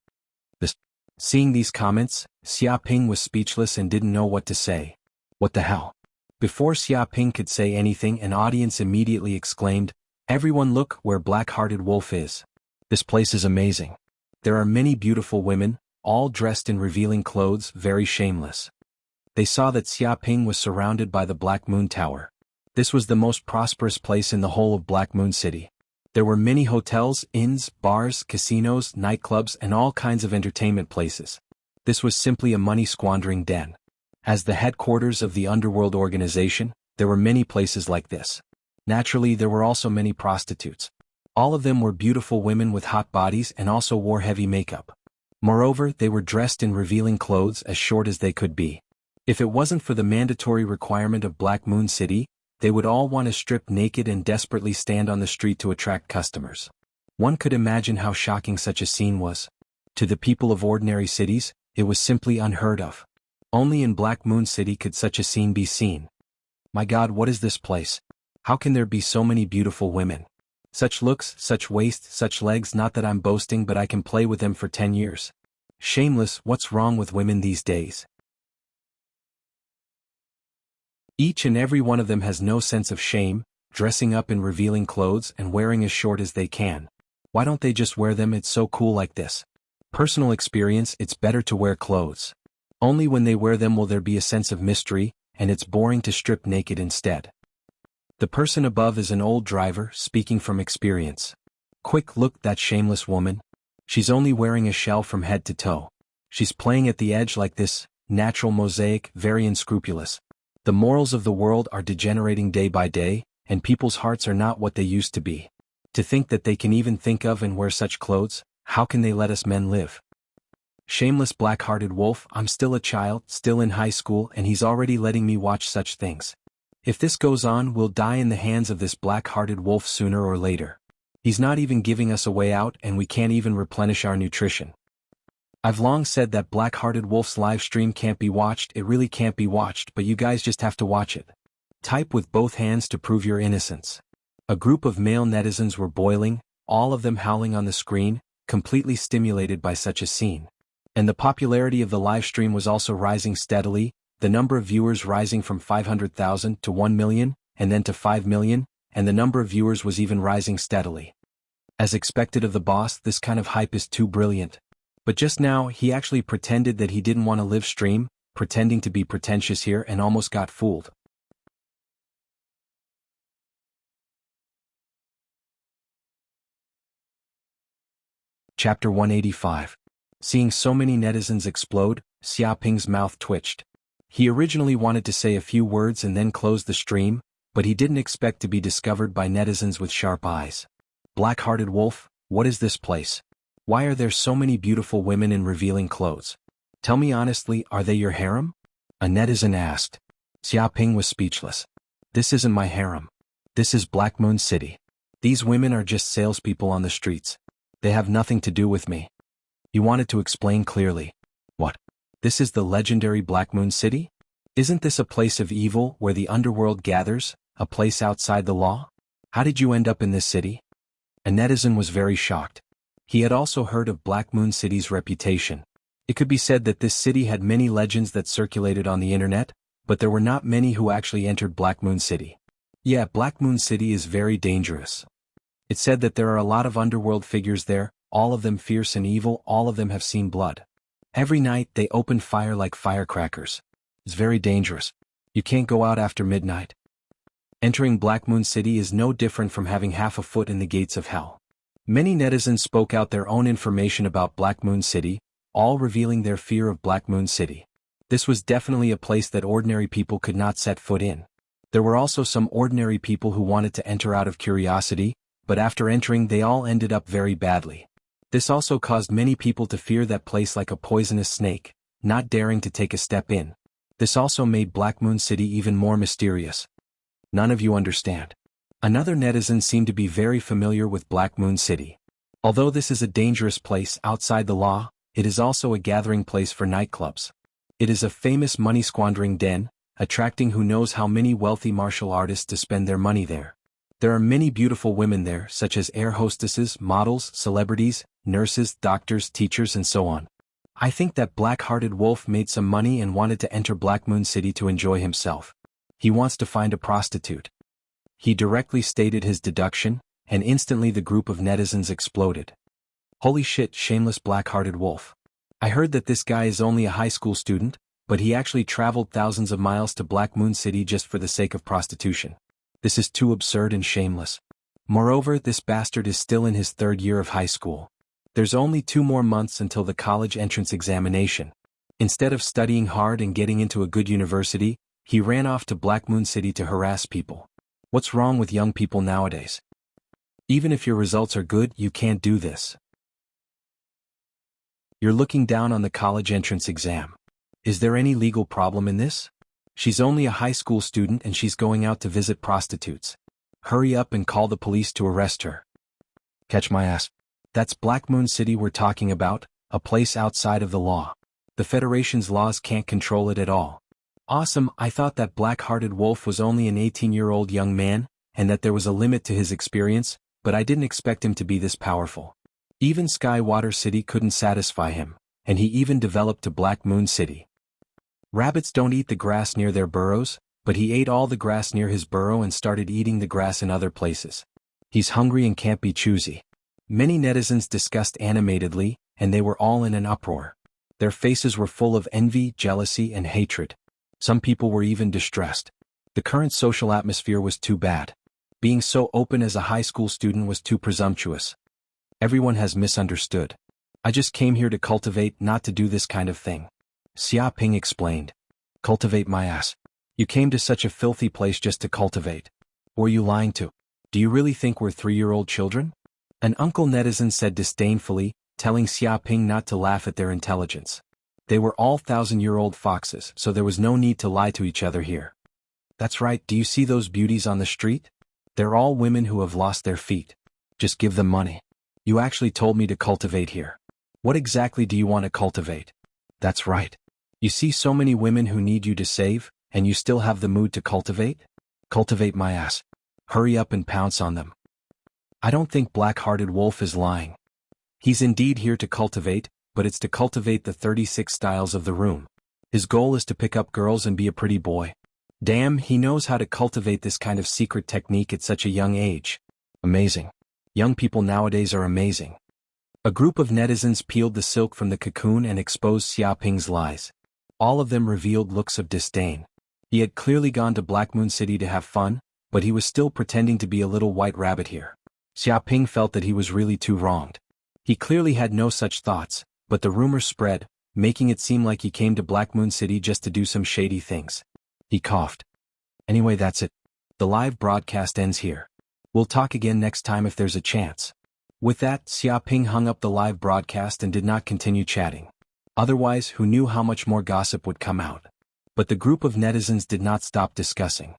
Seeing these comments, Xia Ping was speechless and didn't know what to say. What the hell? Before Xia Ping could say anything, an audience immediately exclaimed, "Everyone look where Black-Hearted Wolf is. This place is amazing. There are many beautiful women, all dressed in revealing clothes, very shameless." They saw that Xia Ping was surrounded by the Black Moon Tower. This was the most prosperous place in the whole of Black Moon City. There were many hotels, inns, bars, casinos, nightclubs, and all kinds of entertainment places. This was simply a money-squandering den. As the headquarters of the underworld organization, there were many places like this. Naturally, there were also many prostitutes. All of them were beautiful women with hot bodies and also wore heavy makeup. Moreover, they were dressed in revealing clothes as short as they could be. If it wasn't for the mandatory requirement of Black Moon City, they would all want to strip naked and desperately stand on the street to attract customers. One could imagine how shocking such a scene was. To the people of ordinary cities, it was simply unheard of. Only in Black Moon City could such a scene be seen. My God, what is this place? How can there be so many beautiful women? Such looks, such waist, such legs, not that I'm boasting, but I can play with them for 10 years. Shameless, what's wrong with women these days? Each and every one of them has no sense of shame, dressing up in revealing clothes and wearing as short as they can. Why don't they just wear them? It's so cool like this. Personal experience, it's better to wear clothes. Only when they wear them will there be a sense of mystery, and it's boring to strip naked instead. The person above is an old driver, speaking from experience. Quick, look, that shameless woman. She's only wearing a shell from head to toe. She's playing at the edge like this, natural mosaic, very unscrupulous. The morals of the world are degenerating day by day, and people's hearts are not what they used to be. To think that they can even think of and wear such clothes, how can they let us men live? Shameless Black-Hearted Wolf, I'm still a child, still in high school, and he's already letting me watch such things. If this goes on, we'll die in the hands of this Black-Hearted Wolf sooner or later. He's not even giving us a way out, and we can't even replenish our nutrition. I've long said that Black-Hearted Wolf's live stream can't be watched, it really can't be watched, but you guys just have to watch it. Type with both hands to prove your innocence. A group of male netizens were boiling, all of them howling on the screen, completely stimulated by such a scene. And the popularity of the live stream was also rising steadily, the number of viewers rising from 500,000 to 1 million, and then to 5 million, and the number of viewers was even rising steadily. As expected of the boss, this kind of hype is too brilliant. But just now, he actually pretended that he didn't want to live stream, pretending to be pretentious here, and almost got fooled. Chapter 185. Seeing so many netizens explode, Xia Ping's mouth twitched. He originally wanted to say a few words and then close the stream, but he didn't expect to be discovered by netizens with sharp eyes. Black-Hearted Wolf, what is this place? Why are there so many beautiful women in revealing clothes? Tell me honestly, are they your harem? A netizen asked. Xia Ping was speechless. This isn't my harem. This is Black Moon City. These women are just salespeople on the streets. They have nothing to do with me. He wanted to explain clearly. What? This is the legendary Black Moon City? Isn't this a place of evil where the underworld gathers, a place outside the law? How did you end up in this city? A netizen was very shocked. He had also heard of Black Moon City's reputation. It could be said that this city had many legends that circulated on the internet, but there were not many who actually entered Black Moon City. Yeah, Black Moon City is very dangerous. It said that there are a lot of underworld figures there, all of them fierce and evil, all of them have seen blood. Every night they open fire like firecrackers. It's very dangerous. You can't go out after midnight. Entering Black Moon City is no different from having half a foot in the gates of hell. Many netizens spoke out their own information about Black Moon City, all revealing their fear of Black Moon City. This was definitely a place that ordinary people could not set foot in. There were also some ordinary people who wanted to enter out of curiosity, but after entering they all ended up very badly. This also caused many people to fear that place like a poisonous snake, not daring to take a step in. This also made Black Moon City even more mysterious. None of you understand. Another netizen seemed to be very familiar with Black Moon City. Although this is a dangerous place outside the law, it is also a gathering place for nightclubs. It is a famous money-squandering den, attracting who knows how many wealthy martial artists to spend their money there. There are many beautiful women there, such as air hostesses, models, celebrities, nurses, doctors, teachers, and so on. I think that black-hearted wolf made some money and wanted to enter Black Moon City to enjoy himself. He wants to find a prostitute. He directly stated his deduction, and instantly the group of netizens exploded. Holy shit, shameless black-hearted wolf. I heard that this guy is only a high school student, but he actually traveled thousands of miles to Black Moon City just for the sake of prostitution. This is too absurd and shameless. Moreover, this bastard is still in his 3rd year of high school. There's only 2 more months until the college entrance examination. Instead of studying hard and getting into a good university, he ran off to Black Moon City to harass people. What's wrong with young people nowadays? Even if your results are good, you can't do this. You're looking down on the college entrance exam. Is there any legal problem in this? She's only a high school student and she's going out to visit prostitutes. Hurry up and call the police to arrest her. Catch my ass. That's Black Moon City we're talking about, a place outside of the law. The Federation's laws can't control it at all. Awesome, I thought that black-hearted wolf was only an 18-year-old young man, and that there was a limit to his experience, but I didn't expect him to be this powerful. Even Skywater City couldn't satisfy him, and he even developed to Black Moon City. Rabbits don't eat the grass near their burrows, but he ate all the grass near his burrow and started eating the grass in other places. He's hungry and can't be choosy. Many netizens discussed animatedly, and they were all in an uproar. Their faces were full of envy, jealousy, and hatred. Some people were even distressed. The current social atmosphere was too bad. Being so open as a high school student was too presumptuous. Everyone has misunderstood. I just came here to cultivate, not to do this kind of thing. Xia Ping explained. Cultivate my ass. You came to such a filthy place just to cultivate. Or are you lying to? Do you really think we're 3-year-old children? An uncle netizen said disdainfully, telling Xia Ping not to laugh at their intelligence. They were all 1,000-year-old foxes, so there was no need to lie to each other here. That's right, do you see those beauties on the street? They're all women who have lost their feet. Just give them money. You actually told me to cultivate here. What exactly do you want to cultivate? That's right. You see so many women who need you to save, and you still have the mood to cultivate? Cultivate my ass. Hurry up and pounce on them. I don't think Black-Hearted Wolf is lying. He's indeed here to cultivate, but it's to cultivate the 36 styles of the room. His goal is to pick up girls and be a pretty boy. Damn, he knows how to cultivate this kind of secret technique at such a young age. Amazing. Young people nowadays are amazing. A group of netizens peeled the silk from the cocoon and exposed Xia Ping's lies. All of them revealed looks of disdain. He had clearly gone to Black Moon City to have fun, but he was still pretending to be a little white rabbit here. Xia Ping felt that he was really too wronged. He clearly had no such thoughts, but the rumor spread, making it seem like he came to Black Moon City just to do some shady things. He coughed. Anyway, that's it. The live broadcast ends here. We'll talk again next time if there's a chance. With that, Xia Ping hung up the live broadcast and did not continue chatting. Otherwise, who knew how much more gossip would come out? But the group of netizens did not stop discussing.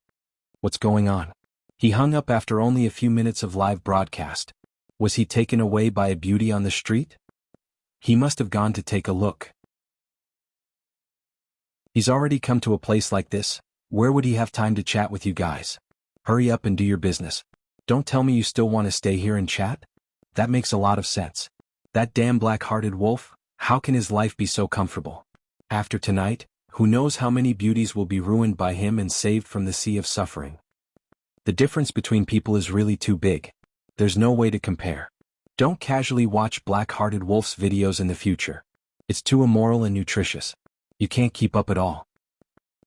What's going on? He hung up after only a few minutes of live broadcast. Was he taken away by a beauty on the street? He must have gone to take a look. He's already come to a place like this. Where would he have time to chat with you guys? Hurry up and do your business. Don't tell me you still want to stay here and chat? That makes a lot of sense. That damn black-hearted wolf, how can his life be so comfortable? After tonight, who knows how many beauties will be ruined by him and saved from the sea of suffering. The difference between people is really too big. There's no way to compare. Don't casually watch Black-Hearted Wolf's videos in the future. It's too immoral and nutritious. You can't keep up at all.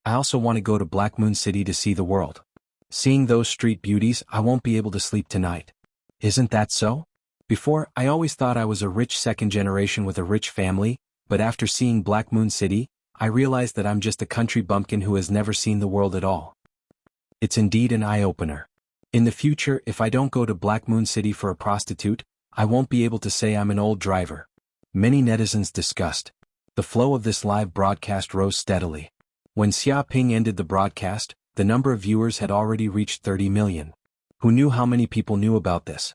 I also want to go to Black Moon City to see the world. Seeing those street beauties, I won't be able to sleep tonight. Isn't that so? Before, I always thought I was a rich second generation with a rich family, but after seeing Black Moon City, I realized that I'm just a country bumpkin who has never seen the world at all. It's indeed an eye-opener. In the future, if I don't go to Black Moon City for a prostitute, I won't be able to say I'm an old driver. Many netizens discussed. The flow of this live broadcast rose steadily. When Xia Ping ended the broadcast, the number of viewers had already reached 30 million. Who knew how many people knew about this?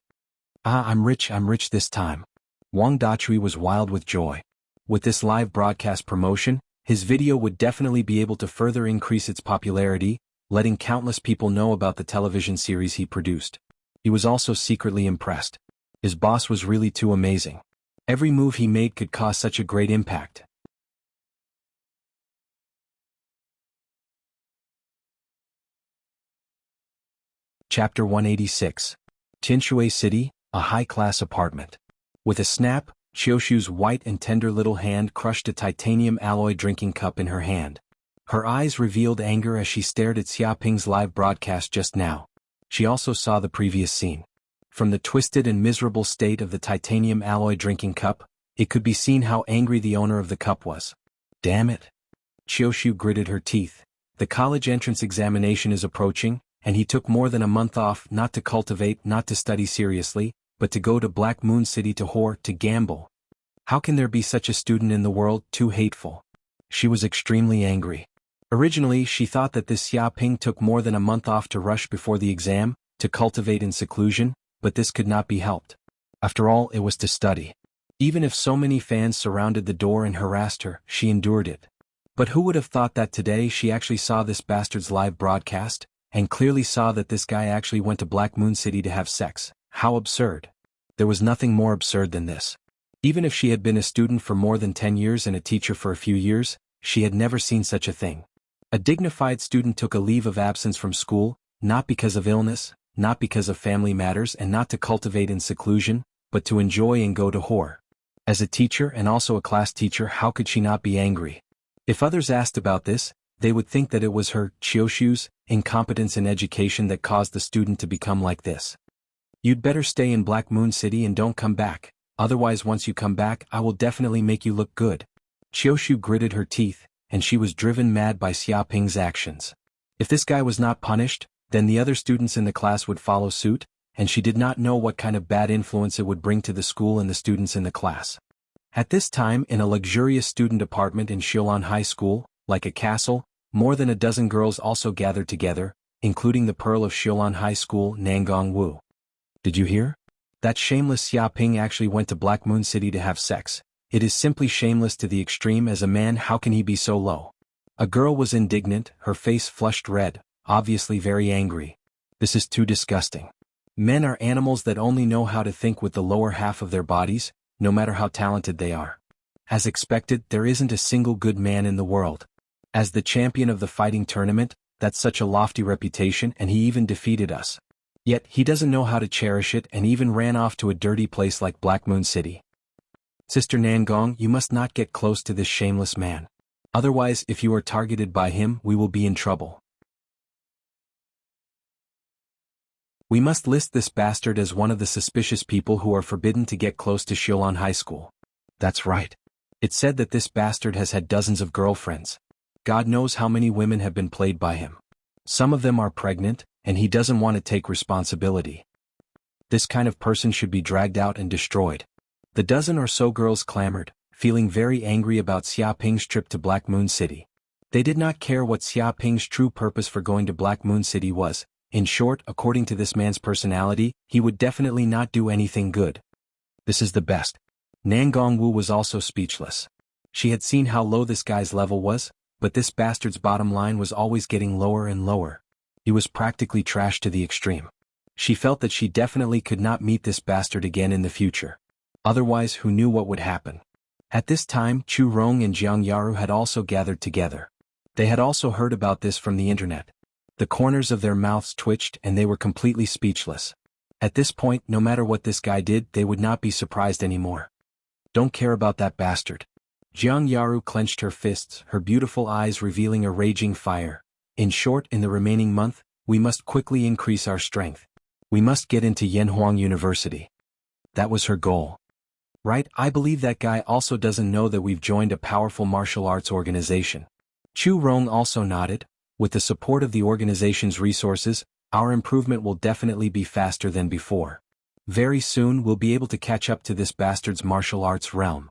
I'm rich this time. Wang Dachui was wild with joy. With this live broadcast promotion, his video would definitely be able to further increase its popularity, letting countless people know about the television series he produced. He was also secretly impressed. His boss was really too amazing. Every move he made could cause such a great impact. Chapter 186. Tinshui City, a high-class apartment. With a snap, Qiushu's white and tender little hand crushed a titanium alloy drinking cup in her hand. Her eyes revealed anger as she stared at Xia Ping's live broadcast just now. She also saw the previous scene. From the twisted and miserable state of the titanium alloy drinking cup, it could be seen how angry the owner of the cup was. Damn it. Qiushu gritted her teeth. The college entrance examination is approaching, and he took more than a month off not to cultivate, not to study seriously, but to go to Black Moon City to whore, to gamble. How can there be such a student in the world, too hateful? She was extremely angry. Originally, she thought that this Xia Ping took more than a month off to rush before the exam, to cultivate in seclusion, but this could not be helped. After all, it was to study. Even if so many fans surrounded the door and harassed her, she endured it. But who would have thought that today she actually saw this bastard's live broadcast, and clearly saw that this guy actually went to Black Moon City to have sex? How absurd. There was nothing more absurd than this. Even if she had been a student for more than 10 years and a teacher for a few years, she had never seen such a thing. A dignified student took a leave of absence from school, not because of illness, not because of family matters, and not to cultivate in seclusion, but to enjoy and go to whore. As a teacher and also a class teacher, how could she not be angry? If others asked about this, they would think that it was her, Qiushu's, incompetence in education that caused the student to become like this. You'd better stay in Black Moon City and don't come back, otherwise once you come back I will definitely make you look good. Qiushu gritted her teeth, and she was driven mad by Xia Ping's actions. If this guy was not punished, then the other students in the class would follow suit, and she did not know what kind of bad influence it would bring to the school and the students in the class. At this time, in a luxurious student apartment in Xiulan High School, like a castle, more than a dozen girls also gathered together, including the pearl of Xiulan High School, Nangong Wu. Did you hear? That shameless Xia Ping actually went to Black Moon City to have sex. It is simply shameless to the extreme. As a man, how can he be so low? A girl was indignant, her face flushed red, obviously very angry. This is too disgusting. Men are animals that only know how to think with the lower half of their bodies, no matter how talented they are. As expected, there isn't a single good man in the world. As the champion of the fighting tournament, that's such a lofty reputation, and he even defeated us. Yet, he doesn't know how to cherish it and even ran off to a dirty place like Black Moon City. Sister Nangong, you must not get close to this shameless man. Otherwise, if you are targeted by him, we will be in trouble. We must list this bastard as one of the suspicious people who are forbidden to get close to Xiulan High School. That's right. It's said that this bastard has had dozens of girlfriends. God knows how many women have been played by him. Some of them are pregnant, and he doesn't want to take responsibility. This kind of person should be dragged out and destroyed. The dozen or so girls clamored, feeling very angry about Xia Ping's trip to Black Moon City. They did not care what Xia Ping's true purpose for going to Black Moon City was. In short, according to this man's personality, he would definitely not do anything good. This is the best. Nangong Wu was also speechless. She had seen how low this guy's level was, but this bastard's bottom line was always getting lower and lower. He was practically trash to the extreme. She felt that she definitely could not meet this bastard again in the future. Otherwise, who knew what would happen? At this time, Chu Rong and Jiang Yaru had also gathered together. They had also heard about this from the internet. The corners of their mouths twitched and they were completely speechless. At this point, no matter what this guy did, they would not be surprised anymore. Don't care about that bastard. Jianghu clenched her fists, her beautiful eyes revealing a raging fire. In short, in the remaining month, we must quickly increase our strength. We must get into Yanhuang University. That was her goal. Right, I believe that guy also doesn't know that we've joined a powerful martial arts organization. Chu Rong also nodded. With the support of the organization's resources, our improvement will definitely be faster than before. Very soon we'll be able to catch up to this bastard's martial arts realm.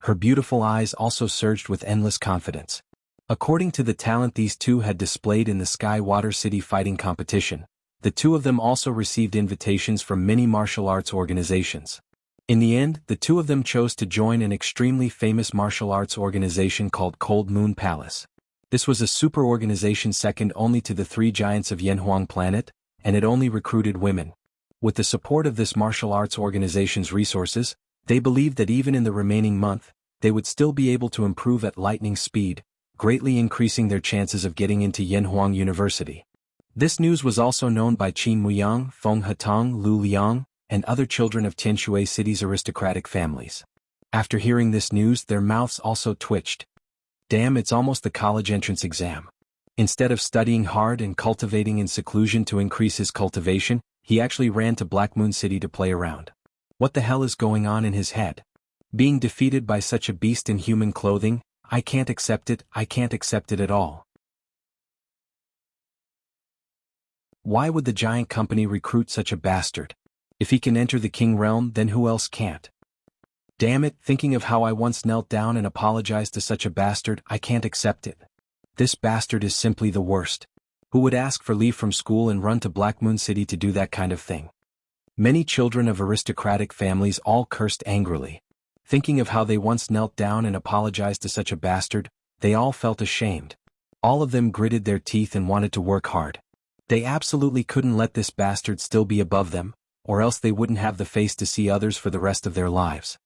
Her beautiful eyes also surged with endless confidence. According to the talent these two had displayed in the Sky Water City fighting competition, the two of them also received invitations from many martial arts organizations. In the end, the two of them chose to join an extremely famous martial arts organization called Cold Moon Palace. This was a super organization second only to the three giants of Yanhuang planet, and it only recruited women. With the support of this martial arts organization's resources, they believed that even in the remaining month, they would still be able to improve at lightning speed, greatly increasing their chances of getting into Yanhuang University. This news was also known by Qin Muyang, Feng Hetong, Lu Liang, and other children of Tianshui City's aristocratic families. After hearing this news, their mouths also twitched. Damn, it's almost the college entrance exam. Instead of studying hard and cultivating in seclusion to increase his cultivation, he actually ran to Black Moon City to play around. What the hell is going on in his head? Being defeated by such a beast in human clothing, I can't accept it at all. Why would the giant company recruit such a bastard? If he can enter the king realm, then who else can't? Damn it, thinking of how I once knelt down and apologized to such a bastard, I can't accept it. This bastard is simply the worst. Who would ask for leave from school and run to Black Moon City to do that kind of thing? Many children of aristocratic families all cursed angrily. Thinking of how they once knelt down and apologized to such a bastard, they all felt ashamed. All of them gritted their teeth and wanted to work hard. They absolutely couldn't let this bastard still be above them, or else they wouldn't have the face to see others for the rest of their lives.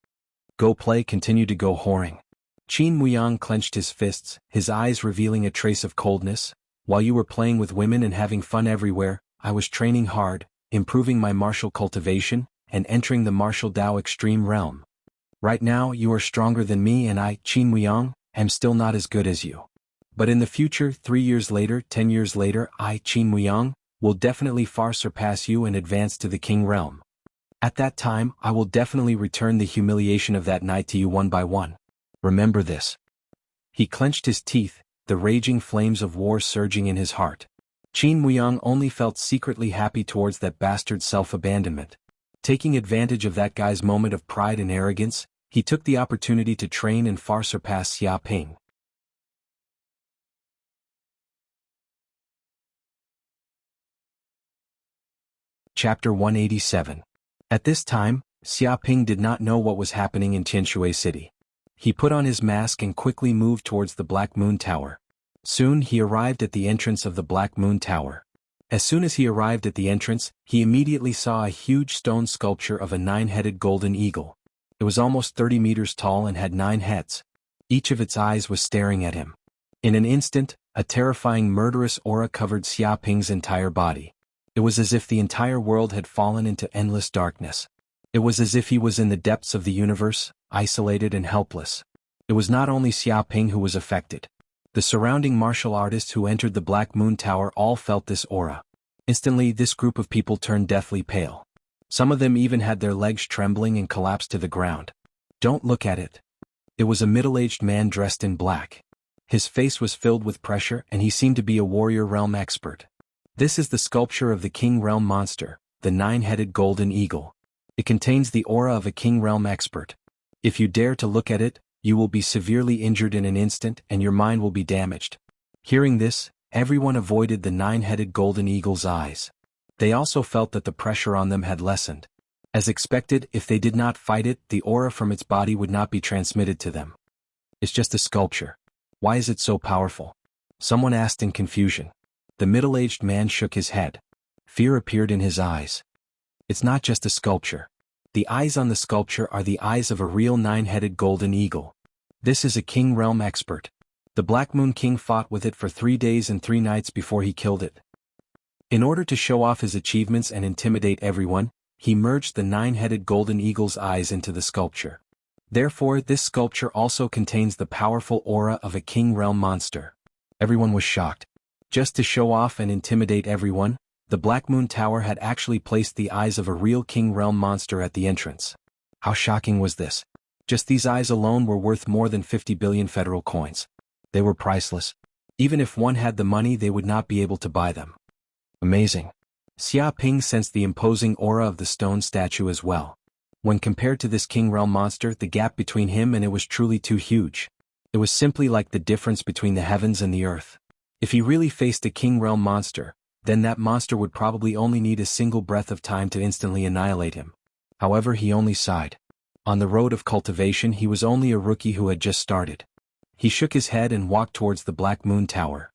Go play, continue to go whoring. Qin Muyang clenched his fists, his eyes revealing a trace of coldness. While you were playing with women and having fun everywhere, I was training hard, improving my martial cultivation, and entering the martial Dao extreme realm. Right now you are stronger than me and I, Qin Muyang, am still not as good as you. But in the future, 3 years later, 10 years later, I, Qin Muyang, will definitely far surpass you and advance to the king realm. At that time, I will definitely return the humiliation of that night to you one by one. Remember this. He clenched his teeth, the raging flames of war surging in his heart. Qin Muyang only felt secretly happy towards that bastard's self-abandonment. Taking advantage of that guy's moment of pride and arrogance, he took the opportunity to train and far surpass Xia Ping. Chapter 187. At this time, Xia Ping did not know what was happening in Tianshui City. He put on his mask and quickly moved towards the Black Moon Tower. Soon he arrived at the entrance of the Black Moon Tower. As soon as he arrived at the entrance, he immediately saw a huge stone sculpture of a 9-headed golden eagle. It was almost 30 meters tall and had 9 heads. Each of its eyes was staring at him. In an instant, a terrifying murderous aura covered Xia Ping's entire body. It was as if the entire world had fallen into endless darkness. It was as if he was in the depths of the universe, isolated and helpless. It was not only Xia Ping who was affected. The surrounding martial artists who entered the Black Moon Tower all felt this aura. Instantly, this group of people turned deathly pale. Some of them even had their legs trembling and collapsed to the ground. Don't look at it. It was a middle-aged man dressed in black. His face was filled with pressure and he seemed to be a warrior realm expert. This is the sculpture of the King Realm monster, the 9-headed golden eagle. It contains the aura of a King Realm expert. If you dare to look at it, you will be severely injured in an instant and your mind will be damaged. Hearing this, everyone avoided the 9-headed golden eagle's eyes. They also felt that the pressure on them had lessened. As expected, if they did not fight it, the aura from its body would not be transmitted to them. It's just a sculpture. Why is it so powerful? Someone asked in confusion. The middle-aged man shook his head. Fear appeared in his eyes. It's not just a sculpture. The eyes on the sculpture are the eyes of a real 9-headed golden eagle. This is a King Realm expert. The Black Moon King fought with it for 3 days and 3 nights before he killed it. In order to show off his achievements and intimidate everyone, he merged the 9-headed golden eagle's eyes into the sculpture. Therefore, this sculpture also contains the powerful aura of a King Realm monster. Everyone was shocked. Just to show off and intimidate everyone, the Black Moon Tower had actually placed the eyes of a real King Realm monster at the entrance. How shocking was this? Just these eyes alone were worth more than 50 billion federal coins. They were priceless. Even if one had the money, they would not be able to buy them. Amazing. Xia Ping sensed the imposing aura of the stone statue as well. When compared to this King Realm monster, the gap between him and it was truly too huge. It was simply like the difference between the heavens and the earth. If he really faced a King Realm monster, then that monster would probably only need a single breath of time to instantly annihilate him. However, he only sighed. On the road of cultivation, he was only a rookie who had just started. He shook his head and walked towards the Black Moon Tower.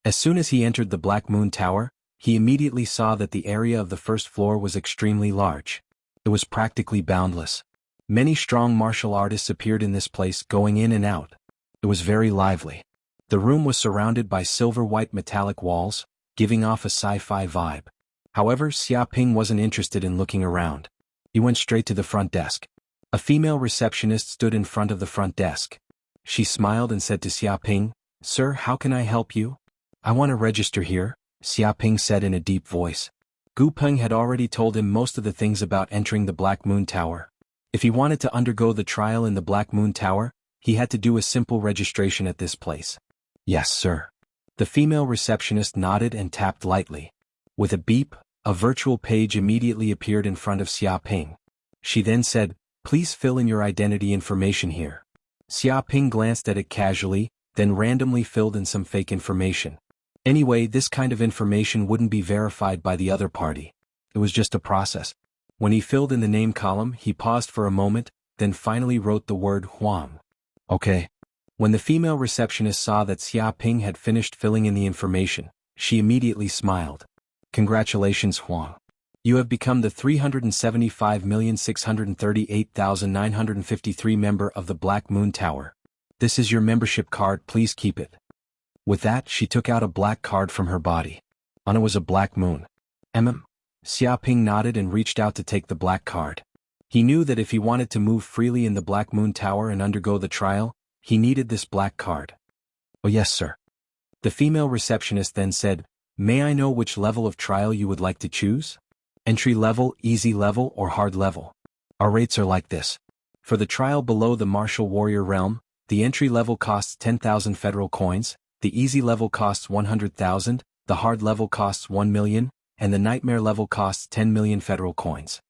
As soon as he entered the Black Moon Tower, he immediately saw that the area of the first floor was extremely large. It was practically boundless. Many strong martial artists appeared in this place, going in and out. It was very lively. The room was surrounded by silver-white metallic walls, giving off a sci-fi vibe. However, Xia Ping wasn't interested in looking around. He went straight to the front desk. A female receptionist stood in front of the front desk. She smiled and said to Xia Ping, "Sir, how can I help you?" "I want to register here," Xia Ping said in a deep voice. Gu Peng had already told him most of the things about entering the Black Moon Tower. If he wanted to undergo the trial in the Black Moon Tower, he had to do a simple registration at this place. "Yes, sir." The female receptionist nodded and tapped lightly. With a beep, a virtual page immediately appeared in front of Xia Ping. She then said, "Please fill in your identity information here." Xia Ping glanced at it casually, then randomly filled in some fake information. Anyway, this kind of information wouldn't be verified by the other party. It was just a process. When he filled in the name column, he paused for a moment, then finally wrote the word Huang. "Okay." When the female receptionist saw that Xia Ping had finished filling in the information, she immediately smiled. "Congratulations, Huang. You have become the 375,638,953 member of the Black Moon Tower. This is your membership card, please keep it." With that, she took out a black card from her body. On it was a black moon. Xia Ping nodded and reached out to take the black card. He knew that if he wanted to move freely in the Black Moon Tower and undergo the trial, he needed this black card. "Oh yes, sir." The female receptionist then said, "May I know which level of trial you would like to choose? Entry level, easy level, or hard level? Our rates are like this. For the trial below the Martial Warrior realm, the entry level costs 10,000 federal coins, the easy level costs 100,000, the hard level costs 1 million, and the Nightmare level costs 10 million federal coins.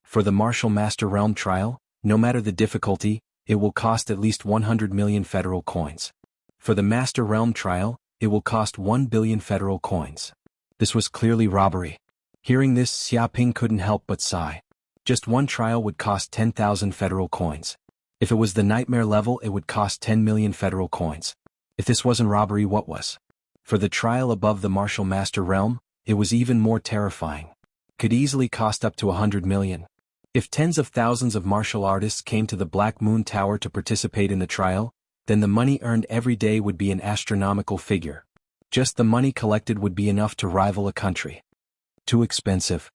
For the Martial Master Realm trial, no matter the difficulty, it will cost at least 100 million federal coins. For the Master Realm trial, it will cost 1 billion federal coins." This was clearly robbery. Hearing this, Xia Ping couldn't help but sigh. Just one trial would cost 10,000 federal coins. If it was the Nightmare level, it would cost 10 million federal coins. If this wasn't robbery, what was? For the trial above the Martial Master Realm, it was even more terrifying. Could easily cost up to 100 million. If tens of thousands of martial artists came to the Black Moon Tower to participate in the trial, then the money earned every day would be an astronomical figure. Just the money collected would be enough to rival a country. Too expensive.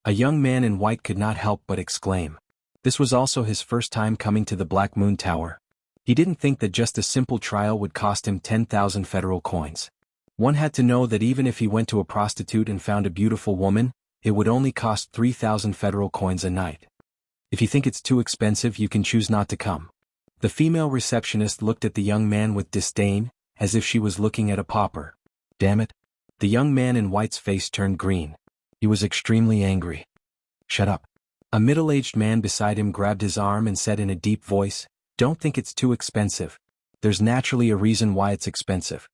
A young man in white could not help but exclaim. This was also his first time coming to the Black Moon Tower. He didn't think that just a simple trial would cost him 10,000 federal coins. One had to know that even if he went to a prostitute and found a beautiful woman, it would only cost 3,000 federal coins a night. If you think it's too expensive, you can choose not to come. The female receptionist looked at the young man with disdain, as if she was looking at a pauper. Damn it. The young man in white's face turned green. He was extremely angry. "Shut up." A middle-aged man beside him grabbed his arm and said in a deep voice, "Don't think it's too expensive. There's naturally a reason why it's expensive."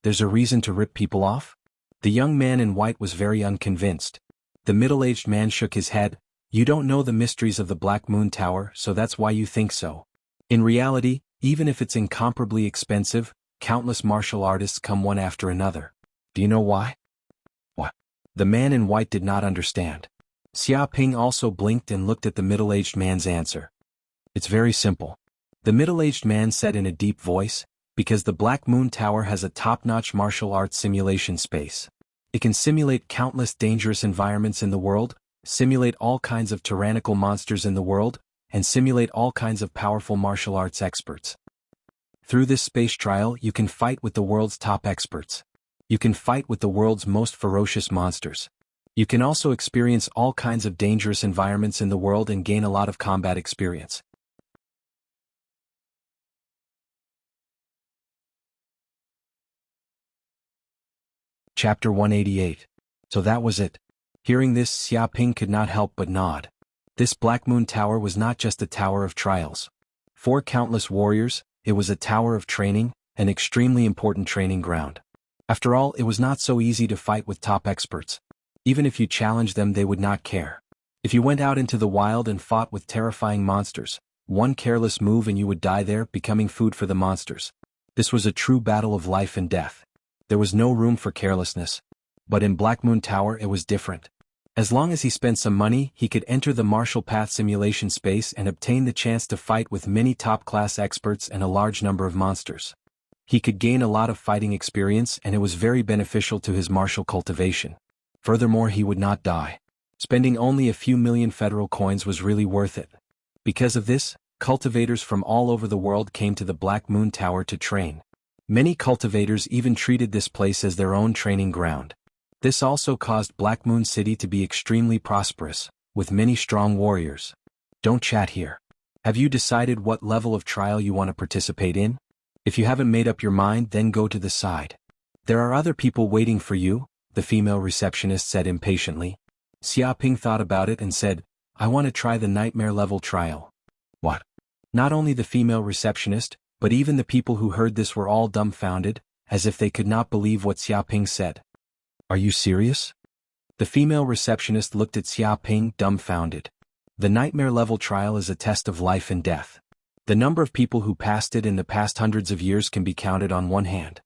"There's a reason to rip people off?" The young man in white was very unconvinced. The middle-aged man shook his head. "You don't know the mysteries of the Black Moon Tower, so that's why you think so. In reality, even if it's incomparably expensive, countless martial artists come one after another. Do you know why?" "What?" The man in white did not understand. Xia Ping also blinked and looked at the middle-aged man's answer. "It's very simple." The middle-aged man said in a deep voice, "Because the Black Moon Tower has a top-notch martial arts simulation space. It can simulate countless dangerous environments in the world, simulate all kinds of tyrannical monsters in the world, and simulate all kinds of powerful martial arts experts. Through this space trial, you can fight with the world's top experts. You can fight with the world's most ferocious monsters. You can also experience all kinds of dangerous environments in the world and gain a lot of combat experience. Chapter 188. So that was it. Hearing this, Xiaoping could not help but nod. This Black Moon Tower was not just a tower of trials. For countless warriors, it was a tower of training, an extremely important training ground. After all, it was not so easy to fight with top experts. Even if you challenged them, they would not care. If you went out into the wild and fought with terrifying monsters, one careless move and you would die there, becoming food for the monsters. This was a true battle of life and death. There was no room for carelessness. But in Black Moon Tower it was different. As long as he spent some money, he could enter the martial path simulation space and obtain the chance to fight with many top-class experts and a large number of monsters. He could gain a lot of fighting experience, and it was very beneficial to his martial cultivation. Furthermore, he would not die. Spending only a few million federal coins was really worth it. Because of this, cultivators from all over the world came to the Black Moon Tower to train. Many cultivators even treated this place as their own training ground. This also caused Black Moon City to be extremely prosperous, with many strong warriors. Don't chat here. Have you decided what level of trial you want to participate in? If you haven't made up your mind, then go to the side. There are other people waiting for you, the female receptionist said impatiently. Xiaoping thought about it and said, I want to try the nightmare level trial. What? Not only the female receptionist, but even the people who heard this were all dumbfounded, as if they could not believe what Xiaoping said. Are you serious? The female receptionist looked at Xiaoping dumbfounded. The nightmare level trial is a test of life and death. The number of people who passed it in the past hundreds of years can be counted on one hand.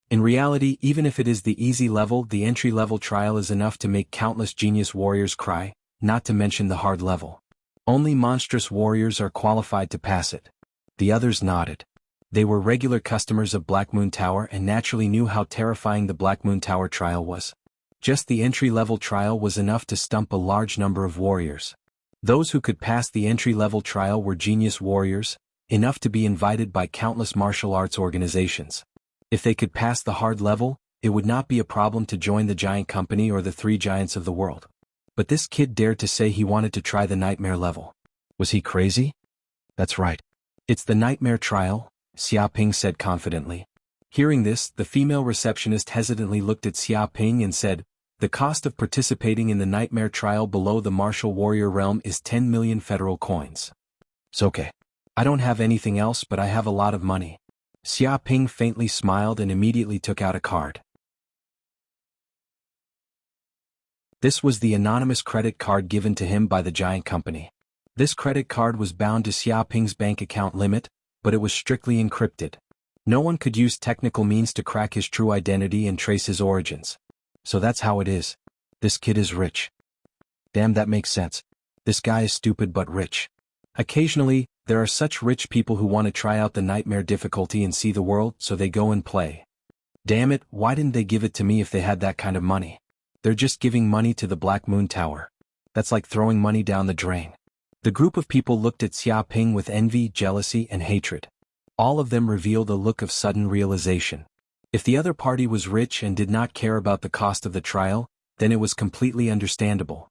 In reality, even if it is the easy level, the entry-level trial is enough to make countless genius warriors cry, not to mention the hard level. Only monstrous warriors are qualified to pass it. The others nodded. They were regular customers of Black Moon Tower and naturally knew how terrifying the Black Moon Tower trial was. Just the entry-level trial was enough to stump a large number of warriors. Those who could pass the entry-level trial were genius warriors, enough to be invited by countless martial arts organizations. If they could pass the hard level, it would not be a problem to join the giant company or the three giants of the world. But this kid dared to say he wanted to try the nightmare level. Was he crazy? That's right. It's the nightmare trial, Xiaoping said confidently. Hearing this, the female receptionist hesitantly looked at Xiaoping and said, the cost of participating in the nightmare trial below the martial warrior realm is 10 million federal coins. It's okay. I don't have anything else, but I have a lot of money. Xiaoping faintly smiled and immediately took out a card. This was the anonymous credit card given to him by the giant company. This credit card was bound to Xiaoping's bank account limit, but it was strictly encrypted. No one could use technical means to crack his true identity and trace his origins. So that's how it is. This kid is rich. Damn, that makes sense. This guy is stupid but rich. Occasionally, there are such rich people who want to try out the nightmare difficulty and see the world, so they go and play. Damn it, why didn't they give it to me if they had that kind of money? They're just giving money to the Black Moon Tower. That's like throwing money down the drain. The group of people looked at Xiaoping with envy, jealousy, and hatred. All of them revealed a look of sudden realization. If the other party was rich and did not care about the cost of the trial, then it was completely understandable.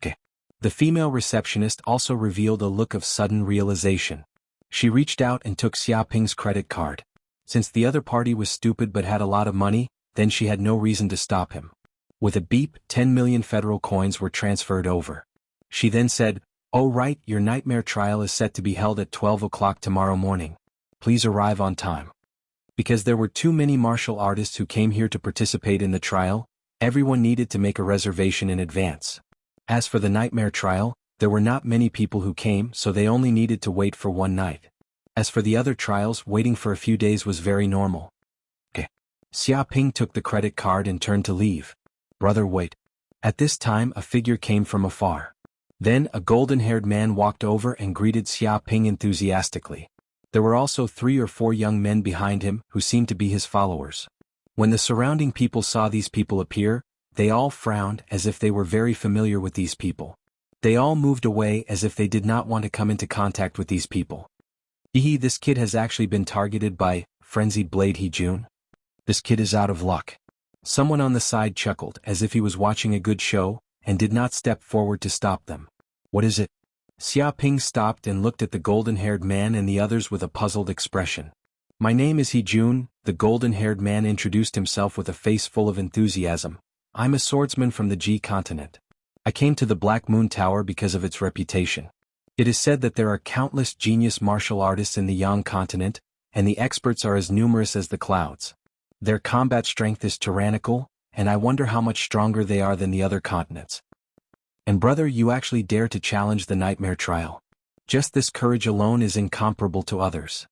Okay. The female receptionist also revealed a look of sudden realization. She reached out and took Xiaoping's credit card. Since the other party was stupid but had a lot of money, then she had no reason to stop him. With a beep, 10 million federal coins were transferred over. She then said, "Oh right, your nightmare trial is set to be held at 12 o'clock tomorrow morning. Please arrive on time." Because there were too many martial artists who came here to participate in the trial, everyone needed to make a reservation in advance. As for the nightmare trial, there were not many people who came, so they only needed to wait for one night. As for the other trials, waiting for a few days was very normal. Okay. Xiaoping took the credit card and turned to leave. Brother, wait. At this time, a figure came from afar. Then a golden-haired man walked over and greeted Xiaoping enthusiastically. There were also 3 or 4 young men behind him who seemed to be his followers. When the surrounding people saw these people appear, they all frowned as if they were very familiar with these people. They all moved away as if they did not want to come into contact with these people. This kid has actually been targeted by Frenzied Blade Hee-jun. This kid is out of luck. Someone on the side chuckled as if he was watching a good show, and did not step forward to stop them. What is it? Xia Ping stopped and looked at the golden-haired man and the others with a puzzled expression. My name is Hee-jun, the golden-haired man introduced himself with a face full of enthusiasm. I'm a swordsman from the Ji continent. I came to the Black Moon Tower because of its reputation. It is said that there are countless genius martial artists in the Yang continent, and the experts are as numerous as the clouds. Their combat strength is tyrannical, and I wonder how much stronger they are than the other continents. And brother, you actually dare to challenge the nightmare trial. Just this courage alone is incomparable to others.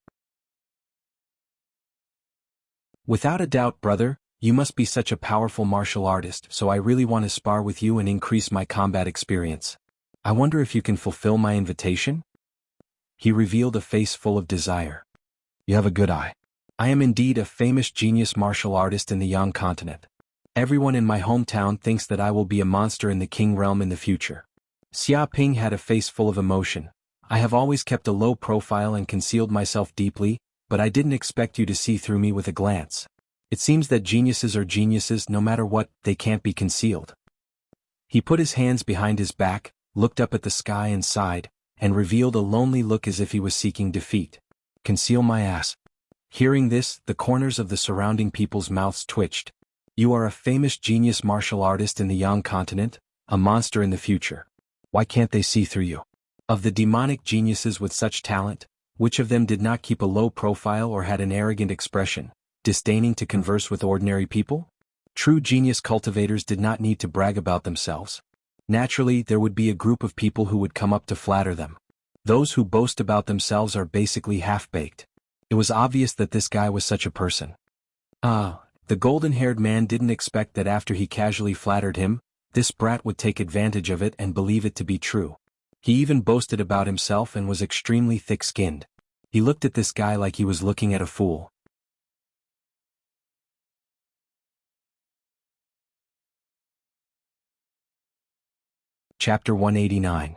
Without a doubt, brother, you must be such a powerful martial artist, so I really want to spar with you and increase my combat experience. I wonder if you can fulfill my invitation? He revealed a face full of desire. You have a good eye. I am indeed a famous genius martial artist in the Yang continent. Everyone in my hometown thinks that I will be a monster in the King realm in the future. Xia Ping had a face full of emotion. I have always kept a low profile and concealed myself deeply, but I didn't expect you to see through me with a glance. It seems that geniuses are geniuses no matter what, they can't be concealed. He put his hands behind his back, looked up at the sky and sighed, and revealed a lonely look as if he was seeking defeat. Conceal my ass. Hearing this, the corners of the surrounding people's mouths twitched. You are a famous genius martial artist in the Yang continent, a monster in the future. Why can't they see through you? Of the demonic geniuses with such talent, which of them did not keep a low profile or had an arrogant expression, disdaining to converse with ordinary people? True genius cultivators did not need to brag about themselves. Naturally, there would be a group of people who would come up to flatter them. Those who boast about themselves are basically half-baked. It was obvious that this guy was such a person. The golden-haired man didn't expect that after he casually flattered him, this brat would take advantage of it and believe it to be true. He even boasted about himself and was extremely thick-skinned. He looked at this guy like he was looking at a fool. Chapter 189.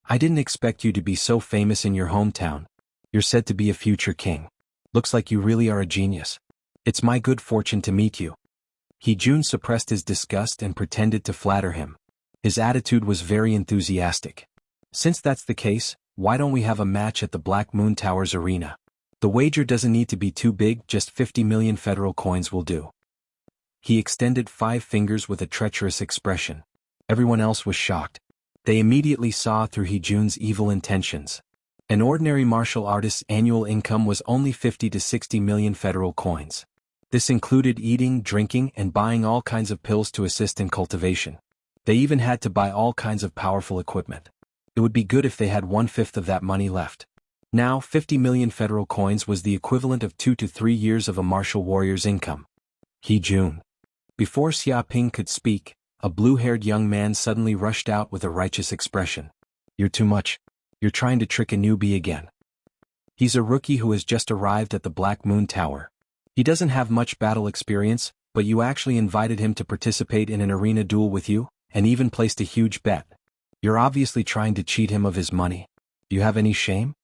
I didn't expect you to be so famous in your hometown. You're said to be a future king. Looks like you really are a genius. It's my good fortune to meet you. Hee-jun suppressed his disgust and pretended to flatter him. His attitude was very enthusiastic. Since that's the case, why don't we have a match at the Black Moon Tower's arena? The wager doesn't need to be too big, just 50 million federal coins will do. He extended 5 fingers with a treacherous expression. Everyone else was shocked. They immediately saw through Hee-jun's evil intentions. An ordinary martial artist's annual income was only 50 to 60 million federal coins. This included eating, drinking, and buying all kinds of pills to assist in cultivation. They even had to buy all kinds of powerful equipment. It would be good if they had 1/5 of that money left. Now, 50 million federal coins was the equivalent of 2 to 3 years of a martial warrior's income. Hee-jun. Before Xia Ping could speak, a blue-haired young man suddenly rushed out with a righteous expression. You're too much. You're trying to trick a newbie again. He's a rookie who has just arrived at the Black Moon Tower. He doesn't have much battle experience, but you actually invited him to participate in an arena duel with you, and even placed a huge bet. You're obviously trying to cheat him of his money. Do you have any shame?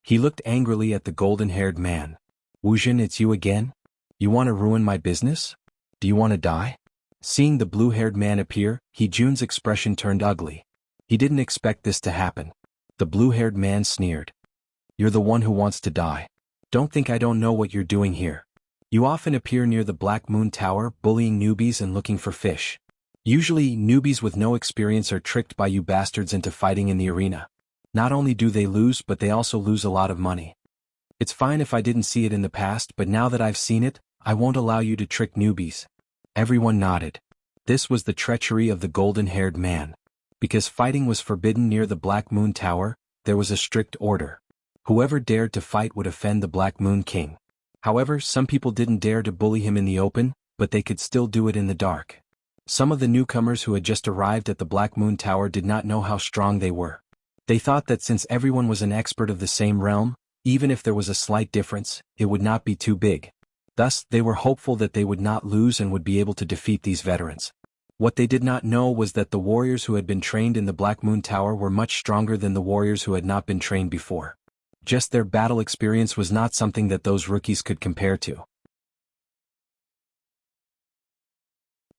He looked angrily at the golden-haired man. Wuxian, it's you again? You want to ruin my business? Do you want to die? Seeing the blue-haired man appear, Hee-jun's expression turned ugly. He didn't expect this to happen. The blue-haired man sneered. You're the one who wants to die. Don't think I don't know what you're doing here. You often appear near the Black Moon Tower, bullying newbies and looking for fish. Usually, newbies with no experience are tricked by you bastards into fighting in the arena. Not only do they lose, but they also lose a lot of money. It's fine if I didn't see it in the past, but now that I've seen it, I won't allow you to trick newbies. Everyone nodded. This was the treachery of the golden-haired man. Because fighting was forbidden near the Black Moon Tower, there was a strict order. Whoever dared to fight would offend the Black Moon King. However, some people didn't dare to bully him in the open, but they could still do it in the dark. Some of the newcomers who had just arrived at the Black Moon Tower did not know how strong they were. They thought that since everyone was an expert of the same realm, even if there was a slight difference, it would not be too big. Thus, they were hopeful that they would not lose and would be able to defeat these veterans. What they did not know was that the warriors who had been trained in the Black Moon Tower were much stronger than the warriors who had not been trained before. Just their battle experience was not something that those rookies could compare to.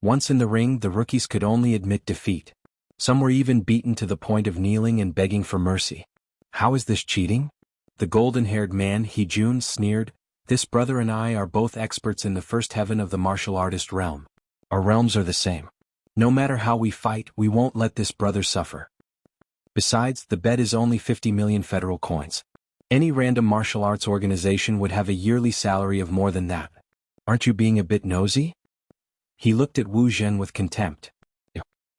Once in the ring, the rookies could only admit defeat. Some were even beaten to the point of kneeling and begging for mercy. How is this cheating? The golden-haired man, He-jun, sneered. This brother and I are both experts in the first heaven of the martial artist realm. Our realms are the same. No matter how we fight, we won't let this brother suffer. Besides, the bet is only 50 million federal coins. Any random martial arts organization would have a yearly salary of more than that. Aren't you being a bit nosy? He looked at Wu Zhen with contempt.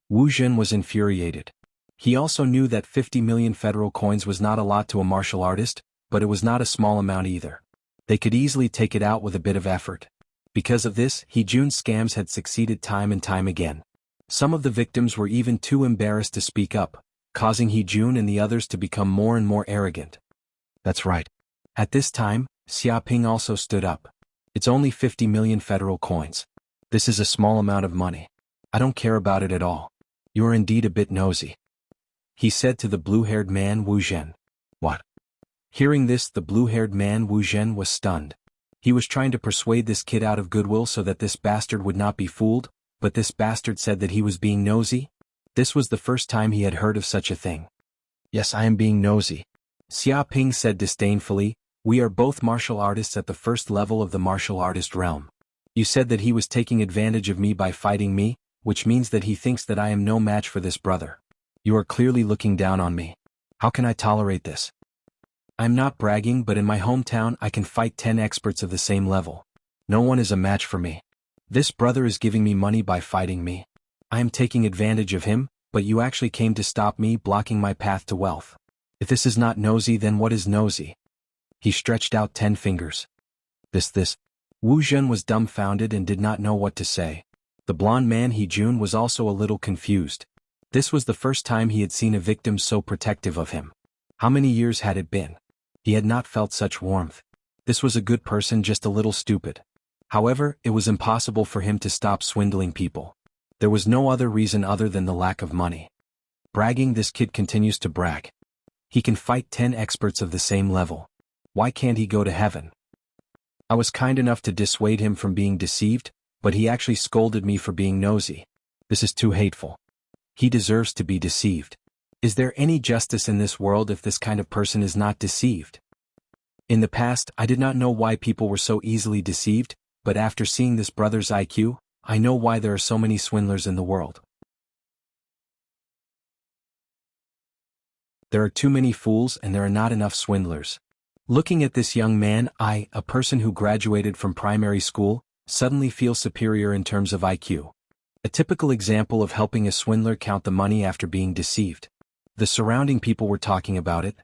Wu Zhen was infuriated. He also knew that 50 million federal coins was not a lot to a martial artist, but it was not a small amount either. They could easily take it out with a bit of effort. Because of this, He-jun's scams had succeeded time and time again. Some of the victims were even too embarrassed to speak up, causing He-jun and the others to become more and more arrogant. That's right. At this time, Xiaoping also stood up. It's only 50 million federal coins. This is a small amount of money. I don't care about it at all. You are indeed a bit nosy. He said to the blue-haired man Wu Zhen. What? Hearing this, the blue-haired man Wu Zhen was stunned. He was trying to persuade this kid out of goodwill so that this bastard would not be fooled, but this bastard said that he was being nosy? This was the first time he had heard of such a thing. Yes, I am being nosy. Xiaoping said disdainfully. We are both martial artists at the first level of the martial artist realm. You said that he was taking advantage of me by fighting me, which means that he thinks that I am no match for this brother. You are clearly looking down on me. How can I tolerate this? I'm not bragging, but in my hometown I can fight 10 experts of the same level. No one is a match for me. This brother is giving me money by fighting me. I am taking advantage of him, but you actually came to stop me, blocking my path to wealth. If this is not nosy, then what is nosy? He stretched out 10 fingers. This. Wu Zhen was dumbfounded and did not know what to say. The blonde man He-jun was also a little confused. This was the first time he had seen a victim so protective of him. How many years had it been? He had not felt such warmth. This was a good person, just a little stupid. However, it was impossible for him to stop swindling people. There was no other reason other than the lack of money. Bragging, this kid continues to brag. He can fight 10 experts of the same level. Why can't he go to heaven? I was kind enough to dissuade him from being deceived, but he actually scolded me for being nosy. This is too hateful. He deserves to be deceived. Is there any justice in this world if this kind of person is not deceived? In the past, I did not know why people were so easily deceived, but after seeing this brother's IQ, I know why there are so many swindlers in the world. There are too many fools and there are not enough swindlers. Looking at this young man, I, a person who graduated from primary school, suddenly feel superior in terms of IQ. A typical example of helping a swindler count the money after being deceived. The surrounding people were talking about it.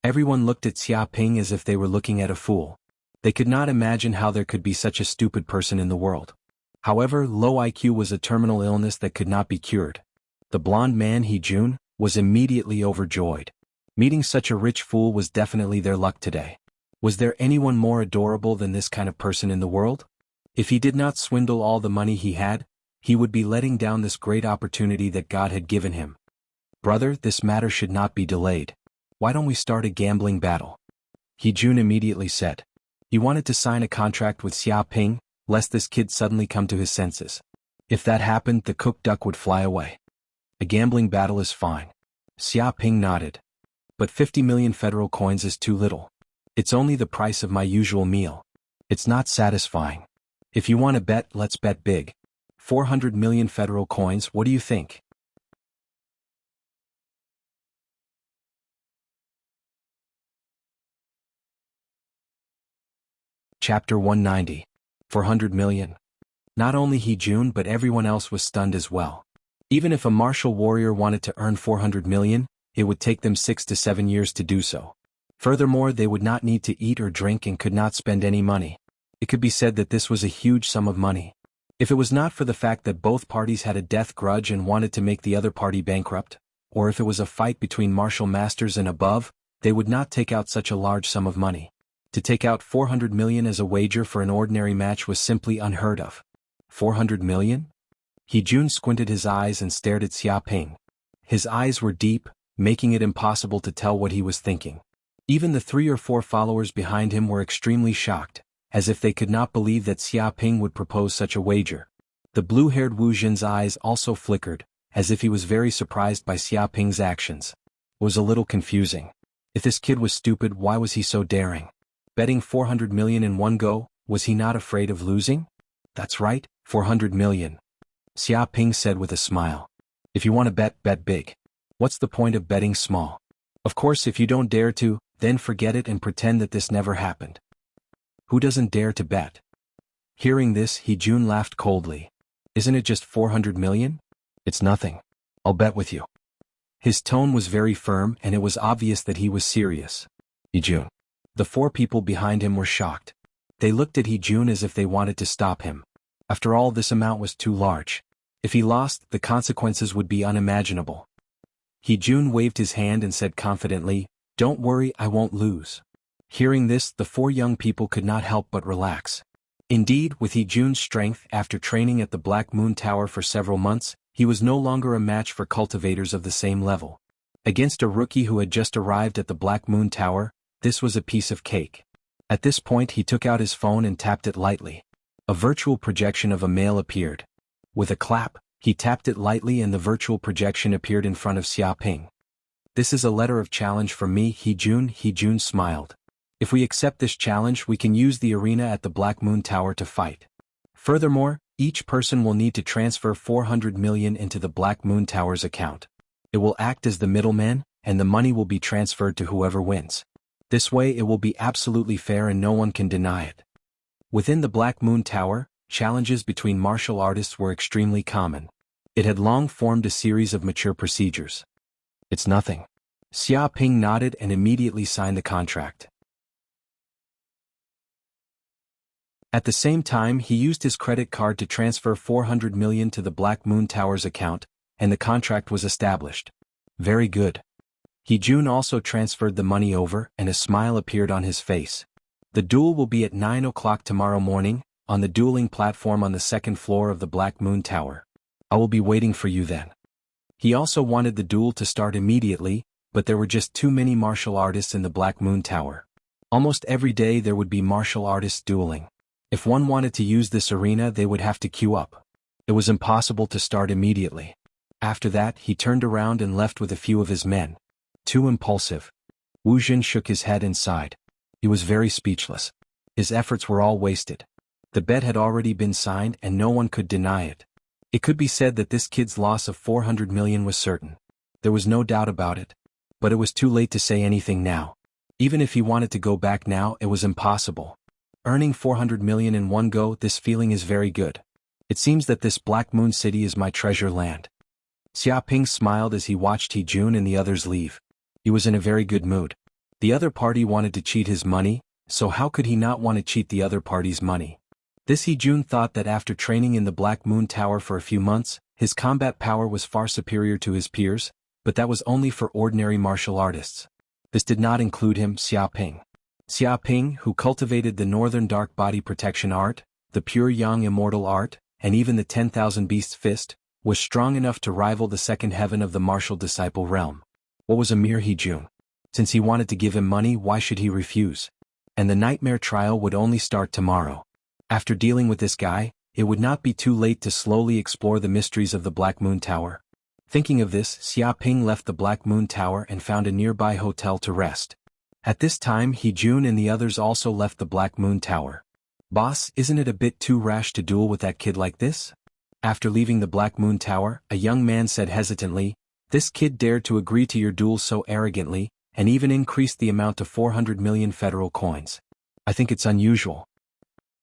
Everyone looked at Xiaoping as if they were looking at a fool. They could not imagine how there could be such a stupid person in the world. However, low IQ was a terminal illness that could not be cured. The blonde man He-jun was immediately overjoyed. Meeting such a rich fool was definitely their luck today. Was there anyone more adorable than this kind of person in the world? If he did not swindle all the money he had, he would be letting down this great opportunity that God had given him. Brother, this matter should not be delayed. Why don't we start a gambling battle? He-jun immediately said. He wanted to sign a contract with Xiaoping, lest this kid suddenly come to his senses. If that happened, the cooked duck would fly away. A gambling battle is fine. Xiaoping nodded. But 50 million federal coins is too little. It's only the price of my usual meal. It's not satisfying. If you want to bet, let's bet big. 400 million federal coins, what do you think? Chapter 190. 400 million. Not only He-jun but everyone else was stunned as well. Even if a martial warrior wanted to earn 400 million, it would take them 6 to 7 years to do so. Furthermore, they would not need to eat or drink and could not spend any money. It could be said that this was a huge sum of money. If it was not for the fact that both parties had a death grudge and wanted to make the other party bankrupt, or if it was a fight between martial masters and above, they would not take out such a large sum of money. To take out 400 million as a wager for an ordinary match was simply unheard of. 400 million? He Jun squinted his eyes and stared at Xia Ping. His eyes were deep, making it impossible to tell what he was thinking. Even the 3 or 4 followers behind him were extremely shocked, as if they could not believe that Xia Ping would propose such a wager. The blue-haired Wu Jin's eyes also flickered, as if he was very surprised by Xia Ping's actions. It was a little confusing. If this kid was stupid, why was he so daring? Betting 400 million in one go, was he not afraid of losing? That's right, 400 million. Xia Ping said with a smile. If you want to bet, bet big. What's the point of betting small? Of course, if you don't dare to, then forget it and pretend that this never happened. Who doesn't dare to bet? Hearing this, He Jun laughed coldly. Isn't it just 400 million? It's nothing. I'll bet with you. His tone was very firm and it was obvious that he was serious. He Jun. The 4 people behind him were shocked. They looked at He Jun as if they wanted to stop him. After all, this amount was too large. If he lost, the consequences would be unimaginable. He Jun waved his hand and said confidently, "Don't worry, I won't lose." Hearing this, the 4 young people could not help but relax. Indeed, with He Jun's strength after training at the Black Moon Tower for several months, he was no longer a match for cultivators of the same level. Against a rookie who had just arrived at the Black Moon Tower, this was a piece of cake. At this point he took out his phone and tapped it lightly. A virtual projection of a male appeared. With a clap, he tapped it lightly and the virtual projection appeared in front of Xia Ping. "This is a letter of challenge from me, He Jun." He Jun smiled. "If we accept this challenge, we can use the arena at the Black Moon Tower to fight. Furthermore, each person will need to transfer 400 million into the Black Moon Tower's account. It will act as the middleman, and the money will be transferred to whoever wins. This way it will be absolutely fair and no one can deny it." Within the Black Moon Tower, challenges between martial artists were extremely common. It had long formed a series of mature procedures. "It's nothing." Xia Ping nodded and immediately signed the contract. At the same time, he used his credit card to transfer 400 million to the Black Moon Tower's account, and the contract was established. Very good. He Jun also transferred the money over, and a smile appeared on his face. "The duel will be at 9 o'clock tomorrow morning, on the dueling platform on the 2nd floor of the Black Moon Tower. I will be waiting for you then." He also wanted the duel to start immediately, but there were just too many martial artists in the Black Moon Tower. Almost every day there would be martial artists dueling. If one wanted to use this arena, they would have to queue up. It was impossible to start immediately. After that, he turned around and left with a few of his men. Too impulsive. Wu Jin shook his head and sighed. He was very speechless. His efforts were all wasted. The bet had already been signed and no one could deny it. It could be said that this kid's loss of 400 million was certain. There was no doubt about it. But it was too late to say anything now. Even if he wanted to go back now, it was impossible. Earning 400 million in one go, this feeling is very good. It seems that this Black Moon City is my treasure land. Xia Ping smiled as he watched He Jun and the others leave. He was in a very good mood. The other party wanted to cheat his money, so how could he not want to cheat the other party's money? This He Jun thought that after training in the Black Moon Tower for a few months, his combat power was far superior to his peers, but that was only for ordinary martial artists. This did not include him, Xia Ping. Xia Ping, who cultivated the Northern Dark Body Protection Art, the Pure Yang Immortal Art, and even the 10,000 Beasts Fist, was strong enough to rival the second heaven of the martial disciple realm. What was a mere He Jun? Since he wanted to give him money, why should he refuse? And the nightmare trial would only start tomorrow. After dealing with this guy, it would not be too late to slowly explore the mysteries of the Black Moon Tower. Thinking of this, Xia Ping left the Black Moon Tower and found a nearby hotel to rest. At this time, He Jun and the others also left the Black Moon Tower. "Boss, isn't it a bit too rash to duel with that kid like this?" After leaving the Black Moon Tower, a young man said hesitantly, "This kid dared to agree to your duel so arrogantly, and even increased the amount to 400 million federal coins. I think it's unusual.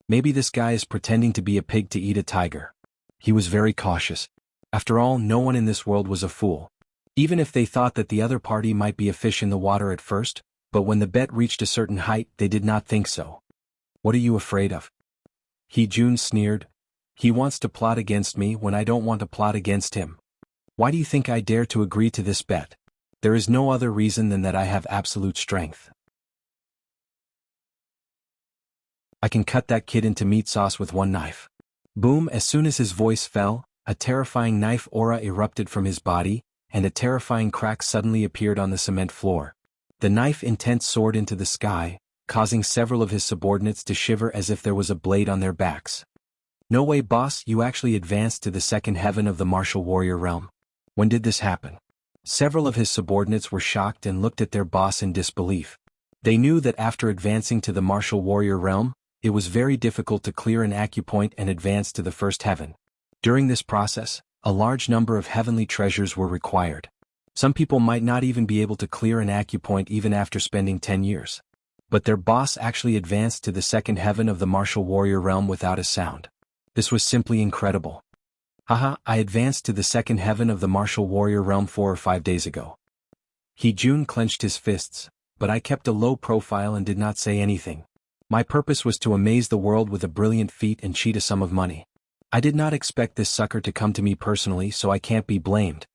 Maybe this guy is pretending to be a pig to eat a tiger." He was very cautious. After all, no one in this world was a fool. Even if they thought that the other party might be a fish in the water at first, but when the bet reached a certain height, they did not think so. "What are you afraid of?" He Jun sneered. "He wants to plot against me when I don't want to plot against him. Why do you think I dare to agree to this bet? There is no other reason than that I have absolute strength." I can cut that kid into meat sauce with one knife. Boom! As soon as his voice fell, a terrifying knife aura erupted from his body, and a terrifying crack suddenly appeared on the cement floor. The knife intent soared into the sky, causing several of his subordinates to shiver as if there was a blade on their backs. No way, boss, you actually advanced to the second heaven of the martial warrior realm. When did this happen? Several of his subordinates were shocked and looked at their boss in disbelief. They knew that after advancing to the martial warrior realm, it was very difficult to clear an acupoint and advance to the first heaven. During this process, a large number of heavenly treasures were required. Some people might not even be able to clear an acupoint even after spending 10 years. But their boss actually advanced to the second heaven of the martial warrior realm without a sound. This was simply incredible. Haha, I advanced to the second heaven of the martial warrior realm 4 or 5 days ago. Jun clenched his fists, but I kept a low profile and did not say anything. My purpose was to amaze the world with a brilliant feat and cheat a sum of money. I did not expect this sucker to come to me personally, so I can't be blamed.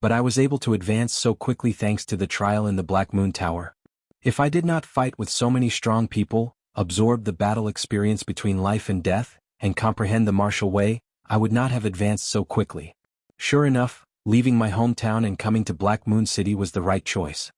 But I was able to advance so quickly thanks to the trial in the Black Moon Tower. If I did not fight with so many strong people, absorb the battle experience between life and death, and comprehend the martial way, I would not have advanced so quickly. Sure enough, leaving my hometown and coming to Black Moon City was the right choice.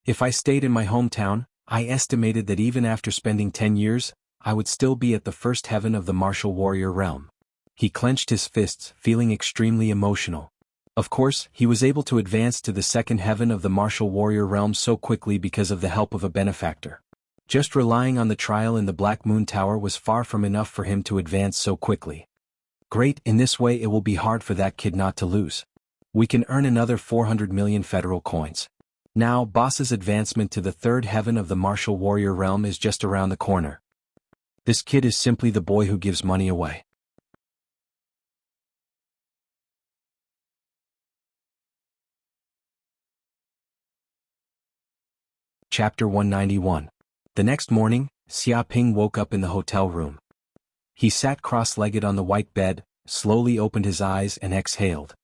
If I stayed in my hometown, I estimated that even after spending 10 years, I would still be at the first heaven of the martial warrior realm. He clenched his fists, feeling extremely emotional. Of course, he was able to advance to the second heaven of the martial warrior realm so quickly because of the help of a benefactor. Just relying on the trial in the Black Moon Tower was far from enough for him to advance so quickly. Great, in this way it will be hard for that kid not to lose. We can earn another 400 million federal coins. Now, boss's advancement to the third heaven of the martial warrior realm is just around the corner. This kid is simply the boy who gives money away. Chapter 191. The next morning, Xiaoping woke up in the hotel room. He sat cross-legged on the white bed, slowly opened his eyes and exhaled.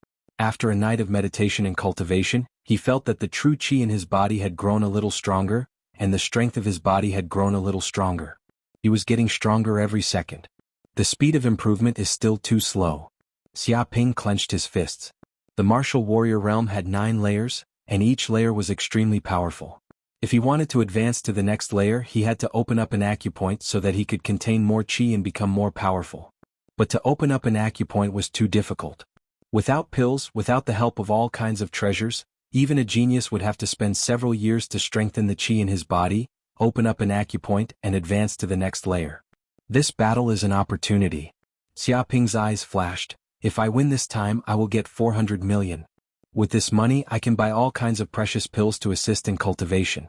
After a night of meditation and cultivation, he felt that the true qi in his body had grown a little stronger, and the strength of his body had grown a little stronger. He was getting stronger every second. The speed of improvement is still too slow. Xiaoping clenched his fists. The martial warrior realm had 9 layers, and each layer was extremely powerful. If he wanted to advance to the next layer, he had to open up an acupoint so that he could contain more qi and become more powerful. But to open up an acupoint was too difficult. Without pills, without the help of all kinds of treasures, even a genius would have to spend several years to strengthen the qi in his body, open up an acupoint, and advance to the next layer. This battle is an opportunity. Xiaoping's eyes flashed. If I win this time, I will get 400 million. With this money, I can buy all kinds of precious pills to assist in cultivation.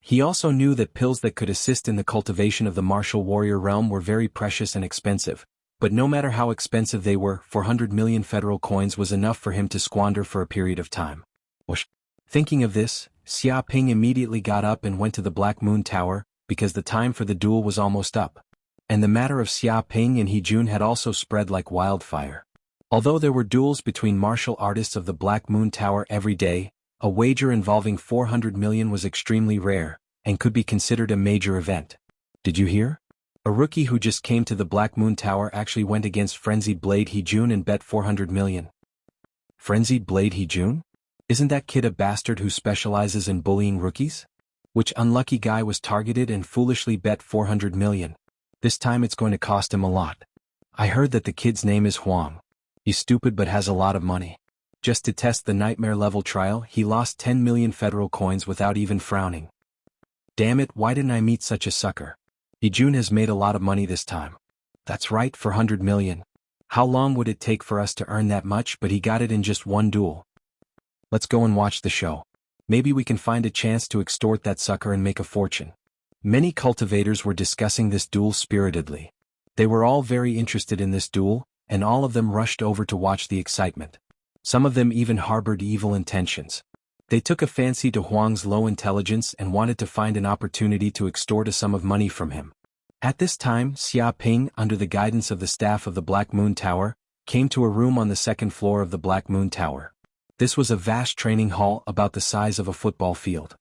He also knew that pills that could assist in the cultivation of the martial warrior realm were very precious and expensive, but no matter how expensive they were, 400 million federal coins was enough for him to squander for a period of time. Whoosh. Thinking of this, Xiaoping immediately got up and went to the Black Moon Tower, because the time for the duel was almost up. And the matter of Xiaoping and Jun had also spread like wildfire. Although there were duels between martial artists of the Black Moon Tower every day, a wager involving 400 million was extremely rare, and could be considered a major event. Did you hear? A rookie who just came to the Black Moon Tower actually went against Frenzied Blade Jun and bet 400 million. Frenzied Blade Jun? Isn't that kid a bastard who specializes in bullying rookies? Which unlucky guy was targeted and foolishly bet 400 million? This time it's going to cost him a lot. I heard that the kid's name is Huang. He's stupid but has a lot of money. Just to test the nightmare level trial, he lost 10 million federal coins without even frowning. Damn it, why didn't I meet such a sucker? Jun has made a lot of money this time. That's right, 400 million. How long would it take for us to earn that much? But he got it in just one duel. Let's go and watch the show. Maybe we can find a chance to extort that sucker and make a fortune. Many cultivators were discussing this duel spiritedly. They were all very interested in this duel, and all of them rushed over to watch the excitement. Some of them even harbored evil intentions. They took a fancy to Huang's low intelligence and wanted to find an opportunity to extort a sum of money from him. At this time, Xiaoping, under the guidance of the staff of the Black Moon Tower, came to a room on the second floor of the Black Moon Tower. This was a vast training hall about the size of a football field.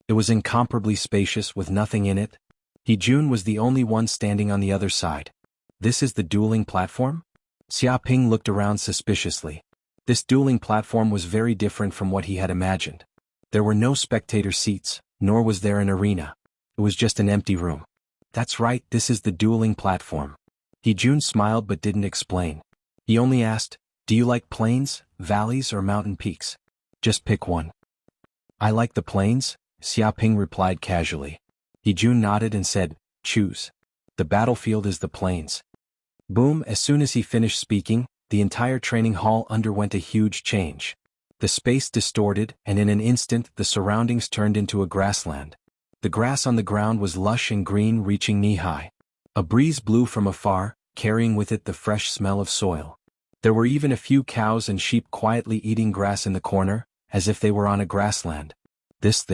It was incomparably spacious with nothing in it. He-jun was the only one standing on the other side. This is the dueling platform? Xiaoping looked around suspiciously. This dueling platform was very different from what he had imagined. There were no spectator seats, nor was there an arena. It was just an empty room. That's right, this is the dueling platform. He-jun smiled but didn't explain. He only asked, do you like plains, valleys or mountain peaks? Just pick one. I like the plains, Xiaoping replied casually. He-jun nodded and said, choose. The battlefield is the plains. Boom, as soon as he finished speaking, the entire training hall underwent a huge change. The space distorted, and in an instant the surroundings turned into a grassland. The grass on the ground was lush and green, reaching knee-high. A breeze blew from afar, carrying with it the fresh smell of soil. There were even a few cows and sheep quietly eating grass in the corner, as if they were on a grassland. This.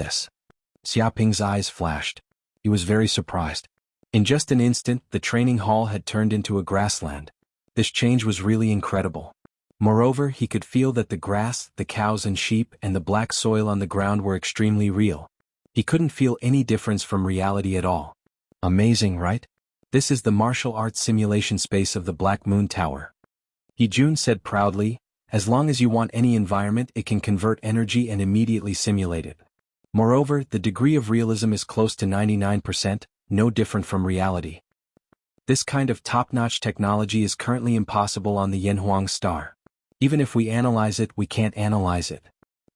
Xiaoping's eyes flashed. He was very surprised. In just an instant, the training hall had turned into a grassland. This change was really incredible. Moreover, he could feel that the grass, the cows and sheep, and the black soil on the ground were extremely real. He couldn't feel any difference from reality at all. Amazing, right? This is the martial arts simulation space of the Black Moon Tower. He-jun said proudly, as long as you want any environment, it can convert energy and immediately simulate it. Moreover, the degree of realism is close to 99%, no different from reality. This kind of top-notch technology is currently impossible on the Yanhuang star. Even if we analyze it, we can't analyze it.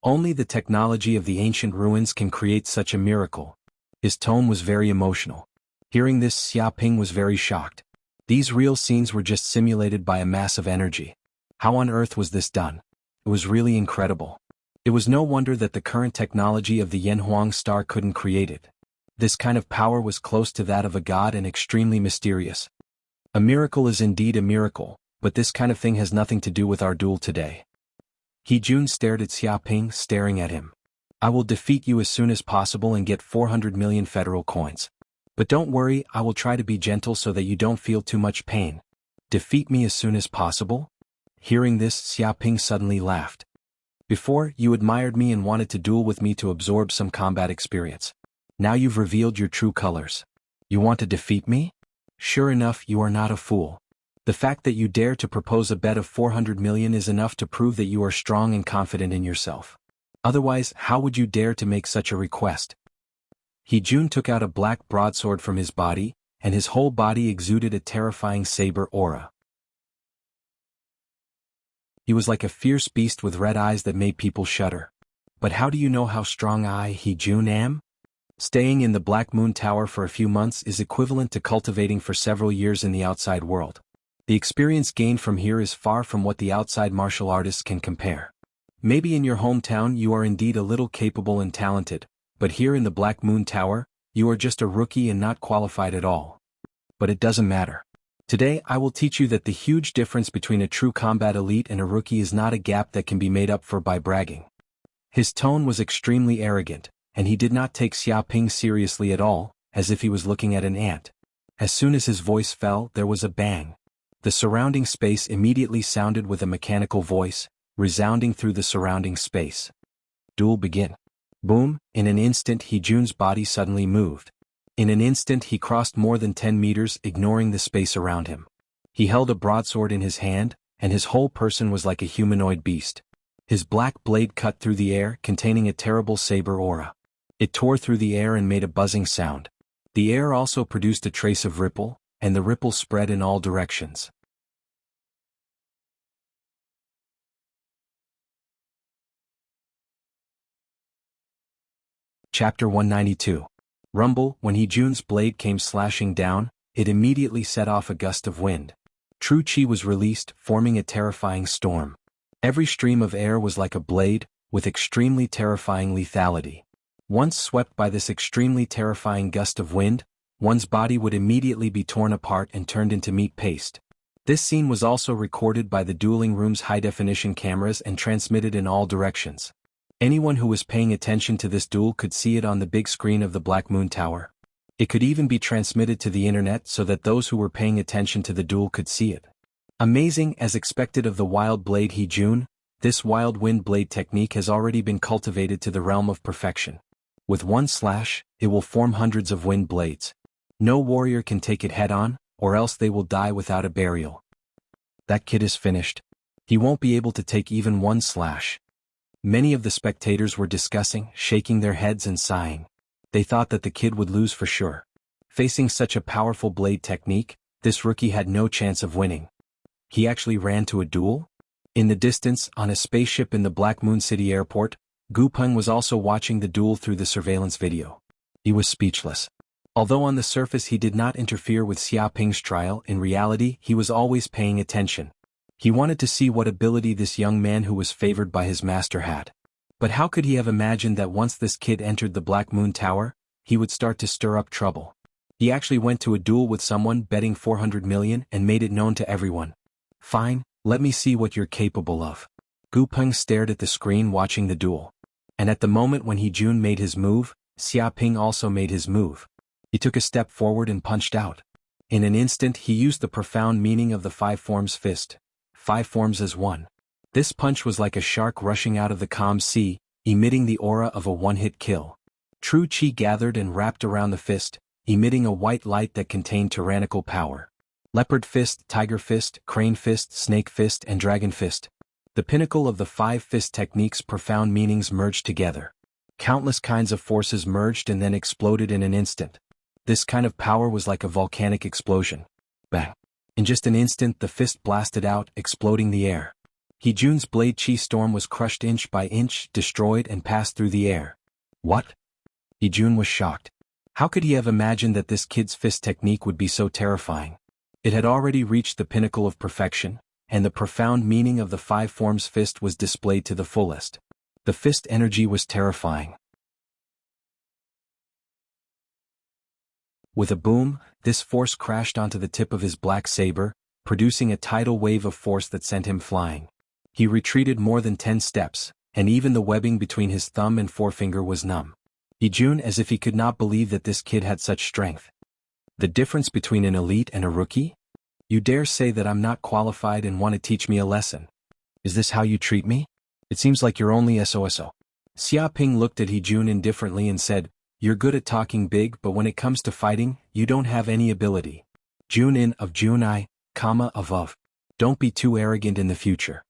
Only the technology of the ancient ruins can create such a miracle. His tone was very emotional. Hearing this, Xiaoping was very shocked. These real scenes were just simulated by a massive energy. How on earth was this done? It was really incredible. It was no wonder that the current technology of the Yanhuang star couldn't create it. This kind of power was close to that of a god and extremely mysterious. A miracle is indeed a miracle, but this kind of thing has nothing to do with our duel today. He-jun stared at Xiaoping, staring at him. I will defeat you as soon as possible and get 400 million federal coins. But don't worry, I will try to be gentle so that you don't feel too much pain. Defeat me as soon as possible? Hearing this, Xiaoping suddenly laughed. Before, you admired me and wanted to duel with me to absorb some combat experience. Now you've revealed your true colors. You want to defeat me? Sure enough, you are not a fool. The fact that you dare to propose a bet of 400 million is enough to prove that you are strong and confident in yourself. Otherwise, how would you dare to make such a request? He-jun took out a black broadsword from his body, and his whole body exuded a terrifying saber aura. He was like a fierce beast with red eyes that made people shudder. But how do you know how strong I, He-jun, am? Staying in the Black Moon Tower for a few months is equivalent to cultivating for several years in the outside world. The experience gained from here is far from what the outside martial artists can compare. Maybe in your hometown you are indeed a little capable and talented, but here in the Black Moon Tower, you are just a rookie and not qualified at all. But it doesn't matter. Today I will teach you that the huge difference between a true combat elite and a rookie is not a gap that can be made up for by bragging. His tone was extremely arrogant, and he did not take Xiaoping seriously at all, as if he was looking at an ant. As soon as his voice fell, there was a bang. The surrounding space immediately sounded with a mechanical voice, resounding through the surrounding space. Duel begin. Boom, in an instant He-jun's body suddenly moved. In an instant he crossed more than 10 meters, ignoring the space around him. He held a broadsword in his hand, and his whole person was like a humanoid beast. His black blade cut through the air, containing a terrible saber aura. It tore through the air and made a buzzing sound. The air also produced a trace of ripple, and the ripple spread in all directions. Chapter 192. Rumble. When He-jun's blade came slashing down, it immediately set off a gust of wind. True chi was released, forming a terrifying storm. Every stream of air was like a blade, with extremely terrifying lethality. Once swept by this extremely terrifying gust of wind, one's body would immediately be torn apart and turned into meat paste. This scene was also recorded by the dueling room's high-definition cameras and transmitted in all directions. Anyone who was paying attention to this duel could see it on the big screen of the Black Moon Tower. It could even be transmitted to the internet so that those who were paying attention to the duel could see it. Amazing as expected of the wild blade He-jun, this wild wind blade technique has already been cultivated to the realm of perfection. With one slash, it will form hundreds of wind blades. No warrior can take it head-on, or else they will die without a burial. That kid is finished. He won't be able to take even one slash. Many of the spectators were discussing, shaking their heads and sighing. They thought that the kid would lose for sure. Facing such a powerful blade technique, this rookie had no chance of winning. He actually ran to a duel? In the distance, on a spaceship in the Black Moon City airport, Gu Peng was also watching the duel through the surveillance video. He was speechless. Although on the surface he did not interfere with Xia Ping's trial, in reality he was always paying attention. He wanted to see what ability this young man who was favored by his master had. But how could he have imagined that once this kid entered the Black Moon Tower, he would start to stir up trouble? He actually went to a duel with someone betting 400 million and made it known to everyone. Fine, let me see what you're capable of. Gu Peng stared at the screen watching the duel. And at the moment when He Jun made his move, Xia Ping also made his move. He took a step forward and punched out. In an instant he used the profound meaning of the five forms fist. 5 forms as one. This punch was like a shark rushing out of the calm sea, emitting the aura of a one-hit kill. True chi gathered and wrapped around the fist, emitting a white light that contained tyrannical power. Leopard fist, tiger fist, crane fist, snake fist, and dragon fist. The pinnacle of the 5 fist techniques' profound meanings merged together. Countless kinds of forces merged and then exploded in an instant. This kind of power was like a volcanic explosion. Bang! In just an instant the fist blasted out, exploding the air. He Jun's blade chi storm was crushed inch by inch, destroyed and passed through the air. What? He Jun was shocked. How could he have imagined that this kid's fist technique would be so terrifying? It had already reached the pinnacle of perfection, and the profound meaning of the 5 forms fist was displayed to the fullest. The fist energy was terrifying. With a boom, this force crashed onto the tip of his black saber, producing a tidal wave of force that sent him flying. He retreated more than 10 steps, and even the webbing between his thumb and forefinger was numb. He Jun as if he could not believe that this kid had such strength. The difference between an elite and a rookie? You dare say that I'm not qualified and want to teach me a lesson? Is this how you treat me? It seems like you're only SOSO. Xia Ping looked at He Jun indifferently and said, "You're good at talking big, but when it comes to fighting, you don't have any ability. Jun in of Jun I, of. Don't be too arrogant in the future."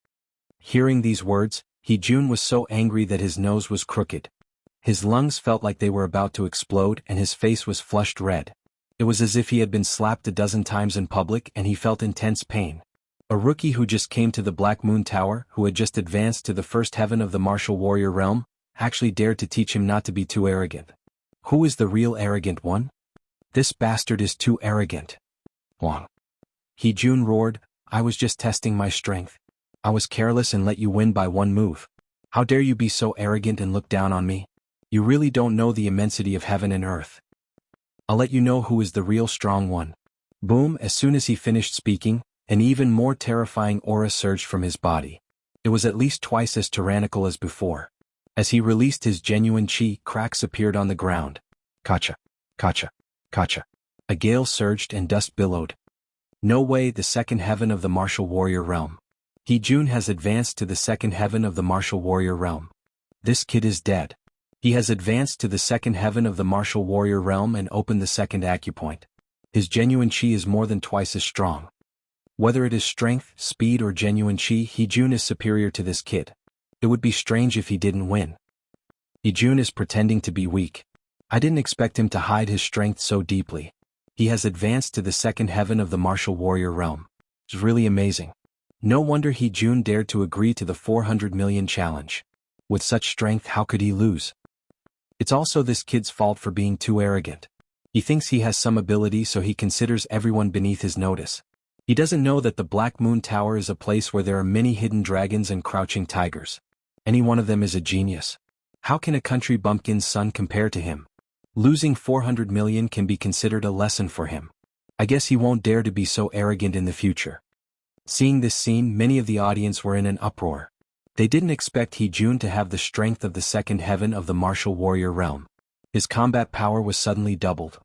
Hearing these words, He Jun was so angry that his nose was crooked. His lungs felt like they were about to explode and his face was flushed red. It was as if he had been slapped a dozen times in public and he felt intense pain. A rookie who just came to the Black Moon Tower, who had just advanced to the first heaven of the martial warrior realm, actually dared to teach him not to be too arrogant. Who is the real arrogant one? This bastard is too arrogant. Wang. He Jun roared, "I was just testing my strength. I was careless and let you win by one move. How dare you be so arrogant and look down on me? You really don't know the immensity of heaven and earth. I'll let you know who is the real strong one." Boom! As soon as he finished speaking, an even more terrifying aura surged from his body. It was at least twice as tyrannical as before. As he released his genuine chi, cracks appeared on the ground. Kacha, kacha, kacha. A gale surged and dust billowed. No way, the second heaven of the martial warrior realm. He Jun has advanced to the second heaven of the martial warrior realm. This kid is dead. He has advanced to the second heaven of the martial warrior realm and opened the second acupoint. His genuine chi is more than twice as strong. Whether it is strength, speed or genuine chi, He Jun is superior to this kid. It would be strange if he didn't win. He Jun is pretending to be weak. I didn't expect him to hide his strength so deeply. He has advanced to the second heaven of the martial warrior realm. It's really amazing. No wonder He Jun dared to agree to the 400 million challenge. With such strength, how could he lose? It's also this kid's fault for being too arrogant. He thinks he has some ability, so he considers everyone beneath his notice. He doesn't know that the Black Moon Tower is a place where there are many hidden dragons and crouching tigers. Any one of them is a genius. How can a country bumpkin's son compare to him? Losing 400 million can be considered a lesson for him. I guess he won't dare to be so arrogant in the future. Seeing this scene, many of the audience were in an uproar. They didn't expect He Jun to have the strength of the second heaven of the martial warrior realm. His combat power was suddenly doubled.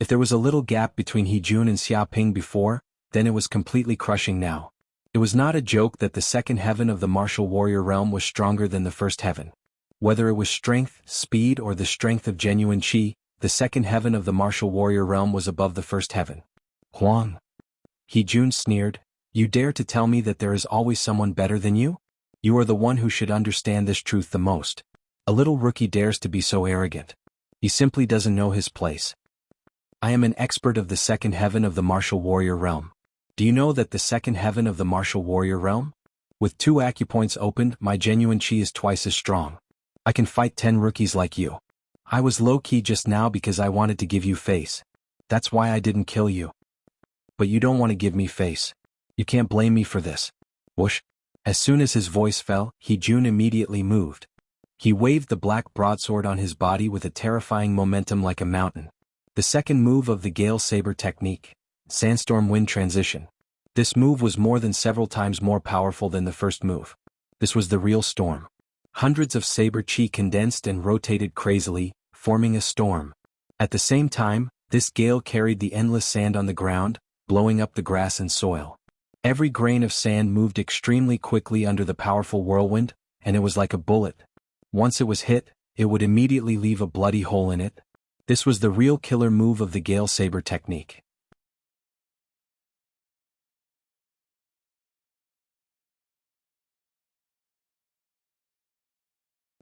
If there was a little gap between He Jun and Xia Ping before, then it was completely crushing now. It was not a joke that the second heaven of the martial warrior realm was stronger than the first heaven. Whether it was strength, speed, or the strength of genuine chi, the second heaven of the martial warrior realm was above the first heaven. Huang. He Jun sneered, "You dare to tell me that there is always someone better than you? You are the one who should understand this truth the most. A little rookie dares to be so arrogant. He simply doesn't know his place. I am an expert of the second heaven of the martial warrior realm. Do you know that the second heaven of the martial warrior realm? With 2 acupoints opened, my genuine chi is twice as strong. I can fight 10 rookies like you. I was low-key just now because I wanted to give you face. That's why I didn't kill you. But you don't want to give me face. You can't blame me for this." Whoosh. As soon as his voice fell, He Jun immediately moved. He waved the black broadsword on his body with a terrifying momentum like a mountain. The second move of the Gale Saber technique, Sandstorm Wind Transition. This move was more than several times more powerful than the first move. This was the real storm. Hundreds of saber chi condensed and rotated crazily, forming a storm. At the same time, this gale carried the endless sand on the ground, blowing up the grass and soil. Every grain of sand moved extremely quickly under the powerful whirlwind, and it was like a bullet. Once it was hit, it would immediately leave a bloody hole in it. This was the real killer move of the Gale Saber technique.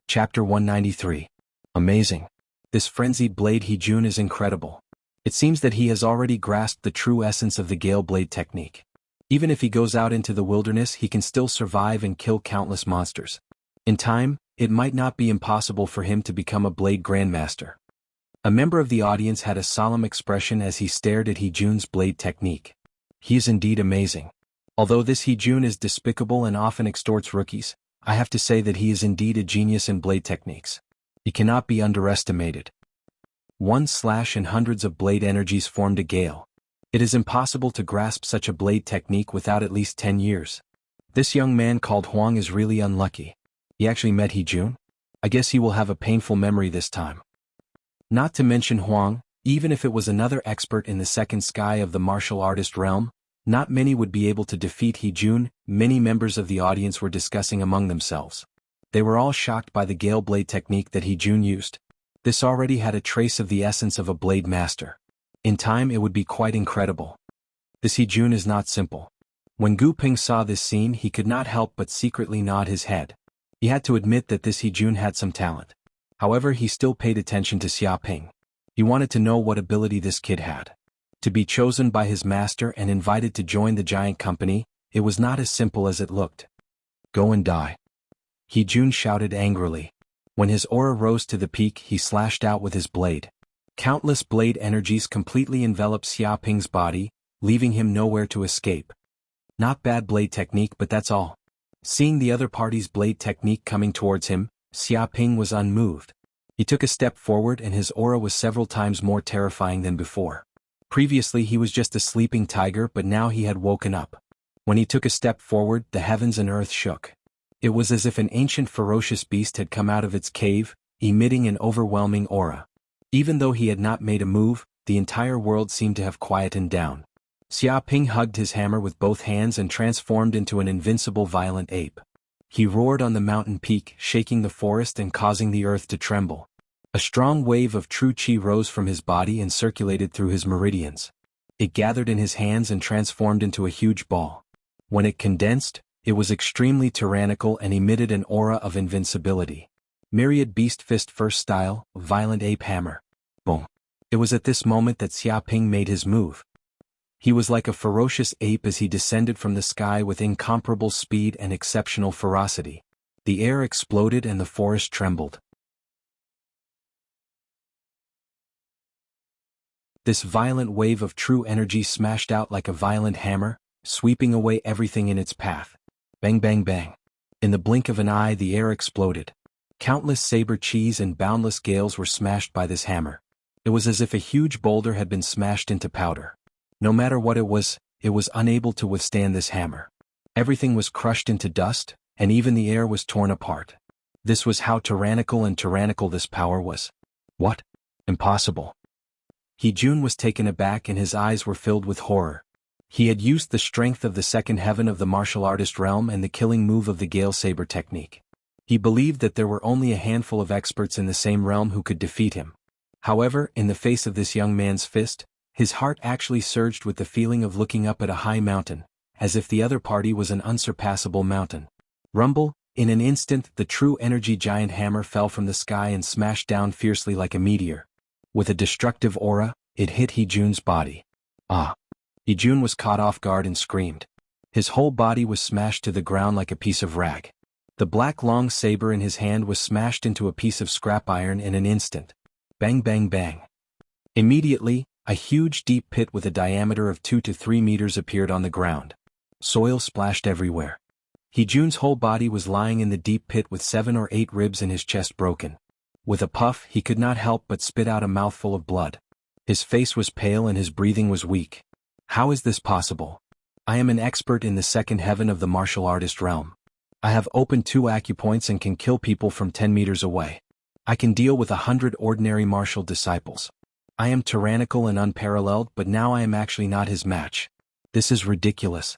Chapter 193. Amazing. This frenzied blade He Jun is incredible. It seems that he has already grasped the true essence of the Gale Blade technique. Even if he goes out into the wilderness, he can still survive and kill countless monsters. In time, it might not be impossible for him to become a Blade Grandmaster. A member of the audience had a solemn expression as he stared at He Jun's blade technique. He is indeed amazing. Although this He Jun is despicable and often extorts rookies, I have to say that he is indeed a genius in blade techniques. He cannot be underestimated. One slash and hundreds of blade energies formed a gale. It is impossible to grasp such a blade technique without at least 10 years. This young man called Huang is really unlucky. He actually met He Jun? I guess he will have a painful memory this time. Not to mention Huang, even if it was another expert in the second sky of the martial artist realm, not many would be able to defeat He Jun. Many members of the audience were discussing among themselves. They were all shocked by the Gale Blade technique that He Jun used. This already had a trace of the essence of a blade master. In time it would be quite incredible. This He Jun is not simple. When Gu Ping saw this scene, he could not help but secretly nod his head. He had to admit that this He Jun had some talent. However, he still paid attention to Xia Ping. He wanted to know what ability this kid had. To be chosen by his master and invited to join the giant company, it was not as simple as it looked. "Go and die." He Jun shouted angrily. When his aura rose to the peak, he slashed out with his blade. Countless blade energies completely enveloped Xia Ping's body, leaving him nowhere to escape. Not bad blade technique, but that's all. Seeing the other party's blade technique coming towards him, Xia Ping was unmoved. He took a step forward and his aura was several times more terrifying than before. Previously he was just a sleeping tiger, but now he had woken up. When he took a step forward, the heavens and earth shook. It was as if an ancient ferocious beast had come out of its cave, emitting an overwhelming aura. Even though he had not made a move, the entire world seemed to have quietened down. Xia Ping hugged his hammer with both hands and transformed into an invincible violent ape. He roared on the mountain peak, shaking the forest and causing the earth to tremble. A strong wave of true chi rose from his body and circulated through his meridians. It gathered in his hands and transformed into a huge ball. When it condensed, it was extremely tyrannical and emitted an aura of invincibility. Myriad Beast Fist First Style, Violent Ape Hammer. Boom. It was at this moment that Xia Ping made his move. He was like a ferocious ape as he descended from the sky with incomparable speed and exceptional ferocity. The air exploded and the forest trembled. This violent wave of true energy smashed out like a violent hammer, sweeping away everything in its path. Bang bang bang. In the blink of an eye the air exploded. Countless saber chis and boundless gales were smashed by this hammer. It was as if a huge boulder had been smashed into powder. No matter what it was unable to withstand this hammer. Everything was crushed into dust, and even the air was torn apart. This was how tyrannical this power was. What? Impossible. He Jun was taken aback and his eyes were filled with horror. He had used the strength of the second heaven of the martial artist realm and the killing move of the Gale Saber technique. He believed that there were only a handful of experts in the same realm who could defeat him. However, in the face of this young man's fist, his heart actually surged with the feeling of looking up at a high mountain, as if the other party was an unsurpassable mountain. Rumble, in an instant the true energy giant hammer fell from the sky and smashed down fiercely like a meteor. With a destructive aura, it hit Hee-Jun's body. Ah! Hee-Jun was caught off guard and screamed. His whole body was smashed to the ground like a piece of rag. The black long saber in his hand was smashed into a piece of scrap iron in an instant. Bang bang bang. Immediately, a huge deep pit with a diameter of 2 to 3 meters appeared on the ground. Soil splashed everywhere. Hee-Jun's whole body was lying in the deep pit with 7 or 8 ribs in his chest broken. With a puff, he could not help but spit out a mouthful of blood. His face was pale and his breathing was weak. How is this possible? I am an expert in the second heaven of the martial artist realm. I have opened 2 acupoints and can kill people from 10 meters away. I can deal with 100 ordinary martial disciples. I am tyrannical and unparalleled, but now I am actually not his match. This is ridiculous.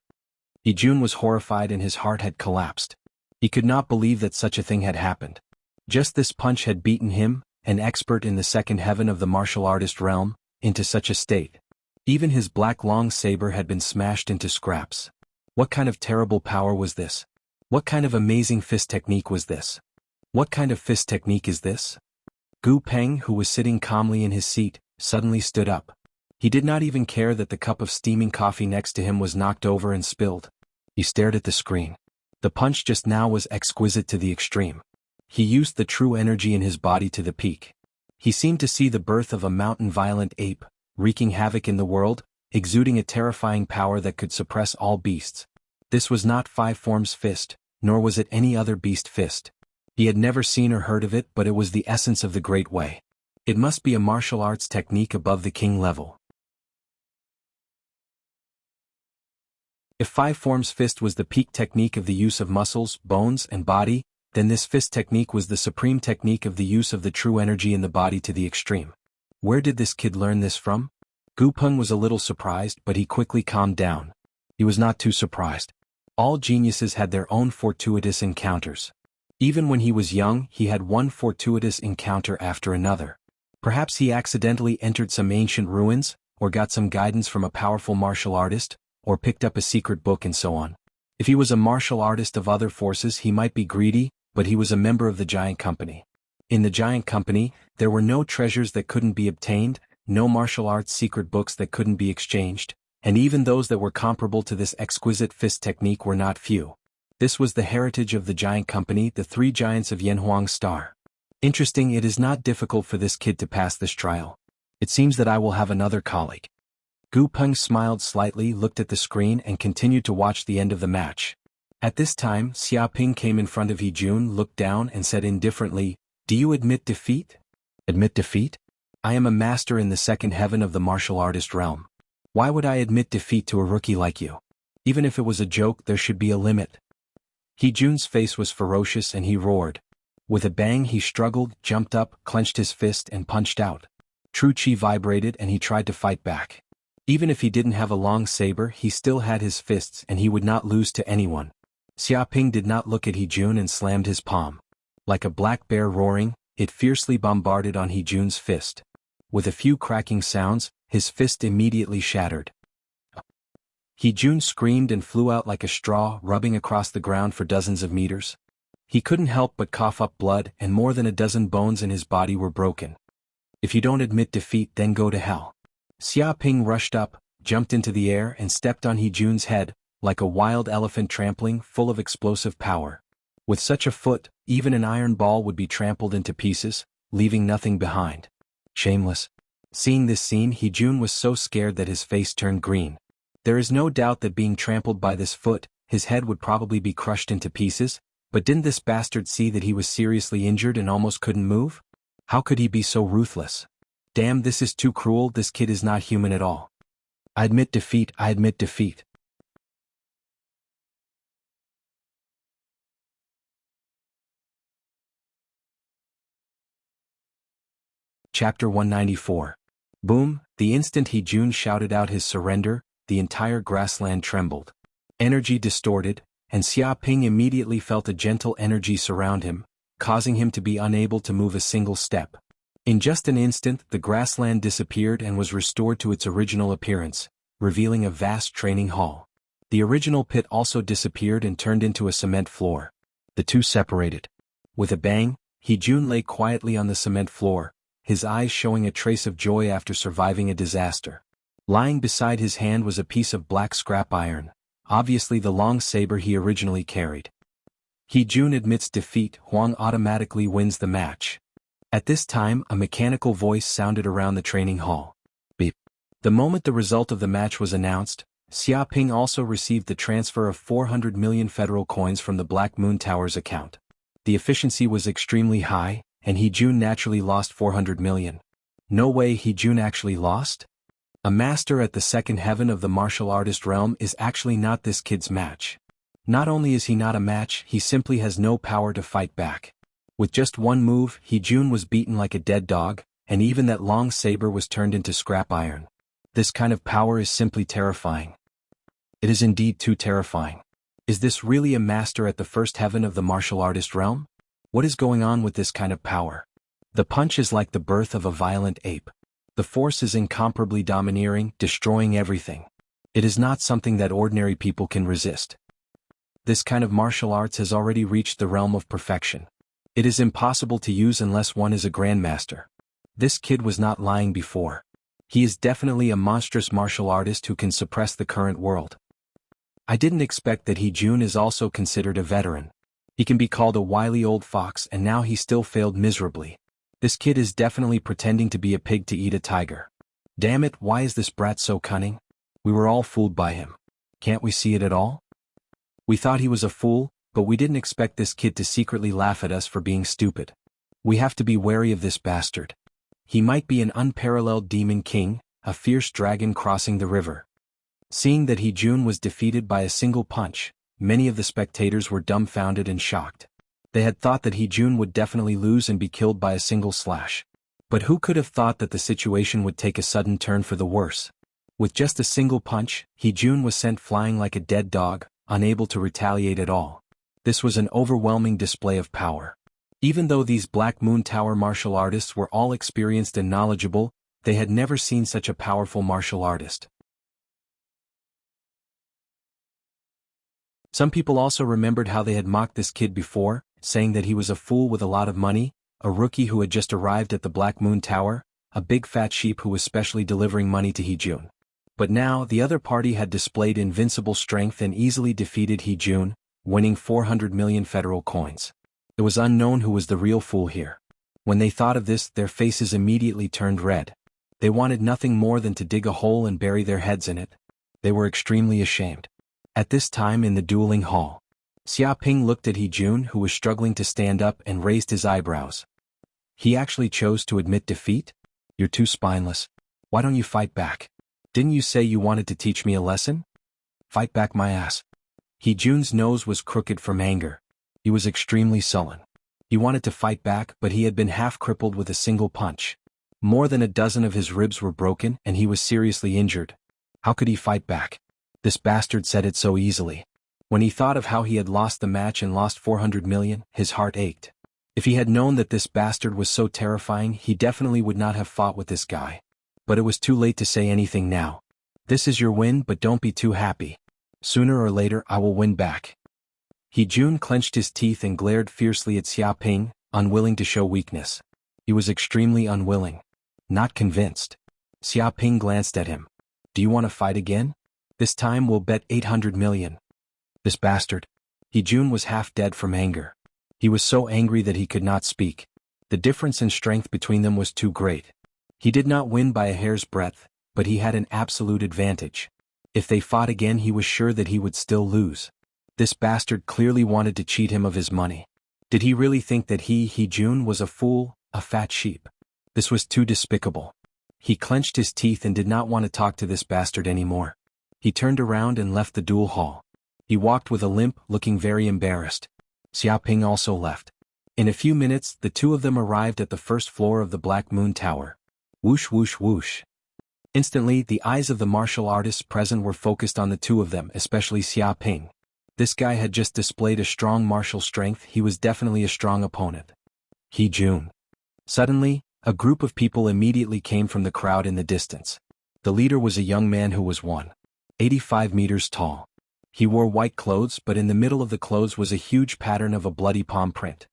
Hee-Jun was horrified and his heart had collapsed. He could not believe that such a thing had happened. Just this punch had beaten him, an expert in the second heaven of the martial artist realm, into such a state. Even his black long saber had been smashed into scraps. What kind of terrible power was this? What kind of amazing fist technique was this? What kind of fist technique is this? Gu Peng, who was sitting calmly in his seat, suddenly stood up. He did not even care that the cup of steaming coffee next to him was knocked over and spilled. He stared at the screen. The punch just now was exquisite to the extreme. He used the true energy in his body to the peak. He seemed to see the birth of a mountain-violent ape, wreaking havoc in the world, exuding a terrifying power that could suppress all beasts. This was not Five Form's fist, nor was it any other beast fist. He had never seen or heard of it, but it was the essence of the Great Way. It must be a martial arts technique above the king level. If Five Form's fist was the peak technique of the use of muscles, bones, and body, then this fist technique was the supreme technique of the use of the true energy in the body to the extreme. Where did this kid learn this from? Gu Peng was a little surprised, but he quickly calmed down. He was not too surprised. All geniuses had their own fortuitous encounters. Even when he was young, he had one fortuitous encounter after another. Perhaps he accidentally entered some ancient ruins, or got some guidance from a powerful martial artist, or picked up a secret book and so on. If he was a martial artist of other forces, he might be greedy, but he was a member of the Giant Company. In the Giant Company, there were no treasures that couldn't be obtained, no martial arts secret books that couldn't be exchanged, and even those that were comparable to this exquisite fist technique were not few. This was the heritage of the Giant Company, the 3 giants of Yanhuang Star. Interesting, it is not difficult for this kid to pass this trial. It seems that I will have another colleague. Gu Peng smiled slightly, looked at the screen and continued to watch the end of the match. At this time, Xiaoping came in front of Hee-Jun, looked down and said indifferently, "Do you admit defeat?" "Admit defeat? I am a master in the second heaven of the martial artist realm. Why would I admit defeat to a rookie like you? Even if it was a joke, there should be a limit." Hee-Jun's face was ferocious and he roared. With a bang he struggled, jumped up, clenched his fist and punched out. True chi vibrated and he tried to fight back. Even if he didn't have a long saber, he still had his fists and he would not lose to anyone. Xiaoping did not look at Hee-Jun and slammed his palm. Like a black bear roaring, it fiercely bombarded on Hee-Jun's fist. With a few cracking sounds, his fist immediately shattered. Hee-Jun screamed and flew out like a straw, rubbing across the ground for dozens of meters. He couldn't help but cough up blood, and more than a dozen bones in his body were broken. "If you don't admit defeat, then go to hell." Xiaoping rushed up, jumped into the air and stepped on Hee-Jun's head, like a wild elephant trampling, full of explosive power. With such a foot, even an iron ball would be trampled into pieces, leaving nothing behind. Shameless. Seeing this scene, Hee-Jun was so scared that his face turned green. There is no doubt that being trampled by this foot, his head would probably be crushed into pieces, but didn't this bastard see that he was seriously injured and almost couldn't move? How could he be so ruthless? Damn, this is too cruel, this kid is not human at all. I admit defeat, I admit defeat. Chapter 194. Boom, the instant Hee-Jun shouted out his surrender, the entire grassland trembled. Energy distorted, and Xia Ping immediately felt a gentle energy surround him, causing him to be unable to move a single step. In just an instant, the grassland disappeared and was restored to its original appearance, revealing a vast training hall. The original pit also disappeared and turned into a cement floor. The two separated. With a bang, He-jun lay quietly on the cement floor, his eyes showing a trace of joy after surviving a disaster. Lying beside his hand was a piece of black scrap iron, obviously the long saber he originally carried. He-jun admits defeat. Huang automatically wins the match. At this time, a mechanical voice sounded around the training hall. Beep. The moment the result of the match was announced, Xia Ping also received the transfer of 400 million federal coins from the Black Moon Tower's account. The efficiency was extremely high, and He-jun naturally lost 400 million. No way He-jun actually lost? A master at the second heaven of the martial artist realm is actually not this kid's match. Not only is he not a match, he simply has no power to fight back. With just one move, He-jun was beaten like a dead dog, and even that long saber was turned into scrap iron. This kind of power is simply terrifying. It is indeed too terrifying. Is this really a master at the first heaven of the martial artist realm? What is going on with this kind of power? The punch is like the birth of a violent ape. The force is incomparably domineering, destroying everything. It is not something that ordinary people can resist. This kind of martial arts has already reached the realm of perfection. It is impossible to use unless one is a grandmaster. This kid was not lying before. He is definitely a monstrous martial artist who can suppress the current world. I didn't expect that He-jun is also considered a veteran. He can be called a wily old fox, and now he still failed miserably. This kid is definitely pretending to be a pig to eat a tiger. Damn it, why is this brat so cunning? We were all fooled by him. Can't we see it at all? We thought he was a fool, but we didn't expect this kid to secretly laugh at us for being stupid. We have to be wary of this bastard. He might be an unparalleled demon king, a fierce dragon crossing the river. Seeing that He-jun was defeated by a single punch, many of the spectators were dumbfounded and shocked. They had thought that He-jun would definitely lose and be killed by a single slash. But who could have thought that the situation would take a sudden turn for the worse? With just a single punch, He-jun was sent flying like a dead dog, unable to retaliate at all. This was an overwhelming display of power. Even though these Black Moon Tower martial artists were all experienced and knowledgeable, they had never seen such a powerful martial artist. Some people also remembered how they had mocked this kid before, saying that he was a fool with a lot of money, a rookie who had just arrived at the Black Moon Tower, a big fat sheep who was specially delivering money to He-jun. But now, the other party had displayed invincible strength and easily defeated He-jun, winning 400 million federal coins. It was unknown who was the real fool here. When they thought of this, their faces immediately turned red. They wanted nothing more than to dig a hole and bury their heads in it. They were extremely ashamed. At this time in the dueling hall, Xia Ping looked at He-jun, who was struggling to stand up, and raised his eyebrows. He actually chose to admit defeat? You're too spineless. Why don't you fight back? Didn't you say you wanted to teach me a lesson? Fight back my ass. He-jun's nose was crooked from anger. He was extremely sullen. He wanted to fight back, but he had been half crippled with a single punch. More than a dozen of his ribs were broken, and he was seriously injured. How could he fight back? This bastard said it so easily. When he thought of how he had lost the match and lost 400 million, his heart ached. If he had known that this bastard was so terrifying, he definitely would not have fought with this guy. But it was too late to say anything now. This is your win, but don't be too happy. Sooner or later I will win back. He-jun clenched his teeth and glared fiercely at Xia Ping, unwilling to show weakness. He was extremely unwilling. Not convinced. Xia Ping glanced at him. Do you want to fight again? This time we'll bet 800 million. This bastard. He-jun was half dead from anger. He was so angry that he could not speak. The difference in strength between them was too great. He did not win by a hair's breadth, but he had an absolute advantage. If they fought again, he was sure that he would still lose. This bastard clearly wanted to cheat him of his money. Did he really think that He-jun, was a fool, a fat sheep? This was too despicable. He clenched his teeth and did not want to talk to this bastard anymore. He turned around and left the duel hall. He walked with a limp, looking very embarrassed. Xia Ping also left. In a few minutes, the two of them arrived at the first floor of the Black Moon Tower. Whoosh whoosh whoosh. Instantly, the eyes of the martial artists present were focused on the two of them, especially Xia Ping. This guy had just displayed a strong martial strength, he was definitely a strong opponent. He Jun. Suddenly, a group of people immediately came from the crowd in the distance. The leader was a young man who was 185 meters tall. He wore white clothes, but in the middle of the clothes was a huge pattern of a bloody palm print.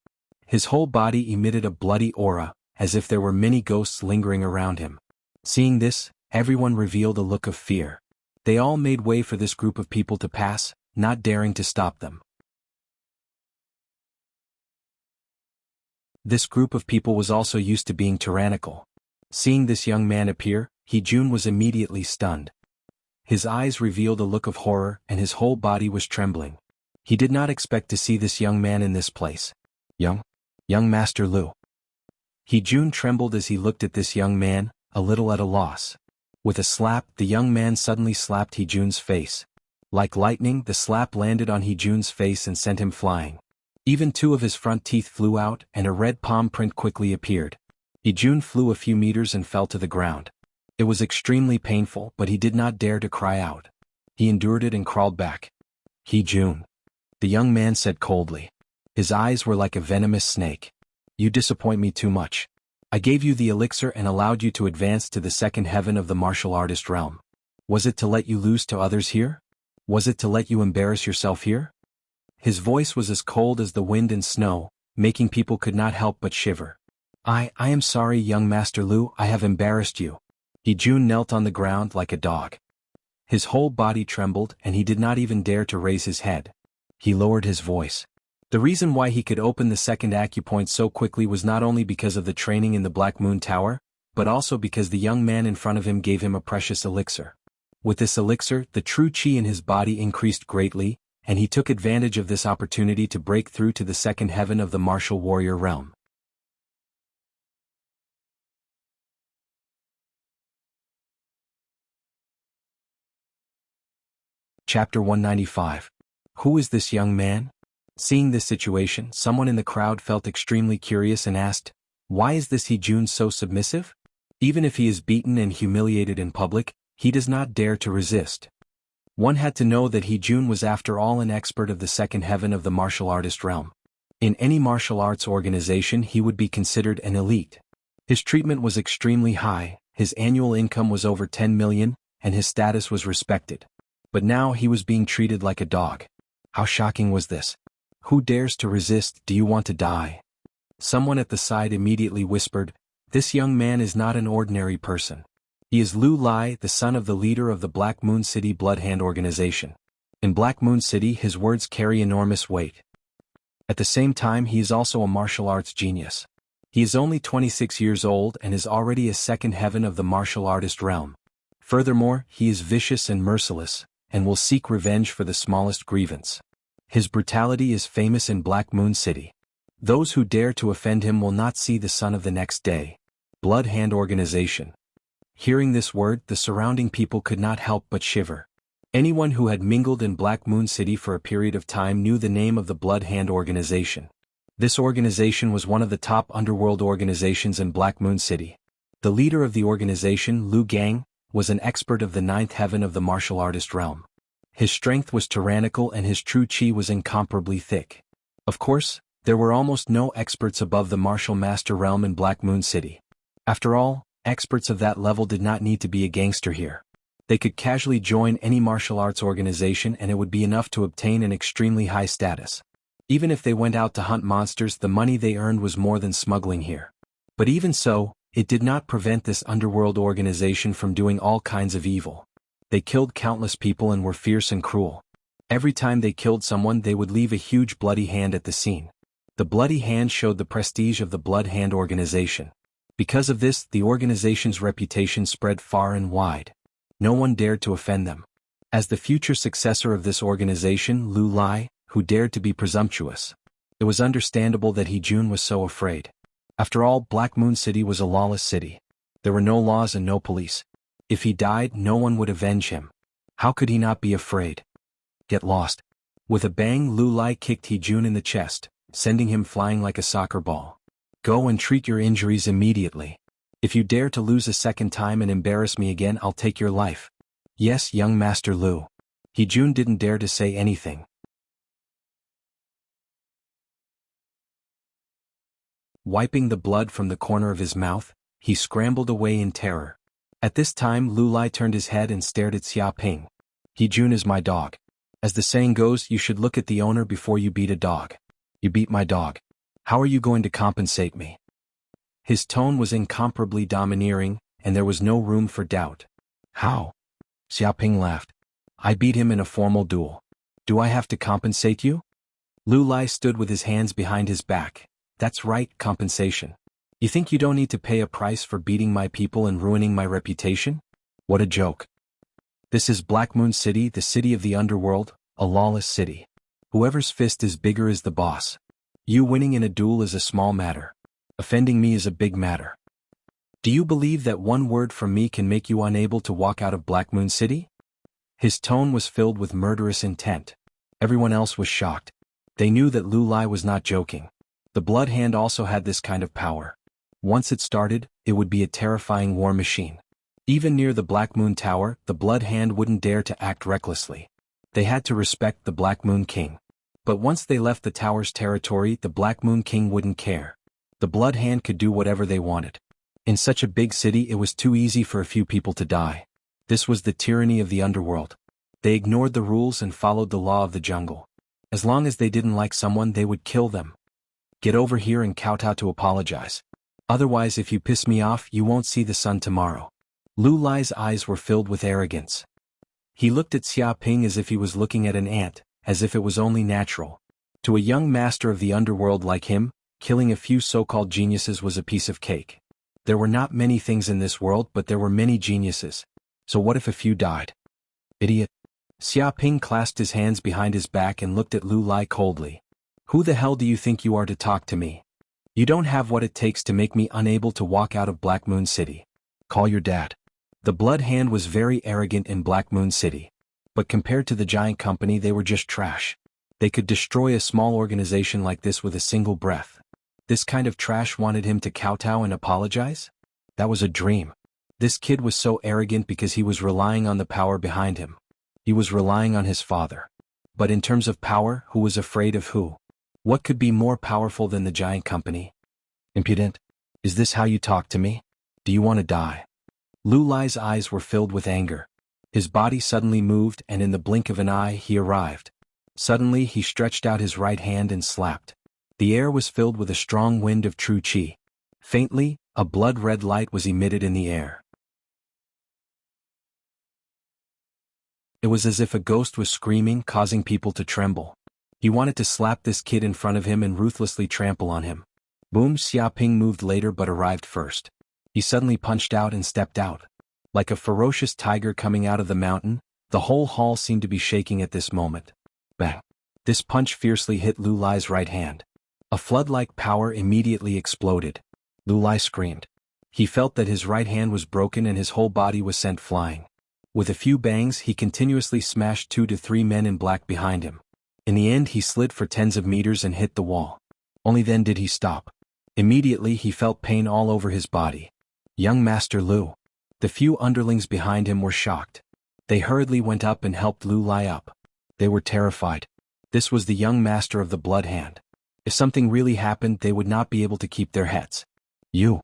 His whole body emitted a bloody aura, as if there were many ghosts lingering around him. Seeing this, everyone revealed a look of fear. They all made way for this group of people to pass, not daring to stop them. This group of people was also used to being tyrannical. Seeing this young man appear, He Jun was immediately stunned. His eyes revealed a look of horror and his whole body was trembling. He did not expect to see this young man in this place. Young Master Lu. He Jun trembled as he looked at this young man, a little at a loss. With a slap, the young man suddenly slapped He Jun's face. Like lightning, the slap landed on He Jun's face and sent him flying. Even two of his front teeth flew out and a red palm print quickly appeared. He Jun flew a few meters and fell to the ground. It was extremely painful, but he did not dare to cry out. He endured it and crawled back. He Jun. The young man said coldly. His eyes were like a venomous snake. You disappoint me too much. I gave you the elixir and allowed you to advance to the second heaven of the martial artist realm. Was it to let you lose to others here? Was it to let you embarrass yourself here? His voice was as cold as the wind and snow, making people could not help but shiver. I am sorry, young Master Lu, I have embarrassed you. He Jun knelt on the ground like a dog. His whole body trembled and he did not even dare to raise his head. He lowered his voice. The reason why he could open the second acupoint so quickly was not only because of the training in the Black Moon Tower, but also because the young man in front of him gave him a precious elixir. With this elixir, the true chi in his body increased greatly, and he took advantage of this opportunity to break through to the second heaven of the martial warrior realm. Chapter 195. Who is this young man? Seeing this situation, someone in the crowd felt extremely curious and asked, why is this He Jun so submissive? Even if he is beaten and humiliated in public, he does not dare to resist. One had to know that He Jun was after all an expert of the second heaven of the martial artist realm. In any martial arts organization he would be considered an elite. His treatment was extremely high, his annual income was over 10 million, and his status was respected. But now he was being treated like a dog. How shocking was this? Who dares to resist? Do you want to die? Someone at the side immediately whispered, this young man is not an ordinary person. He is Lu Lai, the son of the leader of the Black Moon City Blood Hand organization. In Black Moon City his words carry enormous weight. At the same time he is also a martial arts genius. He is only 26 years old and is already a second heaven of the martial artist realm. Furthermore, he is vicious and merciless, and will seek revenge for the smallest grievance. His brutality is famous in Black Moon City. Those who dare to offend him will not see the sun of the next day. Blood Hand Organization. Hearing this word, the surrounding people could not help but shiver. Anyone who had mingled in Black Moon City for a period of time knew the name of the Blood Hand Organization. This organization was one of the top underworld organizations in Black Moon City. The leader of the organization, Lu Gang, was an expert of the ninth heaven of the martial artist realm. His strength was tyrannical and his true chi was incomparably thick. Of course, there were almost no experts above the martial master realm in Black Moon City. After all, experts of that level did not need to be a gangster here. They could casually join any martial arts organization and it would be enough to obtain an extremely high status. Even if they went out to hunt monsters, the money they earned was more than smuggling here. But even so, it did not prevent this underworld organization from doing all kinds of evil. They killed countless people and were fierce and cruel. Every time they killed someone they would leave a huge bloody hand at the scene. The bloody hand showed the prestige of the Blood Hand Organization. Because of this, the organization's reputation spread far and wide. No one dared to offend them. As the future successor of this organization, Lu Lai, who dared to be presumptuous. It was understandable that He Jun was so afraid. After all, Black Moon City was a lawless city. There were no laws and no police. If he died, no one would avenge him. How could he not be afraid? Get lost. With a bang, Lu Lai kicked He Jun in the chest, sending him flying like a soccer ball. Go and treat your injuries immediately. If you dare to lose a second time and embarrass me again, I'll take your life. Yes, young Master Lu. Jun didn't dare to say anything. Wiping the blood from the corner of his mouth, he scrambled away in terror. At this time Lu Lai turned his head and stared at Xia Ping. Jun is my dog. As the saying goes, you should look at the owner before you beat a dog. You beat my dog. How are you going to compensate me? His tone was incomparably domineering, and there was no room for doubt. How? Xia Ping laughed. I beat him in a formal duel. Do I have to compensate you? Lu Lai stood with his hands behind his back. That's right, compensation. You think you don't need to pay a price for beating my people and ruining my reputation? What a joke. This is Black Moon City, the city of the underworld, a lawless city. Whoever's fist is bigger is the boss. You winning in a duel is a small matter. Offending me is a big matter. Do you believe that one word from me can make you unable to walk out of Black Moon City? His tone was filled with murderous intent. Everyone else was shocked. They knew that Lu Lai was not joking. The Blood Hand also had this kind of power. Once it started, it would be a terrifying war machine. Even near the Black Moon Tower, the Blood Hand wouldn't dare to act recklessly. They had to respect the Black Moon King. But once they left the tower's territory, the Black Moon King wouldn't care. The Blood Hand could do whatever they wanted. In such a big city, it was too easy for a few people to die. This was the tyranny of the underworld. They ignored the rules and followed the law of the jungle. As long as they didn't like someone, they would kill them. Get over here and kowtow to apologize. Otherwise, if you piss me off, you won't see the sun tomorrow. Lu Lai's eyes were filled with arrogance. He looked at Xia Ping as if he was looking at an ant, as if it was only natural. To a young master of the underworld like him, killing a few so-called geniuses was a piece of cake. There were not many things in this world, but there were many geniuses. So what if a few died? Idiot. Xia Ping clasped his hands behind his back and looked at Lu Lai coldly. Who the hell do you think you are to talk to me? You don't have what it takes to make me unable to walk out of Black Moon City. Call your dad. The Blood Hand was very arrogant in Black Moon City. But compared to the giant company, they were just trash. They could destroy a small organization like this with a single breath. This kind of trash wanted him to kowtow and apologize? That was a dream. This kid was so arrogant because he was relying on the power behind him. He was relying on his father. But in terms of power, who was afraid of who? What could be more powerful than the giant company? Impudent. Is this how you talk to me? Do you want to die? Lu Lai's eyes were filled with anger. His body suddenly moved, and in the blink of an eye he arrived. Suddenly he stretched out his right hand and slapped. The air was filled with a strong wind of true qi. Faintly, a blood-red light was emitted in the air. It was as if a ghost was screaming, causing people to tremble. He wanted to slap this kid in front of him and ruthlessly trample on him. Boom! Xia Ping moved later but arrived first. He suddenly punched out and stepped out. Like a ferocious tiger coming out of the mountain, the whole hall seemed to be shaking at this moment. Bang! This punch fiercely hit Lu Lai's right hand. A flood-like power immediately exploded. Lu Lai screamed. He felt that his right hand was broken and his whole body was sent flying. With a few bangs, he continuously smashed 2 to 3 men in black behind him. In the end, he slid for tens of meters and hit the wall. Only then did he stop. Immediately, he felt pain all over his body. Young Master Lu. The few underlings behind him were shocked. They hurriedly went up and helped Lu Lai up. They were terrified. This was the young master of the Blood Hand. If something really happened, they would not be able to keep their heads. You.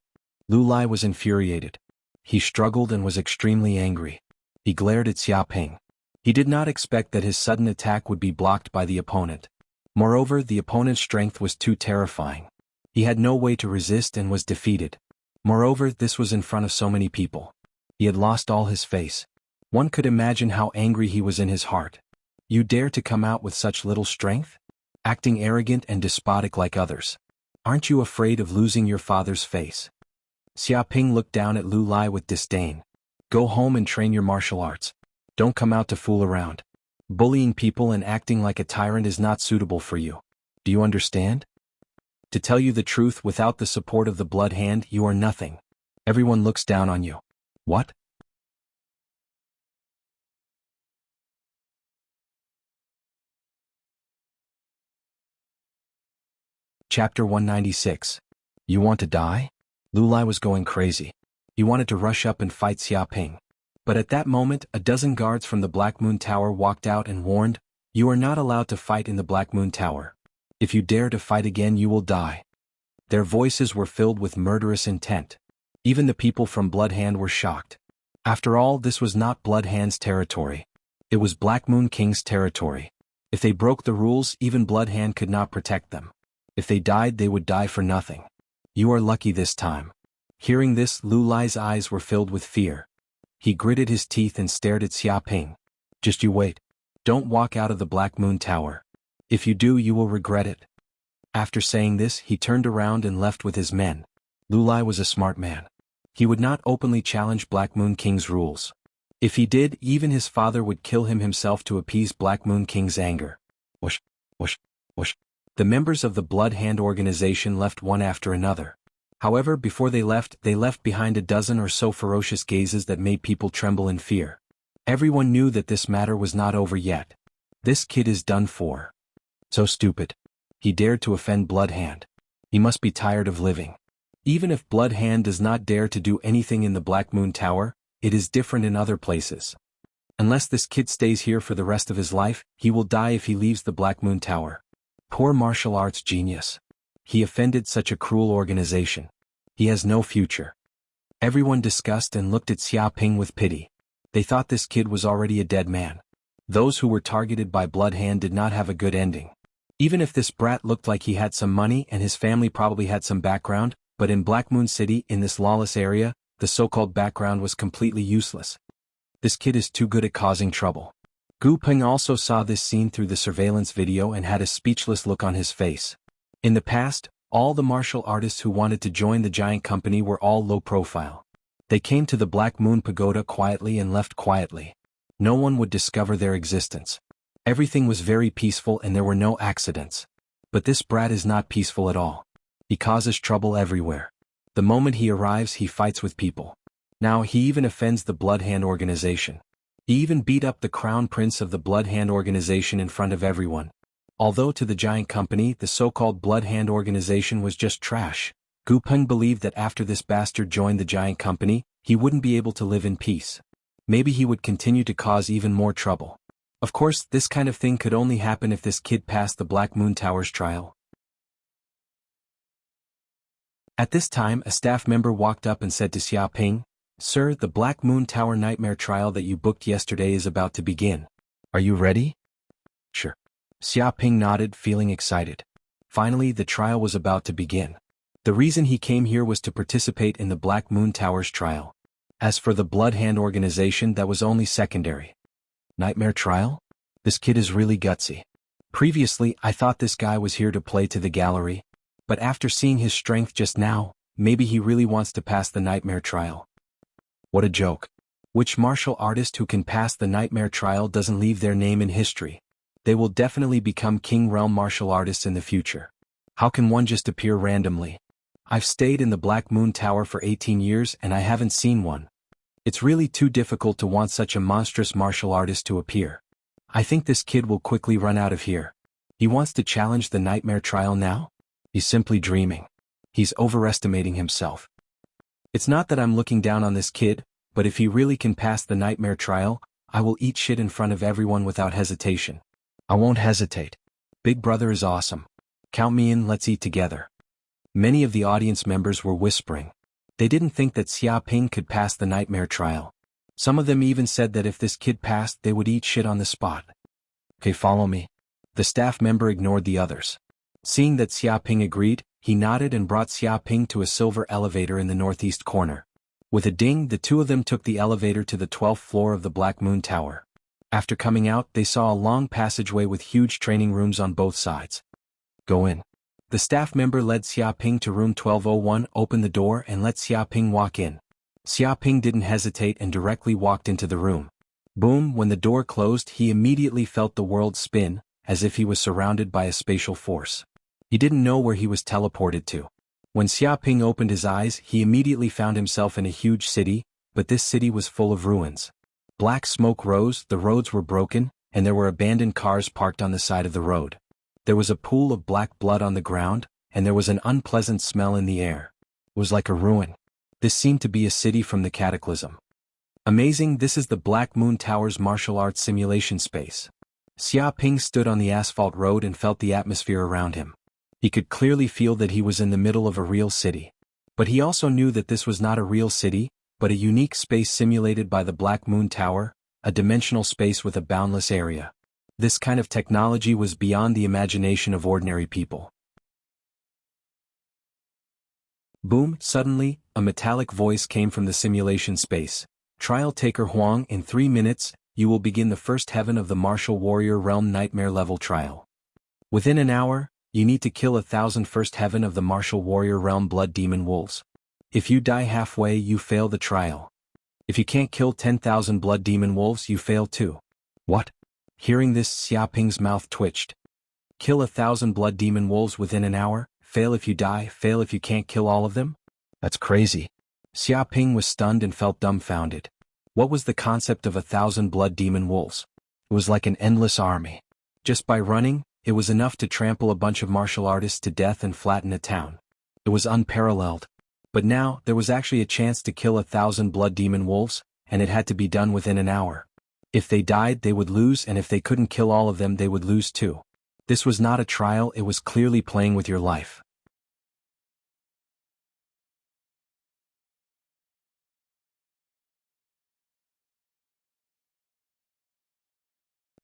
Lu Lai was infuriated. He struggled and was extremely angry. He glared at Xia Ping. He did not expect that his sudden attack would be blocked by the opponent. Moreover, the opponent's strength was too terrifying. He had no way to resist and was defeated. Moreover, this was in front of so many people. He had lost all his face. One could imagine how angry he was in his heart. You dare to come out with such little strength? Acting arrogant and despotic like others. Aren't you afraid of losing your father's face? Xia Ping looked down at Lu Lai with disdain. Go home and train your martial arts. Don't come out to fool around. Bullying people and acting like a tyrant is not suitable for you. Do you understand? To tell you the truth, without the support of the Blood Hand, you are nothing. Everyone looks down on you. What? Chapter 196. You want to die? Lu Lai was going crazy. He wanted to rush up and fight Xiaoping. But at that moment, a dozen guards from the Black Moon Tower walked out and warned, "You are not allowed to fight in the Black Moon Tower. If you dare to fight again, you will die." Their voices were filled with murderous intent. Even the people from Bloodhand were shocked. After all, this was not Bloodhand's territory. It was Black Moon King's territory. If they broke the rules, even Bloodhand could not protect them. If they died, they would die for nothing. "You are lucky this time." Hearing this, Lu Lai's eyes were filled with fear. He gritted his teeth and stared at Xiaoping. "Just you wait. Don't walk out of the Black Moon Tower. If you do, you will regret it." After saying this, he turned around and left with his men. Lu Lai was a smart man. He would not openly challenge Black Moon King's rules. If he did, even his father would kill him himself to appease Black Moon King's anger. Whoosh, whoosh, whoosh. The members of the Blood Hand organization left one after another. However, before they left behind a dozen or so ferocious gazes that made people tremble in fear. Everyone knew that this matter was not over yet. This kid is done for. So stupid. He dared to offend Blood Hand. He must be tired of living. Even if Blood Hand does not dare to do anything in the Black Moon Tower, it is different in other places. Unless this kid stays here for the rest of his life, he will die if he leaves the Black Moon Tower. Poor martial arts genius. He offended such a cruel organization. He has no future. Everyone discussed and looked at Xiaoping with pity. They thought this kid was already a dead man. Those who were targeted by Blood Hand did not have a good ending. Even if this brat looked like he had some money and his family probably had some background, but in Black Moon City, in this lawless area, the so-called background was completely useless. This kid is too good at causing trouble. Gu Peng also saw this scene through the surveillance video and had a speechless look on his face. In the past, all the martial artists who wanted to join the giant company were all low profile. They came to the Black Moon Pagoda quietly and left quietly. No one would discover their existence. Everything was very peaceful and there were no accidents. But this brat is not peaceful at all. He causes trouble everywhere. The moment he arrives, he fights with people. Now he even offends the Blood Hand organization. He even beat up the crown prince of the Blood Hand organization in front of everyone. Although to the giant company, the so-called Blood Hand organization was just trash, Gu Peng believed that after this bastard joined the giant company, he wouldn't be able to live in peace. Maybe he would continue to cause even more trouble. Of course, this kind of thing could only happen if this kid passed the Black Moon Tower's trial. At this time, a staff member walked up and said to Xiaoping, "Sir, the Black Moon Tower nightmare trial that you booked yesterday is about to begin. Are you ready?" "Sure." Xiaoping nodded, feeling excited. Finally, the trial was about to begin. The reason he came here was to participate in the Black Moon Tower's trial. As for the Blood Hand organization, that was only secondary. Nightmare trial? This kid is really gutsy. Previously, I thought this guy was here to play to the gallery. But after seeing his strength just now, maybe he really wants to pass the nightmare trial. What a joke. Which martial artist who can pass the nightmare trial doesn't leave their name in history? They will definitely become King Realm martial artists in the future. How can one just appear randomly? I've stayed in the Black Moon Tower for 18 years and I haven't seen one. It's really too difficult to want such a monstrous martial artist to appear. I think this kid will quickly run out of here. He wants to challenge the nightmare trial now? He's simply dreaming. He's overestimating himself. It's not that I'm looking down on this kid, but if he really can pass the nightmare trial, I will eat shit in front of everyone without hesitation. I won't hesitate. Big brother is awesome. Count me in, let's eat together. Many of the audience members were whispering. They didn't think that Xiaoping could pass the nightmare trial. Some of them even said that if this kid passed, they would eat shit on the spot. Okay, follow me. The staff member ignored the others. Seeing that Xiaoping agreed, he nodded and brought Xiaoping to a silver elevator in the northeast corner. With a ding, the two of them took the elevator to the 12th floor of the Black Moon Tower. After coming out, they saw a long passageway with huge training rooms on both sides. Go in. The staff member led Xiaoping to room 1201, opened the door and let Xiaoping walk in. Xiaoping didn't hesitate and directly walked into the room. Boom, when the door closed, he immediately felt the world spin, as if he was surrounded by a spatial force. He didn't know where he was teleported to. When Xiaoping opened his eyes, he immediately found himself in a huge city, but this city was full of ruins. Black smoke rose, the roads were broken, and there were abandoned cars parked on the side of the road. There was a pool of black blood on the ground, and there was an unpleasant smell in the air. It was like a ruin. This seemed to be a city from the Cataclysm. Amazing, this is the Black Moon Tower's martial arts simulation space. Xia Ping stood on the asphalt road and felt the atmosphere around him. He could clearly feel that he was in the middle of a real city. But he also knew that this was not a real city, but a unique space simulated by the Black Moon Tower, a dimensional space with a boundless area. This kind of technology was beyond the imagination of ordinary people. Boom! Suddenly, a metallic voice came from the simulation space. Trial Taker Huang, in 3 minutes, you will begin the first heaven of the Martial Warrior Realm Nightmare Level Trial. Within an hour, you need to kill 1,000 first heaven of the Martial Warrior Realm Blood Demon Wolves. If you die halfway, you fail the trial. If you can't kill 10,000 Blood Demon Wolves, you fail too. What? Hearing this, Xia Ping's mouth twitched. Kill 1,000 Blood Demon Wolves within an hour, fail if you die, fail if you can't kill all of them? That's crazy. Xia Ping was stunned and felt dumbfounded. What was the concept of 1,000 Blood Demon Wolves? It was like an endless army. Just by running, it was enough to trample a bunch of martial artists to death and flatten a town. It was unparalleled. But now, there was actually a chance to kill 1,000 Blood Demon Wolves, and it had to be done within an hour. If they died, they would lose, and if they couldn't kill all of them, they would lose too. This was not a trial, it was clearly playing with your life.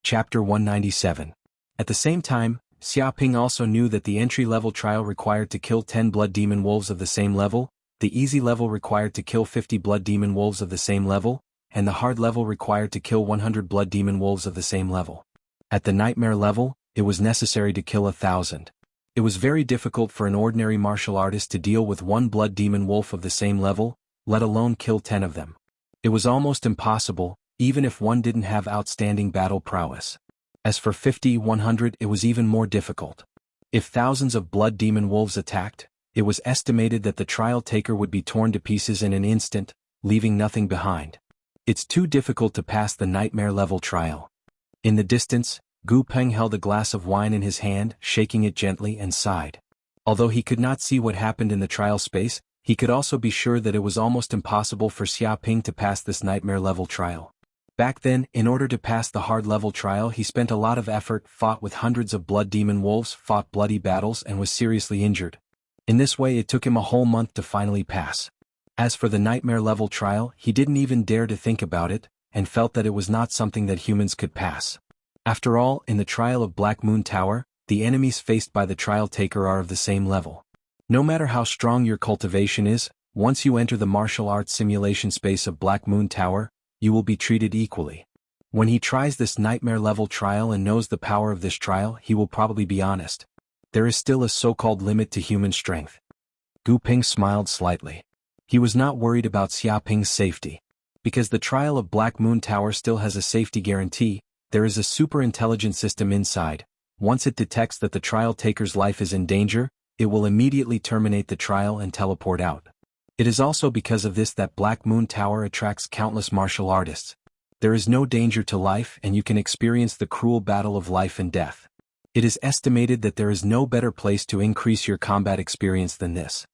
Chapter 197. At the same time, Xia Ping also knew that the entry-level trial required to kill 10 Blood Demon Wolves of the same level, the easy level required to kill 50 Blood Demon Wolves of the same level, and the hard level required to kill 100 Blood Demon Wolves of the same level. At the Nightmare level, it was necessary to kill 1,000. It was very difficult for an ordinary martial artist to deal with one Blood Demon Wolf of the same level, let alone kill 10 of them. It was almost impossible, even if one didn't have outstanding battle prowess. As for 50, 100, it was even more difficult. If thousands of Blood Demon Wolves attacked, it was estimated that the trial taker would be torn to pieces in an instant, leaving nothing behind. It's too difficult to pass the Nightmare level trial. In the distance, Gu Peng held a glass of wine in his hand, shaking it gently, and sighed. Although he could not see what happened in the trial space, he could also be sure that it was almost impossible for Xia Ping to pass this Nightmare level trial. Back then, in order to pass the hard level trial, he spent a lot of effort, fought with hundreds of Blood Demon Wolves, fought bloody battles, and was seriously injured. In this way, it took him a whole month to finally pass. As for the Nightmare level trial, he didn't even dare to think about it, and felt that it was not something that humans could pass. After all, in the trial of Black Moon Tower, the enemies faced by the trial taker are of the same level. No matter how strong your cultivation is, once you enter the martial arts simulation space of Black Moon Tower, you will be treated equally. When he tries this Nightmare level trial and knows the power of this trial, he will probably be honest. There is still a so-called limit to human strength. Gu Ping smiled slightly. He was not worried about Xia Ping's safety. Because the trial of Black Moon Tower still has a safety guarantee, there is a super-intelligent system inside. Once it detects that the trial taker's life is in danger, it will immediately terminate the trial and teleport out. It is also because of this that Black Moon Tower attracts countless martial artists. There is no danger to life, and you can experience the cruel battle of life and death. It is estimated that there is no better place to increase your combat experience than this.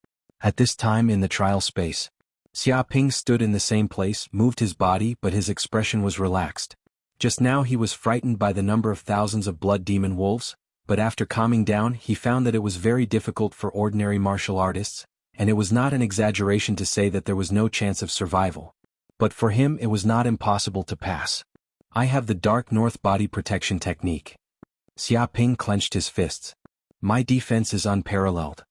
At this time in the trial space, Xia Ping stood in the same place, moved his body, but his expression was relaxed. Just now he was frightened by the number of thousands of Blood Demon Wolves, but after calming down he found that it was very difficult for ordinary martial artists, and it was not an exaggeration to say that there was no chance of survival. But for him it was not impossible to pass. I have the Dark North Body Protection Technique. Xia Ping clenched his fists. My defense is unparalleled.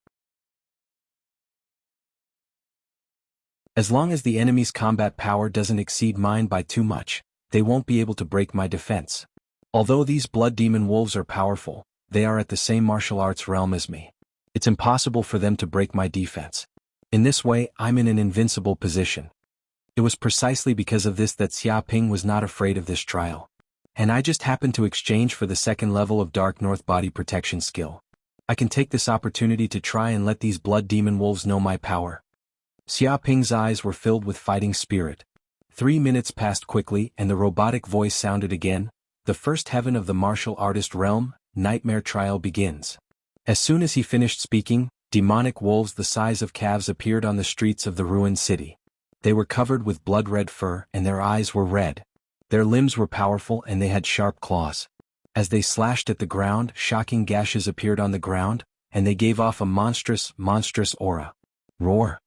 As long as the enemy's combat power doesn't exceed mine by too much, they won't be able to break my defense. Although these Blood Demon Wolves are powerful, they are at the same martial arts realm as me. It's impossible for them to break my defense. In this way, I'm in an invincible position. It was precisely because of this that Xia Ping was not afraid of this trial. And I just happened to exchange for the second level of Dark North Body Protection skill. I can take this opportunity to try and let these Blood Demon Wolves know my power. Xia Ping's eyes were filled with fighting spirit. 3 minutes passed quickly and the robotic voice sounded again. The first heaven of the martial artist realm, Nightmare Trial begins. As soon as he finished speaking, Demonic wolves the size of calves appeared on the streets of the ruined city. They were covered with blood-red fur and their eyes were red. Their limbs were powerful and they had sharp claws. As they slashed at the ground, shocking gashes appeared on the ground, and they gave off a monstrous aura. Roar!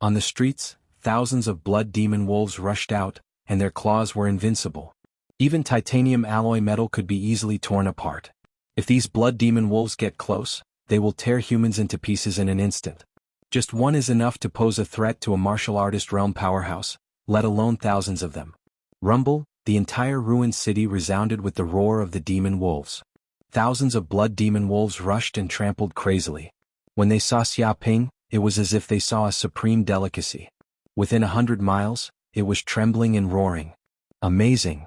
On the streets, thousands of blood demon wolves rushed out, and their claws were invincible. Even titanium alloy metal could be easily torn apart. If these blood demon wolves get close, they will tear humans into pieces in an instant. Just one is enough to pose a threat to a martial artist realm powerhouse, let alone thousands of them. Rumble, the entire ruined city resounded with the roar of the demon wolves. Thousands of blood demon wolves rushed and trampled crazily. When they saw Xia Ping, it was as if they saw a supreme delicacy. Within 100 miles, it was trembling and roaring. Amazing.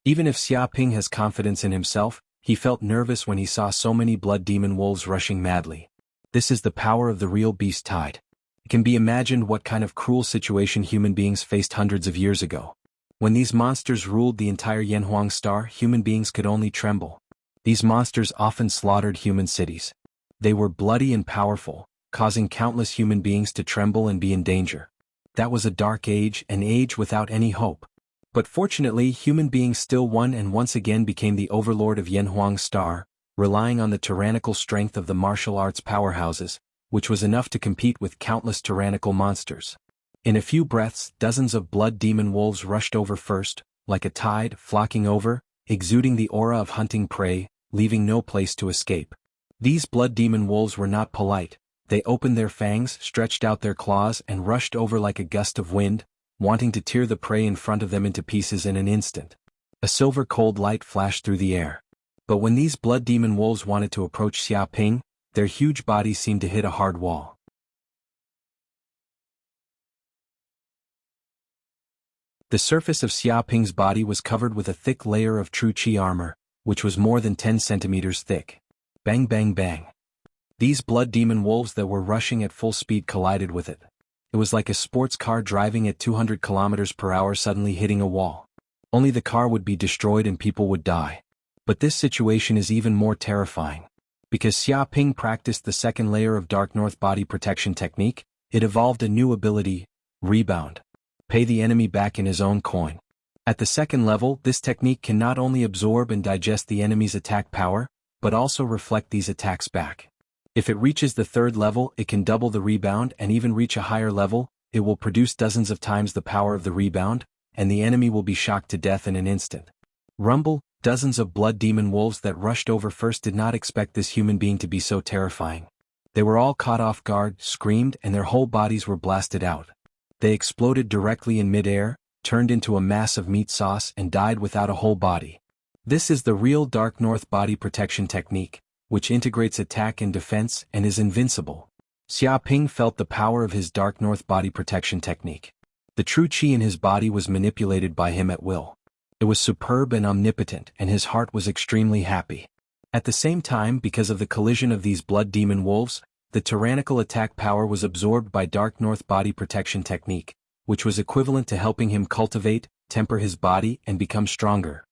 Even if Xia Ping has confidence in himself, he felt nervous when he saw so many blood demon wolves rushing madly. This is the power of the real beast tide. It can be imagined what kind of cruel situation human beings faced hundreds of years ago. When these monsters ruled the entire Yanhuang star, human beings could only tremble. These monsters often slaughtered human cities. They were bloody and powerful, causing countless human beings to tremble and be in danger. That was a dark age, an age without any hope. But fortunately, human beings still won and once again became the overlord of Yanhuang star, relying on the tyrannical strength of the martial arts powerhouses, which was enough to compete with countless tyrannical monsters. In a few breaths, dozens of blood demon wolves rushed over first, like a tide, flocking over, exuding the aura of hunting prey, leaving no place to escape. These blood demon wolves were not polite. They opened their fangs, stretched out their claws, and rushed over like a gust of wind, wanting to tear the prey in front of them into pieces in an instant. A silver cold light flashed through the air. But when these blood demon wolves wanted to approach Xia Ping, their huge bodies seemed to hit a hard wall. The surface of Xia Ping's body was covered with a thick layer of true qi armor, which was more than 10 centimeters thick. Bang bang bang. These blood demon wolves that were rushing at full speed collided with it. It was like a sports car driving at 200 kilometers per hour suddenly hitting a wall. Only the car would be destroyed and people would die. But this situation is even more terrifying. Because Xia Ping practiced the second layer of Dark North body protection technique, it evolved a new ability, Rebound. Pay the enemy back in his own coin. At the second level, this technique can not only absorb and digest the enemy's attack power, but also reflect these attacks back. If it reaches the third level, it can double the rebound and even reach a higher level, it will produce dozens of times the power of the rebound, and the enemy will be shocked to death in an instant. Rumble, dozens of blood demon wolves that rushed over first did not expect this human being to be so terrifying. They were all caught off guard, screamed, and their whole bodies were blasted out. They exploded directly in mid-air, turned into a mass of meat sauce and died without a whole body. This is the real Dark North body protection technique, which integrates attack and defense and is invincible. Xia Ping felt the power of his Dark North body protection technique. The true qi in his body was manipulated by him at will. It was superb and omnipotent, and his heart was extremely happy. At the same time, because of the collision of these blood demon wolves, the tyrannical attack power was absorbed by Dark North body protection technique, which was equivalent to helping him cultivate, temper his body, and become stronger.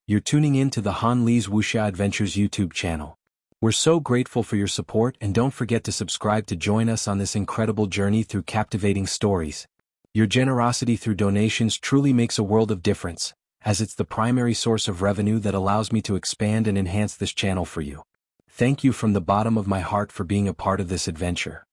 You're tuning in to the Han Li's Wuxia Adventures YouTube channel. We're so grateful for your support, and don't forget to subscribe to join us on this incredible journey through captivating stories. Your generosity through donations truly makes a world of difference, as it's the primary source of revenue that allows me to expand and enhance this channel for you. Thank you from the bottom of my heart for being a part of this adventure.